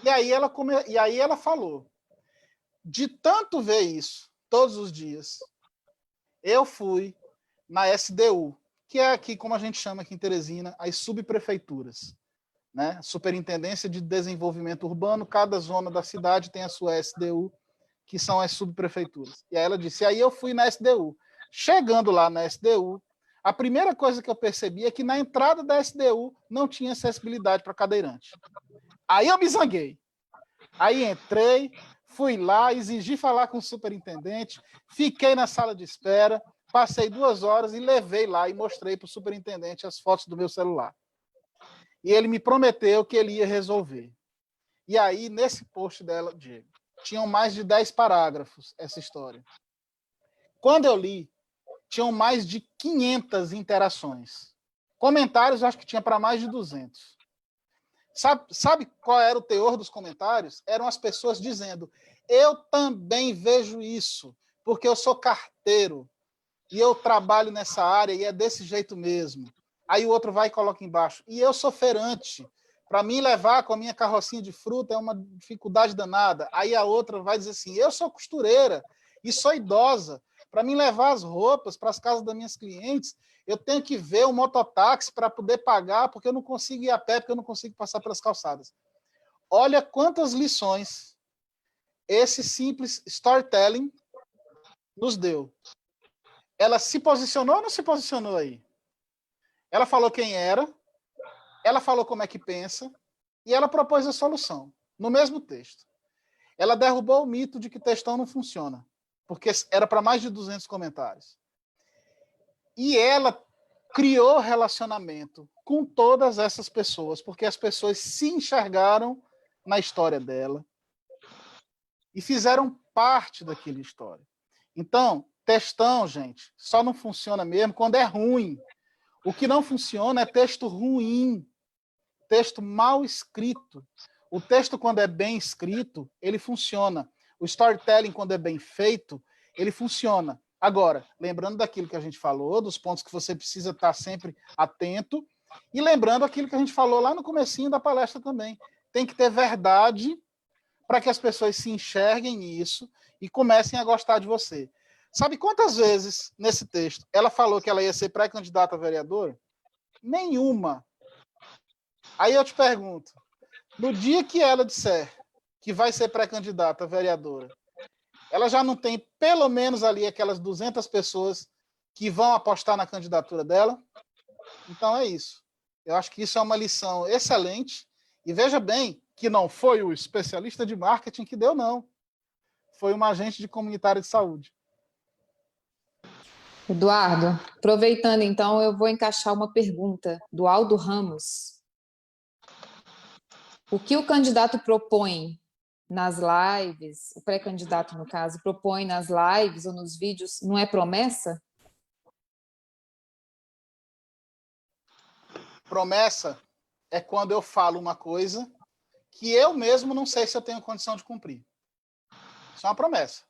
Speaker 2: E aí ela falou, de tanto ver isso todos os dias, eu fui na SDU, que é aqui, como a gente chama aqui em Teresina, as subprefeituras, né? Superintendência de Desenvolvimento Urbano, cada zona da cidade tem a sua SDU, que são as subprefeituras. E aí ela disse, aí eu fui na SDU. Chegando lá na SDU, a primeira coisa que eu percebi é que na entrada da SDU não tinha acessibilidade para cadeirante. Aí eu me zanguei. Aí entrei, fui lá, exigi falar com o superintendente, fiquei na sala de espera, passei 2 horas e levei lá e mostrei para o superintendente as fotos do meu celular. E ele me prometeu que ele ia resolver. E aí, nesse post dela, Diego, tinham mais de 10 parágrafos essa história. Quando eu li, tinham mais de 500 interações. Comentários, acho que tinha para mais de 200. Sabe qual era o teor dos comentários? Eram as pessoas dizendo, eu também vejo isso, porque eu sou carteiro e eu trabalho nessa área e é desse jeito mesmo. Aí o outro vai e coloca embaixo, e eu sou feirante, para mim levar com a minha carrocinha de fruta é uma dificuldade danada. Aí a outra vai dizer assim, eu sou costureira e sou idosa, para mim levar as roupas para as casas das minhas clientes, eu tenho que ver o mototáxi para poder pagar, porque eu não consigo ir a pé, porque eu não consigo passar pelas calçadas. Olha quantas lições esse simples storytelling nos deu. Ela se posicionou ou não se posicionou aí? Ela falou quem era, ela falou como é que pensa, e ela propôs a solução, no mesmo texto. Ela derrubou o mito de que textão não funciona, porque era para mais de 200 comentários. E ela criou relacionamento com todas essas pessoas, porque as pessoas se enxergaram na história dela e fizeram parte daquela história. Então, textão, gente, só não funciona mesmo quando é ruim. O que não funciona é texto ruim, texto mal escrito. O texto, quando é bem escrito, ele funciona. O storytelling, quando é bem feito, ele funciona. Agora, lembrando daquilo que a gente falou, dos pontos que você precisa estar sempre atento, e lembrando aquilo que a gente falou lá no comecinho da palestra também. Tem que ter verdade para que as pessoas se enxerguem nisso e comecem a gostar de você. Sabe quantas vezes, nesse texto, ela falou que ela ia ser pré-candidata a vereadora? Nenhuma. Aí eu te pergunto, no dia que ela disser que vai ser pré-candidata a vereadora, ela já não tem pelo menos ali aquelas 200 pessoas que vão apostar na candidatura dela? Então é isso. Eu acho que isso é uma lição excelente. E veja bem que não foi o especialista de marketing que deu, não. Foi uma agente de comunitária de saúde.
Speaker 1: Eduardo, aproveitando então, eu vou encaixar uma pergunta do Aldo Ramos. O que o candidato propõe nas lives, o pré-candidato, no caso, propõe nas lives ou nos vídeos, não é promessa?
Speaker 2: Promessa é quando eu falo uma coisa que eu mesmo não sei se eu tenho condição de cumprir. Isso é uma promessa.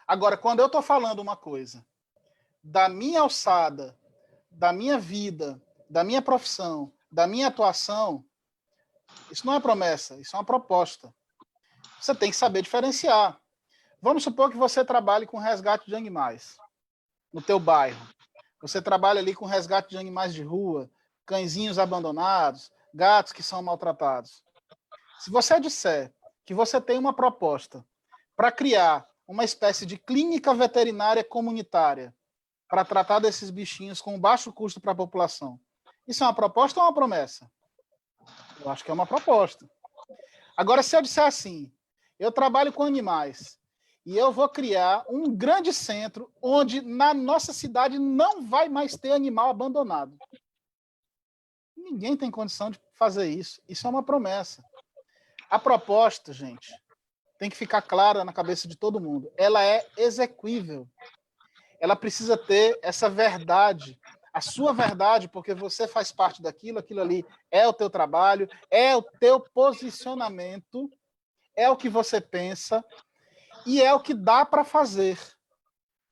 Speaker 2: Agora, quando eu estou falando uma coisa da minha alçada, da minha vida, da minha profissão, da minha atuação, isso não é promessa, isso é uma proposta. Você tem que saber diferenciar. Vamos supor que você trabalhe com resgate de animais no teu bairro. Você trabalha ali com resgate de animais de rua, cãezinhos abandonados, gatos que são maltratados. Se você disser que você tem uma proposta para criar uma espécie de clínica veterinária comunitária para tratar desses bichinhos com baixo custo para a população. Isso é uma proposta ou uma promessa? Eu acho que é uma proposta. Agora, se eu disser assim, eu trabalho com animais e eu vou criar um grande centro onde na nossa cidade não vai mais ter animal abandonado. Ninguém tem condição de fazer isso. Isso é uma promessa. A proposta, gente, tem que ficar clara na cabeça de todo mundo. Ela é exequível. Ela precisa ter essa verdade, a sua verdade, porque você faz parte daquilo, aquilo ali é o teu trabalho, é o teu posicionamento, é o que você pensa e é o que dá para fazer.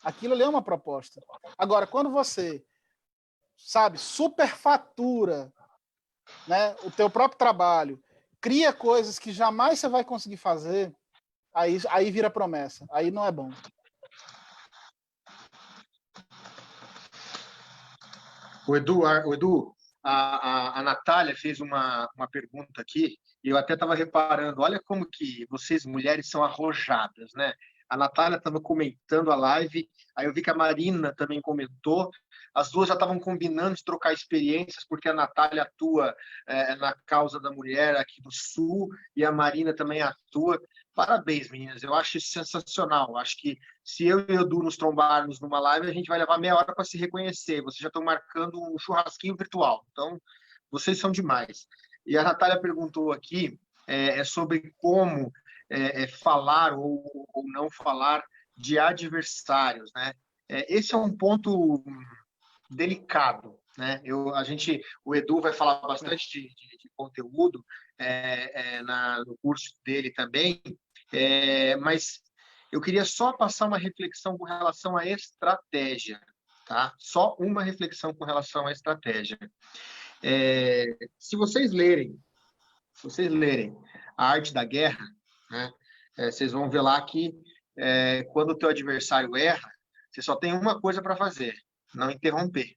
Speaker 2: Aquilo ali é uma proposta. Agora, quando você, sabe, superfatura, né, o teu próprio trabalho, cria coisas que jamais você vai conseguir fazer, aí vira promessa. Aí não é bom.
Speaker 3: O Edu, a Natália fez uma pergunta aqui, e eu até estava reparando, olha como que vocês, mulheres, são arrojadas, né? A Natália estava comentando a live, aí eu vi que a Marina também comentou, as duas já estavam combinando de trocar experiências, porque a Natália atua na causa da mulher aqui do Sul, e a Marina também atua. Parabéns, meninas, eu acho isso sensacional. Acho que se eu e o Edu nos trombarmos numa live, a gente vai levar meia hora para se reconhecer. Vocês já estão marcando um churrasquinho virtual, então vocês são demais. E a Natália perguntou aqui sobre como falar ou não falar de adversários, né? Esse é um ponto delicado, né? O Edu vai falar bastante de conteúdo no curso dele também, mas eu queria só passar uma reflexão com relação à estratégia, tá? Só uma reflexão com relação à estratégia. Se vocês lerem A Arte da Guerra, né, vocês vão ver lá que quando o teu adversário erra, você só tem uma coisa para fazer: não interromper.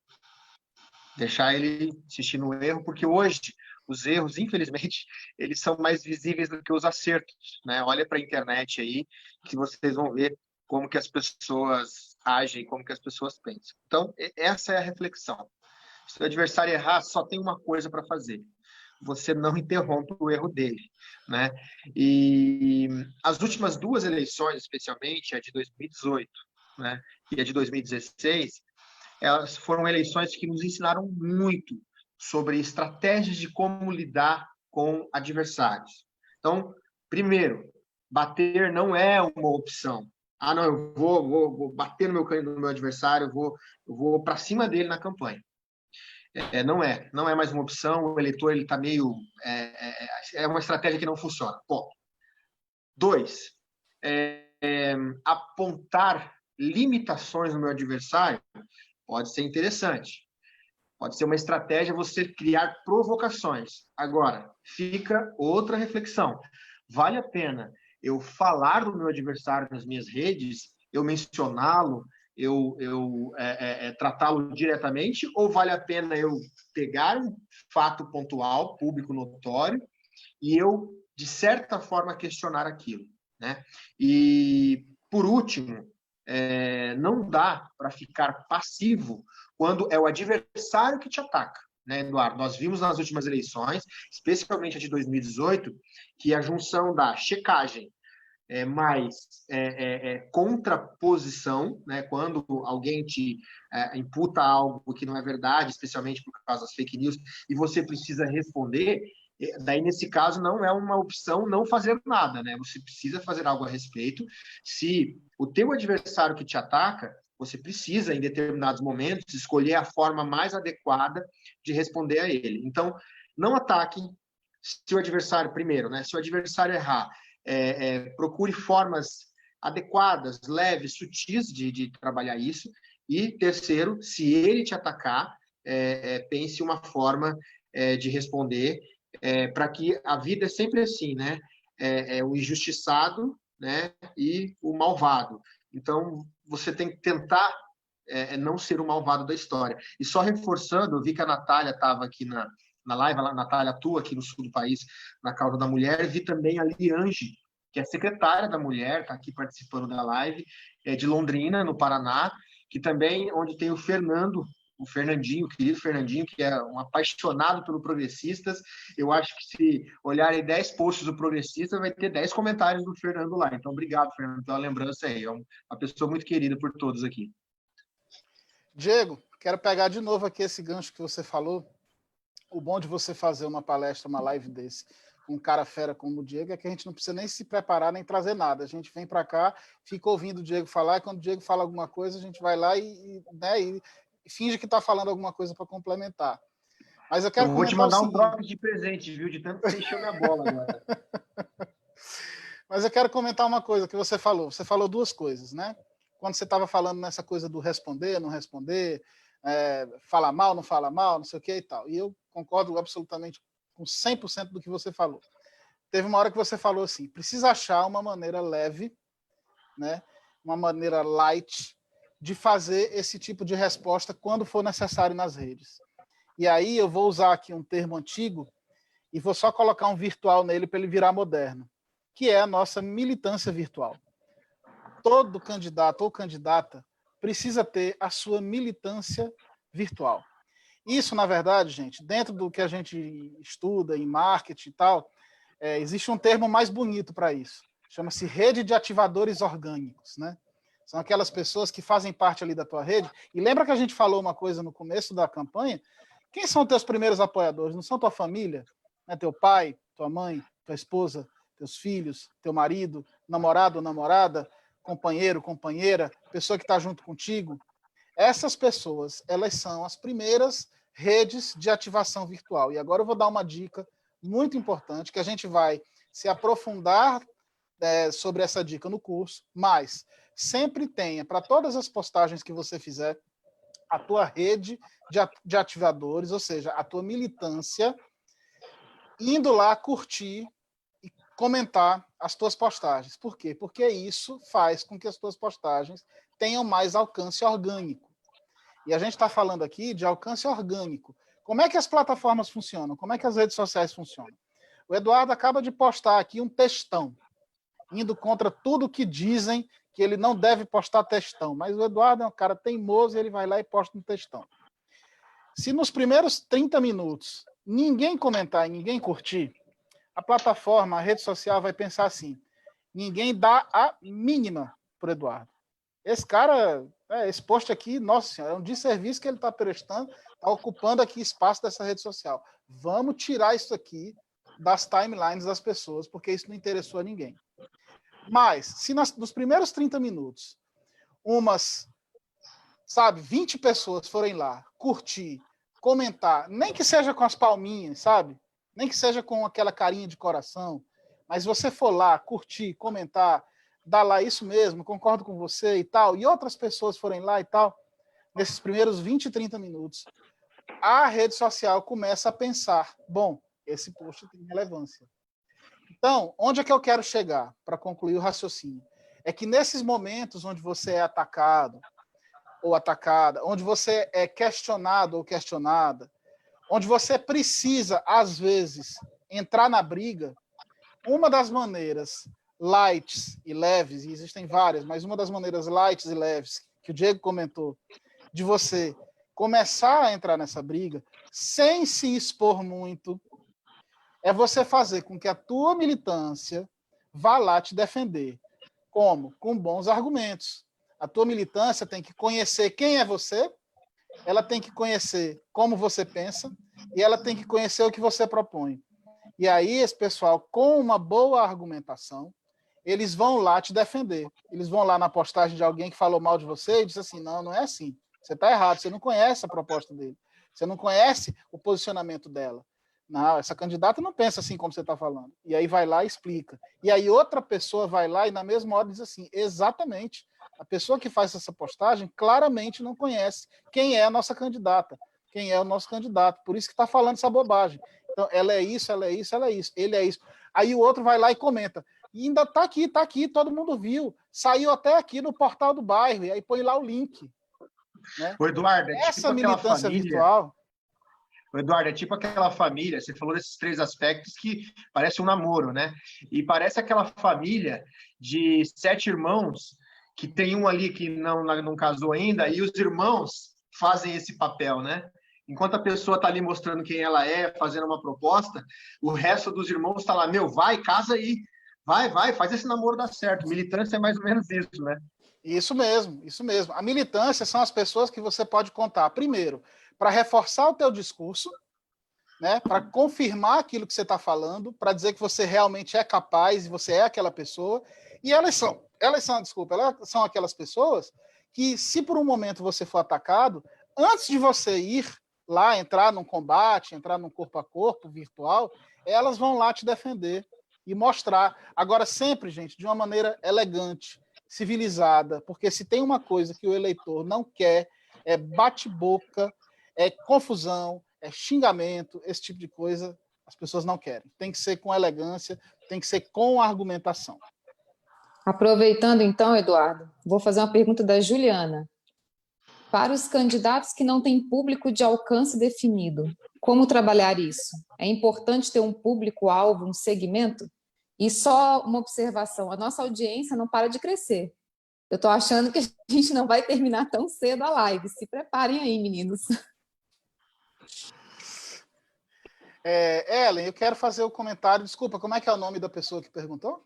Speaker 3: Deixar ele insistir no erro, porque hoje os erros, infelizmente, eles são mais visíveis do que os acertos, né? Olha para a internet aí, que vocês vão ver como que as pessoas agem, como que as pessoas pensam. Então, essa é a reflexão. Se o adversário errar, só tem uma coisa para fazer: você não interrompe o erro dele, né? E as últimas duas eleições, especialmente a de 2018, né, e a de 2016, elas foram eleições que nos ensinaram muito sobre estratégias de como lidar com adversários. Então, primeiro, bater não é uma opção. Ah, não, eu vou bater no meu adversário, eu vou para cima dele na campanha. Não é mais uma opção. O eleitor ele está meio é uma estratégia que não funciona. Ponto. 2, apontar limitações no meu adversário pode ser interessante. Pode ser uma estratégia você criar provocações. Agora, fica outra reflexão. Vale a pena eu falar do meu adversário nas minhas redes, eu mencioná-lo, eu tratá-lo diretamente, ou vale a pena eu pegar um fato pontual, público, notório, e eu, de certa forma, questionar aquilo, né? E, por último, não dá para ficar passivo quando é o adversário que te ataca, né, Eduardo? Nós vimos nas últimas eleições, especialmente a de 2018, que a junção da checagem mais contraposição, né, quando alguém te imputa algo que não é verdade, especialmente por causa das fake news, e você precisa responder, daí, nesse caso, não é uma opção não fazer nada, né? Você precisa fazer algo a respeito. Se o teu adversário que te ataca, você precisa, em determinados momentos, escolher a forma mais adequada de responder a ele. Então, não ataque se o adversário, primeiro, né? Se o adversário errar, procure formas adequadas, leves, sutis de trabalhar isso. E, terceiro, se ele te atacar, pense uma forma de responder, para que a vida é sempre assim, né? O injustiçado, né? E o malvado. Então, você tem que tentar não ser o malvado da história. E só reforçando, eu vi que a Natália estava aqui na live, a Natália atua aqui no sul do país, na causa da mulher, vi também a Liange que é secretária da mulher, está aqui participando da live, é de Londrina, no Paraná, que também, onde tem o Fernando, o Fernandinho, o querido Fernandinho, que é um apaixonado pelo Progressistas. Eu acho que se olharem 10 posts do Progressista, vai ter 10 comentários do Fernando lá. Então, obrigado, Fernando, pela lembrança aí. É uma pessoa muito querida por todos aqui.
Speaker 2: Diego, quero pegar de novo aqui esse gancho que você falou. O bom de você fazer uma palestra, uma live desse, com um cara fera como o Diego, é que a gente não precisa nem se preparar, nem trazer nada. A gente vem para cá, fica ouvindo o Diego falar, e quando o Diego fala alguma coisa, a gente vai lá e finge que está falando alguma coisa para complementar. Mas eu quero
Speaker 3: vou te
Speaker 2: comentar
Speaker 3: mandar
Speaker 2: o
Speaker 3: um
Speaker 2: seguinte.
Speaker 3: drop de presente, viu? De tanto que você encheu minha bola agora.
Speaker 2: Mas eu quero comentar uma coisa que você falou. Você falou duas coisas, né? Quando você estava falando nessa coisa do responder, não responder, fala mal, não fala mal, não sei o que e tal. E eu concordo absolutamente com 100% do que você falou. Teve uma hora que você falou assim, precisa achar uma maneira leve, né? Uma maneira light de fazer esse tipo de resposta quando for necessário nas redes. E aí eu vou usar aqui um termo antigo e vou só colocar um virtual nele para ele virar moderno, que é a nossa militância virtual. Todo candidato ou candidata precisa ter a sua militância virtual. Isso, na verdade, gente, dentro do que a gente estuda em marketing e tal, existe um termo mais bonito para isso. Chama-se rede de ativadores orgânicos, né? São aquelas pessoas que fazem parte ali da tua rede. E lembra que a gente falou uma coisa no começo da campanha? Quem são teus primeiros apoiadores? Não são tua família? Né? Teu pai, tua mãe, tua esposa, teus filhos, teu marido, namorado ou namorada, companheiro, companheira, pessoa que está junto contigo? Essas pessoas, elas são as primeiras redes de ativação virtual. E agora eu vou dar uma dica muito importante, que a gente vai se aprofundar sobre essa dica no curso, mas sempre tenha, para todas as postagens que você fizer, a tua rede de ativadores, ou seja, a tua militância, indo lá curtir e comentar as tuas postagens. Por quê? Porque isso faz com que as tuas postagens tenham mais alcance orgânico. E a gente está falando aqui de alcance orgânico. Como é que as plataformas funcionam? Como é que as redes sociais funcionam? O Eduardo acaba de postar aqui um textão, indo contra tudo que dizem que ele não deve postar textão. Mas o Eduardo é um cara teimoso e ele vai lá e posta um textão. Se nos primeiros 30 minutos ninguém comentar e ninguém curtir, a plataforma, a rede social vai pensar assim, ninguém dá a mínima para o Eduardo. Esse cara, esse post aqui, nossa senhora, é um desserviço que ele está prestando, está ocupando aqui espaço dessa rede social. Vamos tirar isso aqui das timelines das pessoas, porque isso não interessou a ninguém. Mas, se nos primeiros 30 minutos, 20 pessoas forem lá, curtir, comentar, nem que seja com as palminhas, sabe? Nem que seja com aquela carinha de coração, mas você for lá, curtir, comentar, dar lá isso mesmo, concordo com você e tal, e outras pessoas forem lá e tal, nesses primeiros 20, 30 minutos, a rede social começa a pensar, bom, esse post tem relevância. Então, onde é que eu quero chegar para concluir o raciocínio? É que nesses momentos onde você é atacado ou atacada, onde você é questionado ou questionada, onde você precisa, às vezes, entrar na briga, uma das maneiras lights e leves, e existem várias, mas uma das maneiras lights e leves, que o Diego comentou, de você começar a entrar nessa briga, sem se expor muito, é você fazer com que a tua militância vá lá te defender. Como? Com bons argumentos. A tua militância tem que conhecer quem é você, ela tem que conhecer como você pensa e ela tem que conhecer o que você propõe. E aí, esse pessoal, com uma boa argumentação, eles vão lá te defender. Eles vão lá na postagem de alguém que falou mal de você e diz assim, não, não é assim. Você está errado, você não conhece a proposta dele. Você não conhece o posicionamento dela. Não, essa candidata não pensa assim como você está falando. E aí vai lá e explica. E aí outra pessoa vai lá e na mesma hora diz assim, exatamente. A pessoa que faz essa postagem claramente não conhece quem é a nossa candidata, quem é o nosso candidato. Por isso que está falando essa bobagem. Então, ela é isso, ela é isso, ela é isso. Ele é isso. Aí o outro vai lá e comenta. E ainda está aqui, todo mundo viu. Saiu até aqui no portal do bairro. E aí põe lá o link. Né?
Speaker 3: Ô, Eduardo,
Speaker 2: essa tipo militância virtual...
Speaker 3: Eduardo, é tipo aquela família, você falou desses 3 aspectos que parece um namoro, né? E parece aquela família de 7 irmãos, que tem um ali que não casou ainda, e os irmãos fazem esse papel, né? Enquanto a pessoa está ali mostrando quem ela é, fazendo uma proposta, o resto dos irmãos está lá, meu, vai, casa aí, vai, faz esse namoro dar certo. Militância é mais ou menos isso, né?
Speaker 2: Isso mesmo, isso mesmo. A militância são as pessoas que você pode contar, primeiro, para reforçar o teu discurso, né, para confirmar aquilo que você está falando, para dizer que você realmente é capaz e você é aquela pessoa. E elas são aquelas pessoas que, se por um momento você for atacado, antes de você ir lá, entrar num combate, entrar num corpo a corpo virtual, elas vão lá te defender e mostrar. Agora, sempre, gente, de uma maneira elegante, civilizada, porque se tem uma coisa que o eleitor não quer, é bate-boca, é confusão, é xingamento, esse tipo de coisa, as pessoas não querem. Tem que ser com elegância, tem que ser com argumentação.
Speaker 1: Aproveitando então, Eduardo, vou fazer uma pergunta da Juliana. Para os candidatos que não têm público de alcance definido, como trabalhar isso? É importante ter um público-alvo, um segmento? E só uma observação, a nossa audiência não para de crescer. Eu estou achando que a gente não vai terminar tão cedo a live. Se preparem aí, meninos.
Speaker 2: Ellen, eu quero fazer o comentário. Desculpa, como é que é o nome da pessoa que perguntou?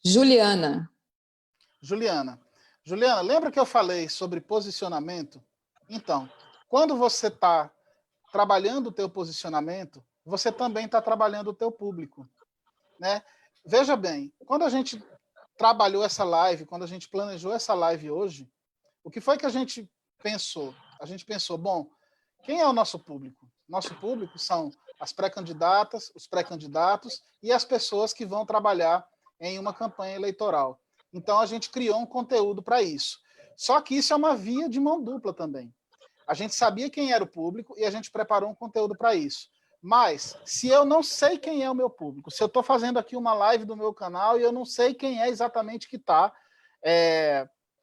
Speaker 1: Juliana.
Speaker 2: Juliana, lembra que eu falei sobre posicionamento? Então, quando você está trabalhando o teu posicionamento, você também está trabalhando o teu público, né? Veja bem, quando a gente trabalhou essa live, quando a gente planejou essa live hoje, o que foi que a gente pensou? A gente pensou, bom, quem é o nosso público? Nosso público são as pré-candidatas, os pré-candidatos e as pessoas que vão trabalhar em uma campanha eleitoral. Então, a gente criou um conteúdo para isso. Só que isso é uma via de mão dupla também. A gente sabia quem era o público e a gente preparou um conteúdo para isso. Mas, se eu não sei quem é o meu público, se eu estou fazendo aqui uma live do meu canal e eu não sei quem é exatamente que está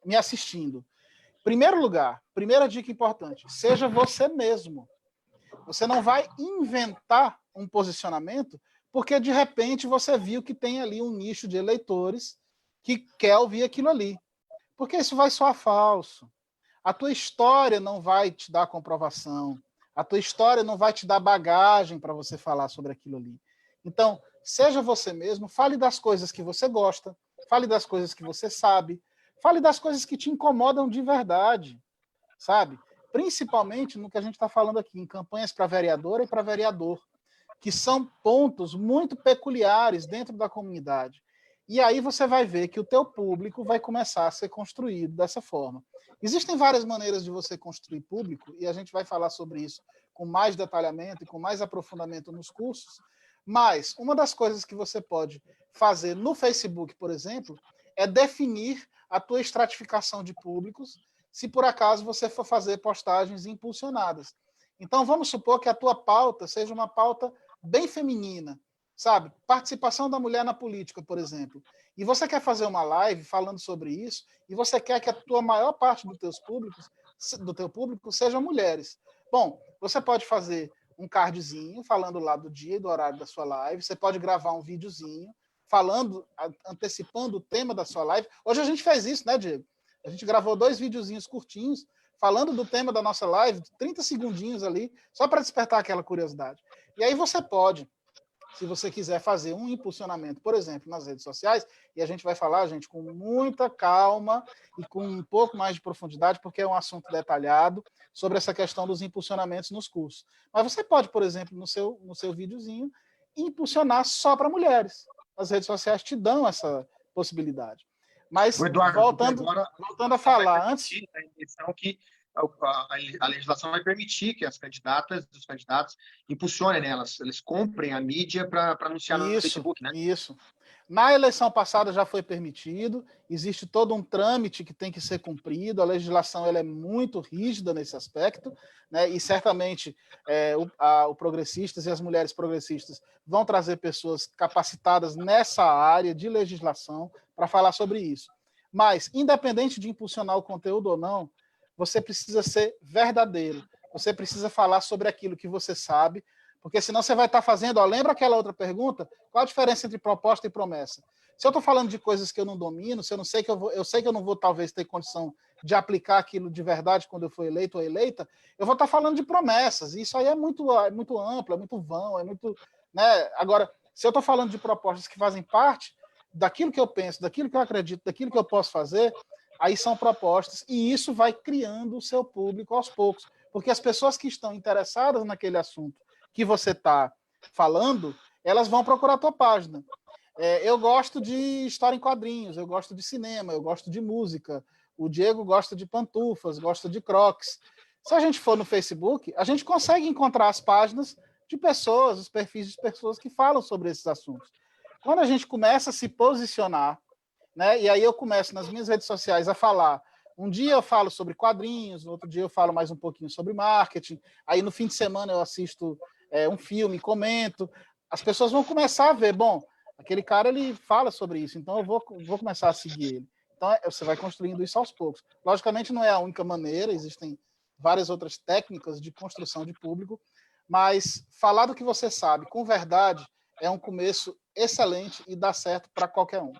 Speaker 2: me assistindo. Primeiro lugar, primeira dica importante, seja você mesmo. Você não vai inventar um posicionamento porque, de repente, você viu que tem ali um nicho de eleitores que quer ouvir aquilo ali. Porque isso vai soar falso. A tua história não vai te dar comprovação. A tua história não vai te dar bagagem para você falar sobre aquilo ali. Então, seja você mesmo, fale das coisas que você gosta, fale das coisas que você sabe, fale das coisas que te incomodam de verdade, sabe? Principalmente no que a gente está falando aqui, em campanhas para vereadora e para vereador, que são pontos muito peculiares dentro da comunidade. E aí você vai ver que o teu público vai começar a ser construído dessa forma. Existem várias maneiras de você construir público, e a gente vai falar sobre isso com mais detalhamento e com mais aprofundamento nos cursos, mas uma das coisas que você pode fazer no Facebook, por exemplo, é definir a tua estratificação de públicos, se por acaso você for fazer postagens impulsionadas. Então, vamos supor que a tua pauta seja uma pauta bem feminina, sabe? Participação da mulher na política, por exemplo. E você quer fazer uma live falando sobre isso, e você quer que a tua maior parte do teu público sejam mulheres. Bom, você pode fazer um cardzinho falando lá do dia e do horário da sua live, você pode gravar um videozinho falando, antecipando o tema da sua live. Hoje a gente fez isso, né, Diego? A gente gravou 2 videozinhos curtinhos falando do tema da nossa live, 30 segundinhos ali, só para despertar aquela curiosidade. E aí você pode, se você quiser fazer um impulsionamento, por exemplo, nas redes sociais, e a gente vai falar, gente, com muita calma e com um pouco mais de profundidade, porque é um assunto detalhado sobre essa questão dos impulsionamentos nos cursos. Mas você pode, por exemplo, no seu videozinho, impulsionar só para mulheres. As redes sociais te dão essa possibilidade. Mas,
Speaker 3: Eduardo,
Speaker 2: voltando a falar, antes...
Speaker 3: Que a legislação vai permitir que as candidatas e os candidatos impulsionem, né? Eles comprem a mídia para anunciar no Facebook, né?
Speaker 2: Isso. Na eleição passada já foi permitido, existe todo um trâmite que tem que ser cumprido, a legislação ela é muito rígida nesse aspecto, né? E certamente o Progressistas e as mulheres progressistas vão trazer pessoas capacitadas nessa área de legislação para falar sobre isso. Mas, independente de impulsionar o conteúdo ou não, você precisa ser verdadeiro. você precisa falar sobre aquilo que você sabe, porque senão você vai estar fazendo... lembra aquela outra pergunta? Qual a diferença entre proposta e promessa? Se eu estou falando de coisas que eu não domino, se eu não sei que eu sei que eu não vou talvez ter condição de aplicar aquilo de verdade quando eu for eleito ou eleita, eu vou estar falando de promessas. E isso aí é muito amplo, é muito vão, é muito... né? Agora, se eu estou falando de propostas que fazem parte daquilo que eu penso, daquilo que eu acredito, daquilo que eu posso fazer, aí são propostas, e isso vai criando o seu público aos poucos. Porque as pessoas que estão interessadas naquele assunto que você está falando, elas vão procurar a tua página. Eu gosto de história em quadrinhos, eu gosto de cinema, eu gosto de música. O Diego gosta de pantufas, gosta de crocs. Se a gente for no Facebook, a gente consegue encontrar as páginas de pessoas, os perfis de pessoas que falam sobre esses assuntos. Quando a gente começa a se posicionar, né, e aí eu começo nas minhas redes sociais a falar, um dia eu falo sobre quadrinhos, no outro dia eu falo mais um pouquinho sobre marketing, aí no fim de semana eu assisto um filme, comento, as pessoas vão começar a ver, bom, aquele cara ele fala sobre isso, então eu vou começar a seguir ele. Então você vai construindo isso aos poucos. Logicamente não é a única maneira, existem várias outras técnicas de construção de público, mas falar do que você sabe com verdade é um começo excelente e dá certo para qualquer um.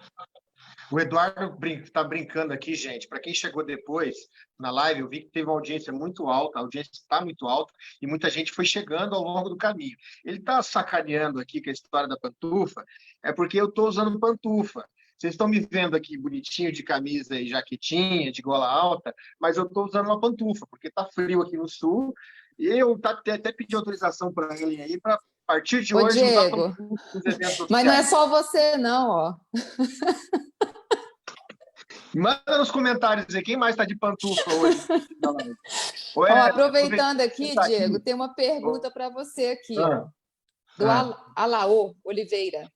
Speaker 3: O Eduardo está brincando aqui, gente. Para quem chegou depois na live, eu vi que teve uma audiência muito alta, a audiência está muito alta, e muita gente foi chegando ao longo do caminho. Ele está sacaneando aqui com a história da pantufa, é porque eu estou usando pantufa. Vocês estão me vendo aqui bonitinho, de camisa e jaquetinha, de gola alta, mas eu estou usando uma pantufa, porque está frio aqui no sul, e eu até pedi autorização para ele aí, para a partir de hoje...
Speaker 1: Diego, mas não é só você, não, ó.
Speaker 3: Manda nos comentários aí, quem mais está de pantufa hoje?
Speaker 1: Aproveitando aqui, Diego, tem uma pergunta para você aqui, ó, do Alaô Oliveira.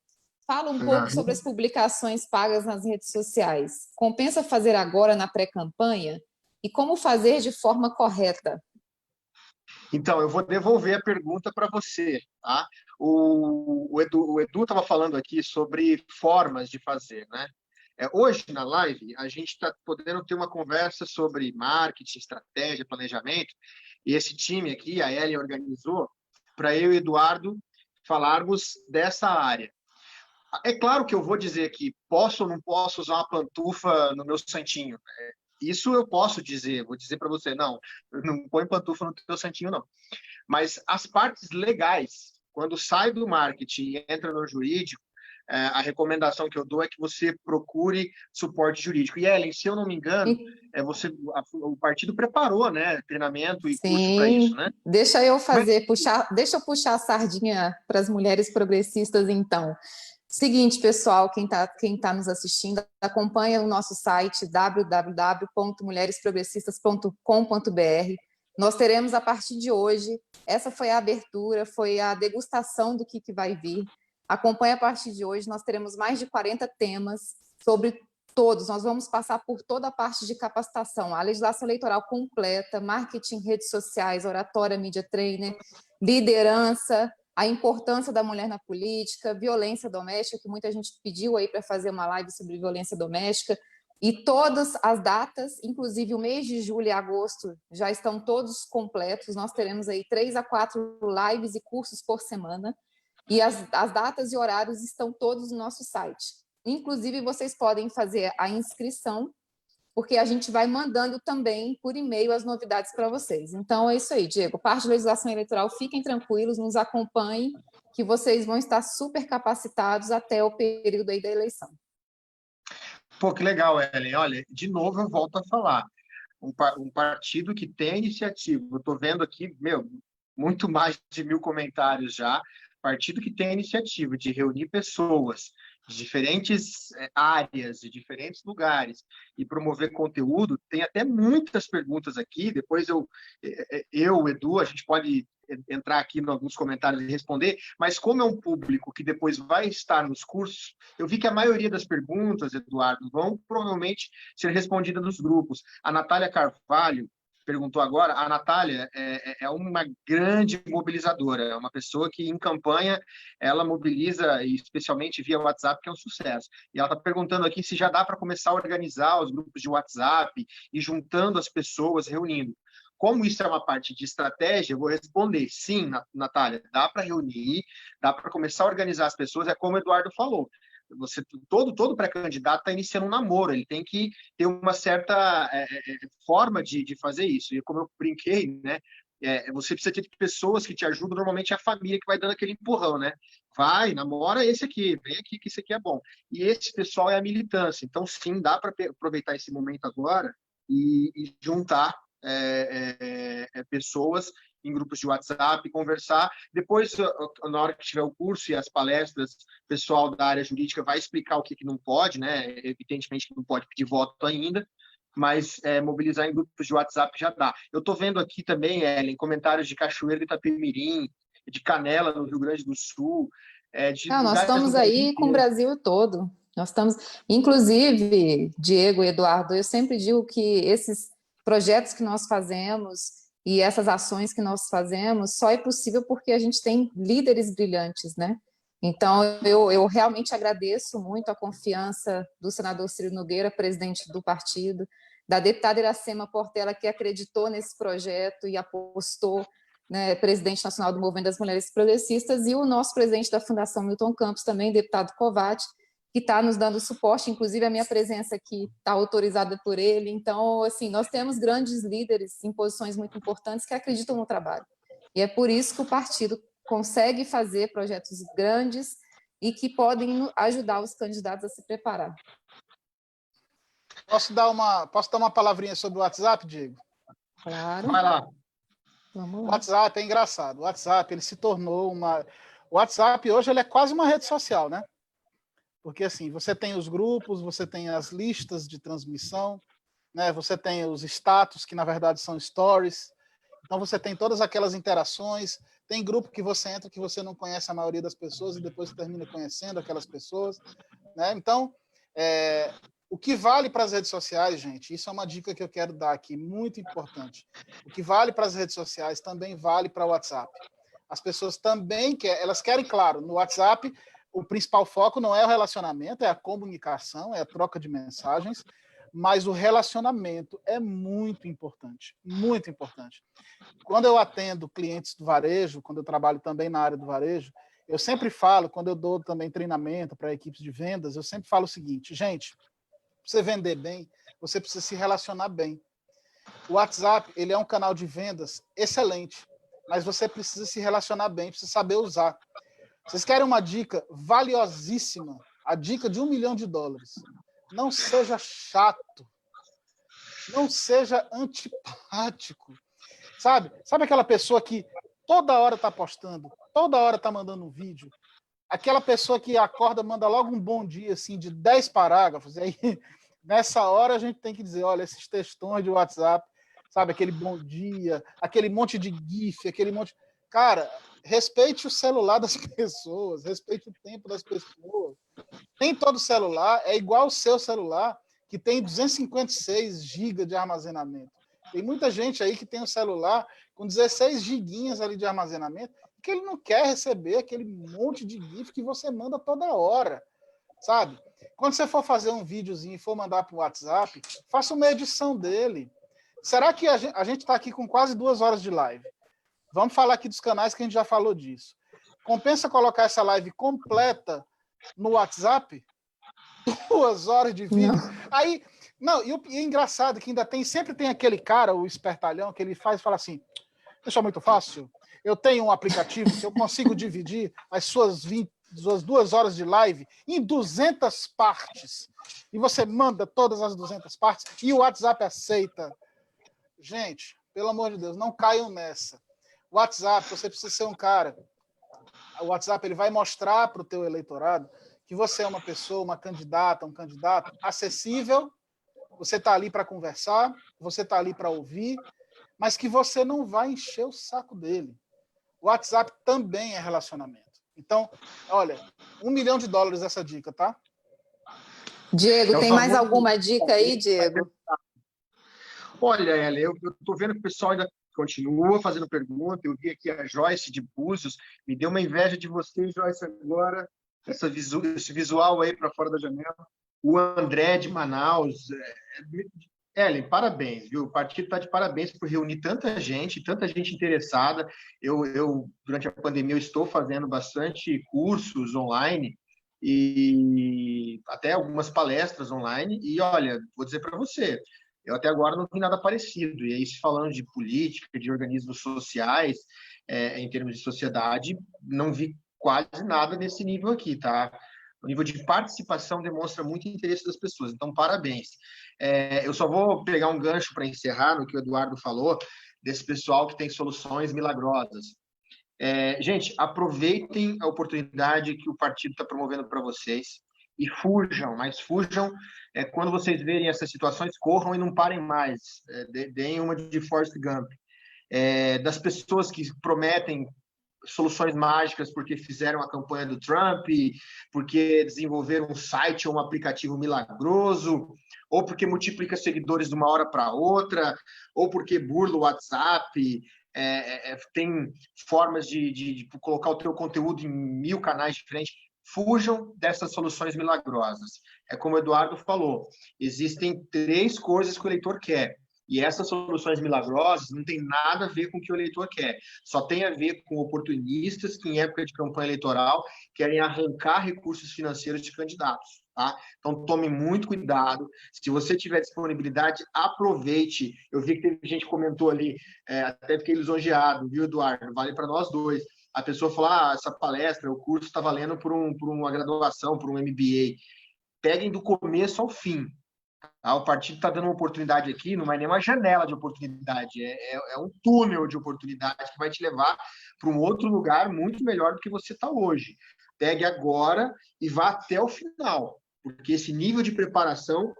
Speaker 1: Fala um pouco sobre as publicações pagas nas redes sociais. Compensa fazer agora na pré-campanha? E como fazer de forma correta?
Speaker 3: Então, eu vou devolver a pergunta para você, tá? O Edu estava falando aqui sobre formas de fazer, né? Hoje, na live, a gente está podendo ter uma conversa sobre marketing, estratégia, planejamento, e esse time aqui, a Ellen, organizou para eu e o Eduardo falarmos dessa área. É claro que eu vou dizer que posso ou não posso usar uma pantufa no meu santinho. Isso eu posso dizer, vou dizer para você, não põe pantufa no teu santinho, não. Mas as partes legais, quando sai do marketing e entra no jurídico, a recomendação que eu dou é que você procure suporte jurídico. E, Ellen, se eu não me engano, o partido preparou, né, treinamento e curso para isso, né?
Speaker 1: Deixa eu puxar a sardinha para as mulheres progressistas, então. Seguinte, pessoal, quem tá nos assistindo, acompanha o nosso site www.mulheresprogressistas.com.br. Nós teremos, a partir de hoje, essa foi a abertura, foi a degustação do que vai vir. Acompanhe a partir de hoje, nós teremos mais de 40 temas sobre todos. Nós vamos passar por toda a parte de capacitação, a legislação eleitoral completa, marketing, redes sociais, oratória, media trainer, liderança, a importância da mulher na política, violência doméstica, que muita gente pediu aí para fazer uma live sobre violência doméstica, e todas as datas, inclusive o mês de julho e agosto, já estão todos completos. Nós teremos aí 3 a 4 lives e cursos por semana, e as datas e horários estão todos no nosso site. Inclusive, vocês podem fazer a inscrição, porque a gente vai mandando também por e-mail as novidades para vocês. Então, é isso aí, Diego. Parte da legislação eleitoral, fiquem tranquilos, nos acompanhem, que vocês vão estar super capacitados até o período aí da eleição.
Speaker 3: Pô, que legal, Ellen. Olha, de novo eu volto a falar. Um partido que tem iniciativa. Eu estou vendo aqui, muito mais de 1000 comentários já. Partido que tem a iniciativa de reunir pessoas de diferentes áreas, de diferentes lugares, e promover conteúdo. Tem até muitas perguntas aqui, depois o Edu, a gente pode entrar aqui em alguns comentários e responder, mas como é um público que depois vai estar nos cursos, eu vi que a maioria das perguntas, Eduardo, vão provavelmente ser respondidas nos grupos. A Natália Carvalho perguntou agora, a Natália é uma grande mobilizadora, é uma pessoa que em campanha ela mobiliza, especialmente via WhatsApp, que é um sucesso. E ela está perguntando aqui se já dá para começar a organizar os grupos de WhatsApp e juntando as pessoas, reunindo. como isso é uma parte de estratégia, eu vou responder sim, Natália, dá para reunir, dá para começar a organizar as pessoas, é como o Eduardo falou. Todo pré-candidato está iniciando um namoro, ele tem que ter uma certa forma de fazer isso. E como eu brinquei, né? Você precisa ter pessoas que te ajudam, normalmente é a família que vai dando aquele empurrão, né? Vai, namora esse aqui, vem aqui que esse aqui é bom. E esse pessoal é a militância. Então, sim, dá para aproveitar esse momento agora e juntar pessoas em grupos de WhatsApp, conversar. Depois, na hora que tiver o curso e as palestras, o pessoal da área jurídica vai explicar o que não pode, né? Evidentemente que não pode pedir voto ainda, mas mobilizar em grupos de WhatsApp já dá. Eu estou vendo aqui também, Ellen, comentários de Cachoeira de Itapemirim, de Canela, no Rio Grande do Sul,
Speaker 1: nós estamos aí com o Brasil todo. Nós estamos, inclusive, Diego e Eduardo, eu sempre digo que esses projetos que nós fazemos e essas ações que nós fazemos só é possível porque a gente tem líderes brilhantes, né? Então, eu realmente agradeço muito a confiança do senador Ciro Nogueira, presidente do partido, da deputada Iracema Portela, que acreditou nesse projeto e apostou, né, presidente nacional do Movimento das Mulheres Progressistas, e o nosso presidente da Fundação Milton Campos também, deputado Covatti, que está nos dando suporte, inclusive a minha presença aqui está autorizada por ele. Então, assim, nós temos grandes líderes em posições muito importantes que acreditam no trabalho. E é por isso que o partido consegue fazer projetos grandes e que podem ajudar os candidatos a se preparar.
Speaker 2: Posso dar uma palavrinha sobre o WhatsApp, Diego?
Speaker 1: Claro.
Speaker 3: Vai lá.
Speaker 1: Vamos lá.
Speaker 2: O WhatsApp é engraçado. O WhatsApp, ele se tornou uma... O WhatsApp, hoje, ele é quase uma rede social, né? Porque, assim, você tem os grupos, você tem as listas de transmissão, né? Você tem os status, que, na verdade, são stories. Então, você tem todas aquelas interações. Tem grupo que você entra que você não conhece a maioria das pessoas e depois termina conhecendo aquelas pessoas, né? Então, o que vale para as redes sociais, gente, isso é uma dica que eu quero dar aqui, muito importante. O que vale para as redes sociais também vale para o WhatsApp. As pessoas também elas querem, claro, no WhatsApp, o principal foco não é o relacionamento, é a comunicação, é a troca de mensagens, mas o relacionamento é muito importante, muito importante. Quando eu atendo clientes do varejo, quando eu trabalho também na área do varejo, eu sempre falo, quando eu dou também treinamento para equipes de vendas, eu sempre falo o seguinte, gente, para você vender bem, você precisa se relacionar bem. O WhatsApp, ele é um canal de vendas excelente, mas você precisa se relacionar bem, precisa saber usar. Vocês querem uma dica valiosíssima? A dica de $1 milhão. Não seja chato. Não seja antipático. Sabe aquela pessoa que toda hora está postando, toda hora está mandando um vídeo? Aquela pessoa que acorda, manda logo um bom dia, assim, de 10 parágrafos. E aí, nessa hora, a gente tem que dizer, olha, esses textões de WhatsApp, sabe, aquele bom dia, aquele monte de GIF, aquele monte... Cara, respeite o celular das pessoas, respeite o tempo das pessoas. Nem todo celular é igual ao seu celular, que tem 256 GB de armazenamento. Tem muita gente aí que tem um celular com 16 giguinhas ali de armazenamento, que ele não quer receber aquele monte de GIF que você manda toda hora, sabe? Quando você for fazer um videozinho e for mandar para o WhatsApp, faça uma edição dele. Será que a gente está aqui com quase 2 horas de live? Vamos falar aqui dos canais que a gente já falou disso. Compensa colocar essa live completa no WhatsApp? 2 horas de vídeo? Não. Aí, não, e é engraçado que ainda sempre tem aquele cara, o espertalhão, que ele fala assim, isso é muito fácil, eu tenho um aplicativo que eu consigo dividir as suas 2 horas de live em 200 partes, e você manda todas as 200 partes, e o WhatsApp aceita. Gente, pelo amor de Deus, não caiam nessa. O WhatsApp, você precisa ser um cara. O WhatsApp, ele vai mostrar para o teu eleitorado que você é uma pessoa, uma candidata, um candidato acessível, você está ali para conversar, você está ali para ouvir, mas que você não vai encher o saco dele. O WhatsApp também é relacionamento. Então, olha, $1 milhão essa dica, tá?
Speaker 1: Diego, tem mais alguma dica aí, Diego?
Speaker 3: Olha, Ellen, eu estou vendo que o pessoal ainda continua fazendo pergunta. Eu vi aqui a Joyce de Búzios. Me deu uma inveja de você, Joyce, agora. Esse visual aí para fora da janela. O André de Manaus. Ellen, parabéns, viu? O partido está de parabéns por reunir tanta gente interessada. Durante a pandemia, eu estou fazendo bastante cursos online e até algumas palestras online. E, olha, vou dizer para você, eu até agora não vi nada parecido. E aí, se falando de política, de organismos sociais, em termos de sociedade, não vi quase nada nesse nível aqui, tá? O nível de participação demonstra muito interesse das pessoas. Então, parabéns. Eu só vou pegar um gancho para encerrar no que o Eduardo falou, desse pessoal que tem soluções milagrosas. Gente, aproveitem a oportunidade que o partido está promovendo para vocês e fujam, mas fujam. Quando vocês verem essas situações, corram e não parem mais. Deem uma de Forrest Gump. Das pessoas que prometem soluções mágicas porque fizeram a campanha do Trump, porque desenvolveram um site ou um aplicativo milagroso, ou porque multiplica seguidores de uma hora para outra, ou porque burla o WhatsApp, tem formas de colocar o teu conteúdo em 1000 canais diferentes. Fujam dessas soluções milagrosas. É como o Eduardo falou, existem 3 coisas que o eleitor quer. E essas soluções milagrosas não tem nada a ver com o que o eleitor quer. Só tem a ver com oportunistas que, em época de campanha eleitoral, querem arrancar recursos financeiros de candidatos. Tá? Então, tome muito cuidado. Se você tiver disponibilidade, aproveite. Eu vi que teve gente que comentou ali, até fiquei lisonjeado, viu, Eduardo? Vale para nós dois. A pessoa falou, essa palestra, o curso está valendo por uma graduação, por um MBA. Peguem do começo ao fim. O partido está dando uma oportunidade aqui, não é nem uma janela de oportunidade, é um túnel de oportunidade que vai te levar para um outro lugar muito melhor do que você está hoje. Pegue agora e vá até o final, porque esse nível de preparação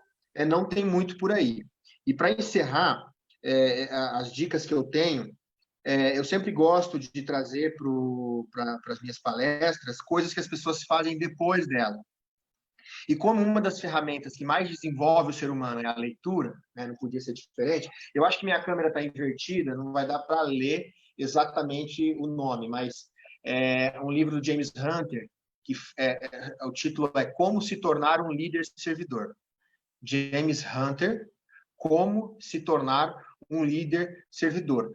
Speaker 3: não tem muito por aí. E para encerrar, as dicas que eu tenho, eu sempre gosto de trazer para as minhas palestras coisas que as pessoas fazem depois dela. E como uma das ferramentas que mais desenvolve o ser humano é a leitura, né, não podia ser diferente, eu acho que minha câmera está invertida, não vai dar para ler exatamente o nome, mas é um livro do James Hunter, que o título é Como se tornar um líder servidor. James Hunter, Como se tornar um líder servidor.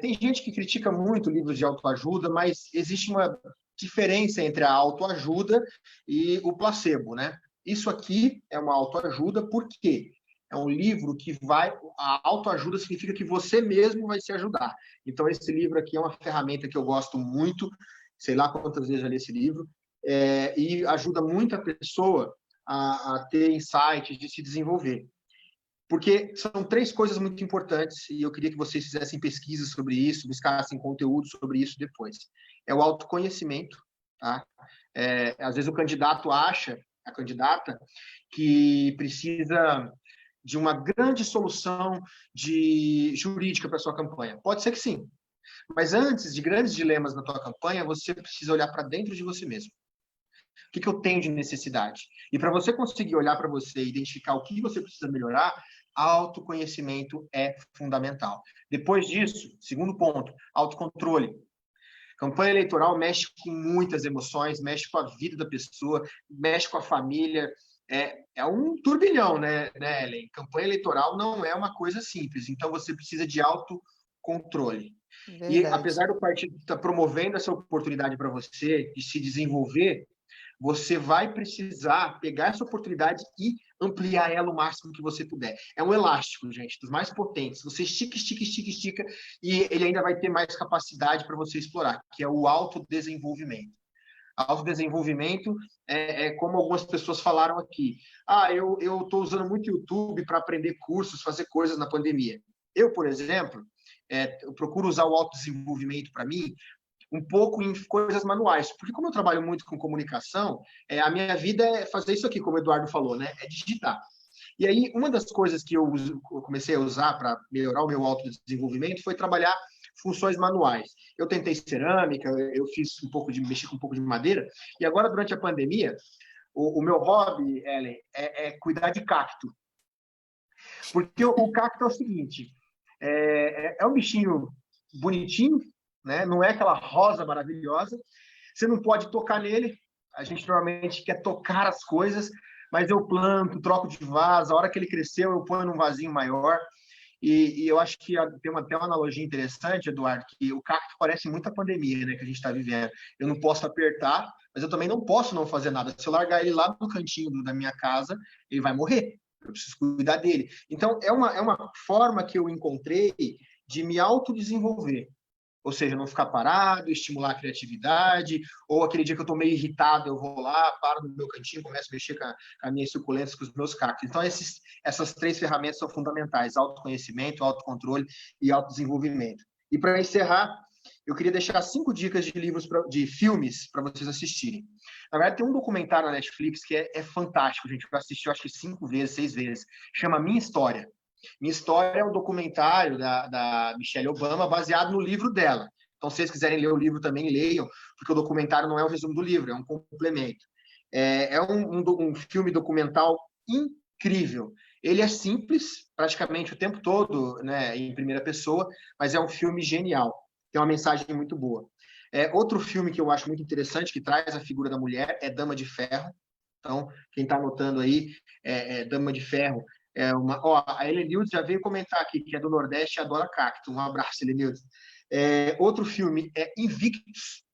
Speaker 3: Tem gente que critica muito livros de autoajuda, mas existe uma diferença entre a autoajuda e o placebo, né? Isso aqui é uma autoajuda, por quê? É um livro que a autoajuda significa que você mesmo vai se ajudar. Então, esse livro aqui é uma ferramenta que eu gosto muito, sei lá quantas vezes já li esse livro, e ajuda muito a pessoa a ter insights de se desenvolver. Porque são 3 coisas muito importantes e eu queria que vocês fizessem pesquisas sobre isso, buscassem conteúdo sobre isso depois. É o autoconhecimento, tá? Às vezes o candidato acha, a candidata, que precisa de uma grande solução jurídica para a sua campanha. Pode ser que sim, mas antes de grandes dilemas na tua campanha, você precisa olhar para dentro de você mesmo. O que eu tenho de necessidade? E para você conseguir olhar para você e identificar o que você precisa melhorar, autoconhecimento é fundamental. Depois disso, segundo ponto, autocontrole. Campanha eleitoral mexe com muitas emoções, mexe com a vida da pessoa, mexe com a família. É um turbilhão, né, Ellen? Campanha eleitoral não é uma coisa simples. Então, você precisa de autocontrole. Verdade. E, apesar do partido estar promovendo essa oportunidade para você de se desenvolver, você vai precisar pegar essa oportunidade e ampliar ela o máximo que você puder. É um elástico, gente, dos mais potentes. Você estica, estica, estica, estica, e ele ainda vai ter mais capacidade para você explorar, que é o autodesenvolvimento. Autodesenvolvimento é como algumas pessoas falaram aqui. Eu estou usando muito o YouTube para aprender cursos, fazer coisas na pandemia. Eu, por exemplo, eu procuro usar o autodesenvolvimento para mim um pouco em coisas manuais, porque como eu trabalho muito com comunicação, a minha vida é fazer isso aqui, como o Eduardo falou, né? É digitar. E aí, uma das coisas que eu comecei a usar para melhorar o meu autodesenvolvimento foi trabalhar funções manuais. Eu tentei cerâmica, eu mexi com um pouco de madeira, e agora, durante a pandemia, o meu hobby, Ellen, é cuidar de cacto. Porque o cacto é o seguinte, é um bichinho bonitinho, né? Não é aquela rosa maravilhosa, você não pode tocar nele, a gente normalmente quer tocar as coisas, mas eu planto, troco de vaso, a hora que ele cresceu eu ponho num vasinho maior. E eu acho que tem até uma analogia interessante, Eduardo, que o cacto parece muito a pandemia, né, que a gente está vivendo. Eu não posso apertar, mas eu também não posso não fazer nada. Se eu largar ele lá no cantinho da minha casa, ele vai morrer. Eu preciso cuidar dele. Então, é uma forma que eu encontrei de me autodesenvolver. Ou seja, não ficar parado, estimular a criatividade, ou aquele dia que eu estou meio irritado, eu vou lá, paro no meu cantinho, começo a mexer com as minhas suculentas, com os meus cactos. Então, essas 3 ferramentas são fundamentais: autoconhecimento, autocontrole e autodesenvolvimento. E para encerrar, eu queria deixar 5 dicas de livros, de filmes para vocês assistirem. Na verdade, tem um documentário na Netflix que é fantástico, gente. Eu assisti, acho que 5 vezes, 6 vezes. Chama Minha História. Minha História é um documentário da Michelle Obama baseado no livro dela. Então, se vocês quiserem ler o livro, também leiam, porque o documentário não é um resumo do livro, é um complemento. É um filme documental incrível. Ele é simples, praticamente o tempo todo, né, em primeira pessoa, mas é um filme genial. Tem uma mensagem muito boa. Outro filme que eu acho muito interessante, que traz a figura da mulher, é Dama de Ferro. Então, quem está anotando aí, Dama de Ferro. A Helenilde já veio comentar aqui, que é do Nordeste e adora cacto. Um abraço, Helenilde. Outro filme é Invictus.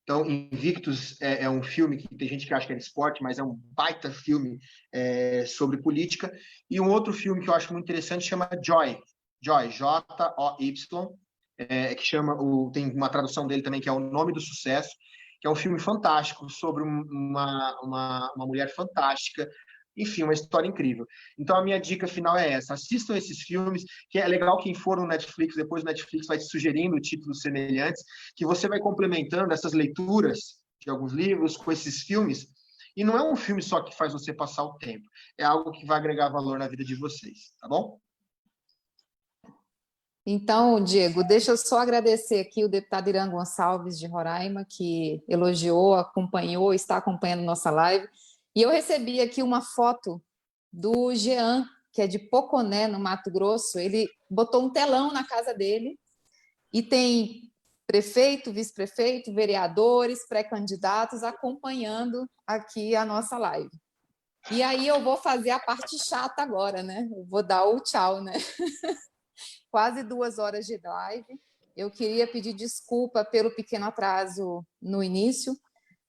Speaker 3: Então, Invictus é um filme que tem gente que acha que é de esporte, mas é um baita filme sobre política. E um outro filme que eu acho muito interessante chama Joy. Joy, J-O-Y, que chama, tem uma tradução dele também, que é O Nome do Sucesso, que é um filme fantástico sobre uma mulher fantástica. Enfim, uma história incrível. Então, a minha dica final é essa: assistam esses filmes, que é legal quem for no Netflix, depois o Netflix vai te sugerindo títulos semelhantes, que você vai complementando essas leituras de alguns livros com esses filmes, e não é um filme só que faz você passar o tempo, é algo que vai agregar valor na vida de vocês, tá bom?
Speaker 1: Então, Diego, deixa eu só agradecer aqui o deputado Irã Gonçalves de Roraima, que elogiou, acompanhou, está acompanhando nossa live. E eu recebi aqui uma foto do Jean, que é de Poconé, no Mato Grosso. Ele botou um telão na casa dele e tem prefeito, vice-prefeito, vereadores, pré-candidatos acompanhando aqui a nossa live. E aí eu vou fazer a parte chata agora, né? Eu vou dar o tchau, né? Quase 2 horas de live. Eu queria pedir desculpa pelo pequeno atraso no início,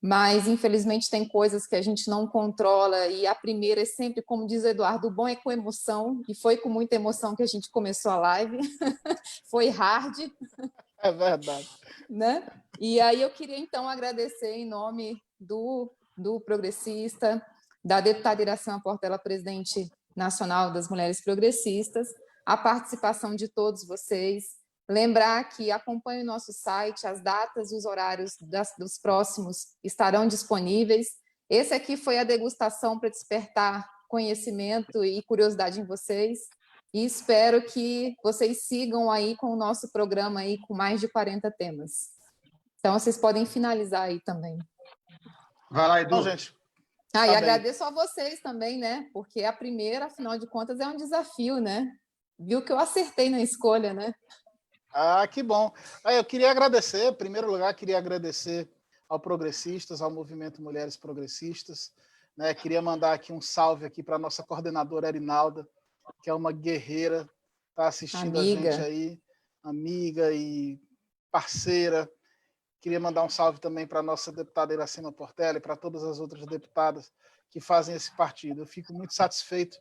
Speaker 1: mas infelizmente tem coisas que a gente não controla, e a primeira é sempre, como diz o Eduardo, o bom é com emoção, e foi com muita emoção que a gente começou a live. Foi hard.
Speaker 2: É verdade.
Speaker 1: Né? E aí eu queria então agradecer em nome do Progressista, da deputada Iracema Portela, presidente nacional das Mulheres Progressistas, a participação de todos vocês. Lembrar que acompanhe o nosso site, as datas e os horários dos próximos estarão disponíveis. Esse aqui foi a degustação para despertar conhecimento e curiosidade em vocês. E espero que vocês sigam aí com o nosso programa aí com mais de 40 temas. Então, vocês podem finalizar aí também.
Speaker 3: Vai lá, Edu.
Speaker 2: Então, gente.
Speaker 1: E agradeço a vocês também, né? Porque a primeira, afinal de contas, é um desafio, né? Viu que eu acertei na escolha, né?
Speaker 2: Ah, que bom. Eu queria agradecer, em primeiro lugar, queria agradecer ao Progressistas, ao Movimento Mulheres Progressistas, né? Queria mandar aqui um salve aqui para a nossa coordenadora Arinalda, que é uma guerreira, está assistindo
Speaker 1: Amiga.
Speaker 2: A gente aí, amiga e parceira. Queria mandar um salve também para a nossa deputada Iracema Portela e para todas as outras deputadas que fazem esse partido. Eu fico muito satisfeito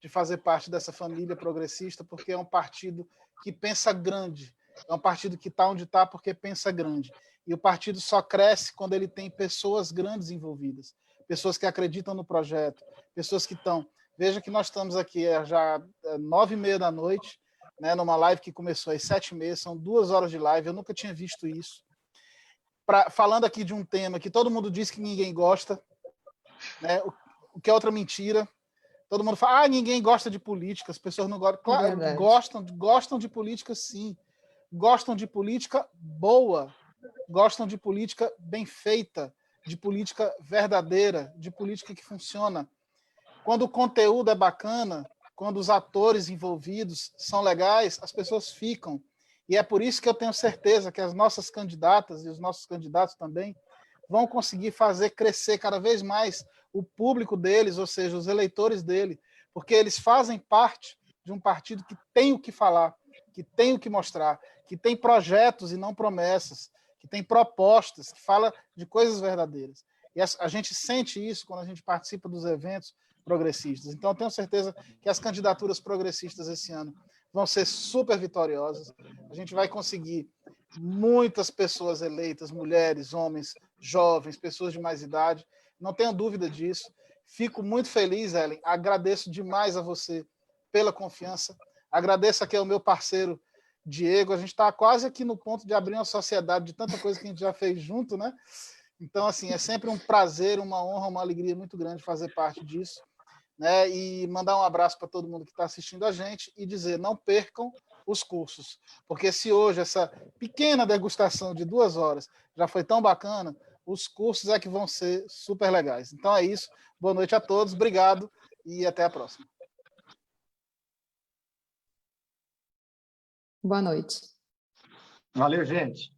Speaker 2: de fazer parte dessa família progressista, porque é um partido que pensa grande, é um partido que está onde está porque pensa grande. E o partido só cresce quando ele tem pessoas grandes envolvidas, pessoas que acreditam no projeto, pessoas que estão... Veja que nós estamos aqui já 9h30 da noite, né, numa live que começou às 7h30, são 2 horas de live, eu nunca tinha visto isso. Falando aqui de um tema que todo mundo diz que ninguém gosta, né, o que é outra mentira. Todo mundo fala, ninguém gosta de política, as pessoas não gostam. Claro, gostam de política, sim. Gostam de política boa, gostam de política bem feita, de política verdadeira, de política que funciona. Quando o conteúdo é bacana, quando os atores envolvidos são legais, as pessoas ficam. E é por isso que eu tenho certeza que as nossas candidatas e os nossos candidatos também vão conseguir fazer crescer cada vez mais o público deles, ou seja, os eleitores dele, porque eles fazem parte de um partido que tem o que falar, que tem o que mostrar, que tem projetos e não promessas, que tem propostas, que fala de coisas verdadeiras. E a gente sente isso quando a gente participa dos eventos progressistas. Então, eu tenho certeza que as candidaturas progressistas esse ano vão ser super vitoriosas. A gente vai conseguir muitas pessoas eleitas, mulheres, homens, jovens, pessoas de mais idade. Não tenho dúvida disso. Fico muito feliz, Ellen. Agradeço demais a você pela confiança. Agradeço aqui ao meu parceiro Diego. A gente está quase aqui no ponto de abrir uma sociedade de tanta coisa que a gente já fez junto, né? Então, assim, é sempre um prazer, uma honra, uma alegria muito grande fazer parte disso, né? E mandar um abraço para todo mundo que está assistindo a gente e dizer, não percam os cursos, porque se hoje essa pequena degustação de 2 horas já foi tão bacana, os cursos é que vão ser super legais. Então é isso. Boa noite a todos, obrigado e até a próxima.
Speaker 1: Boa noite.
Speaker 3: Valeu, gente.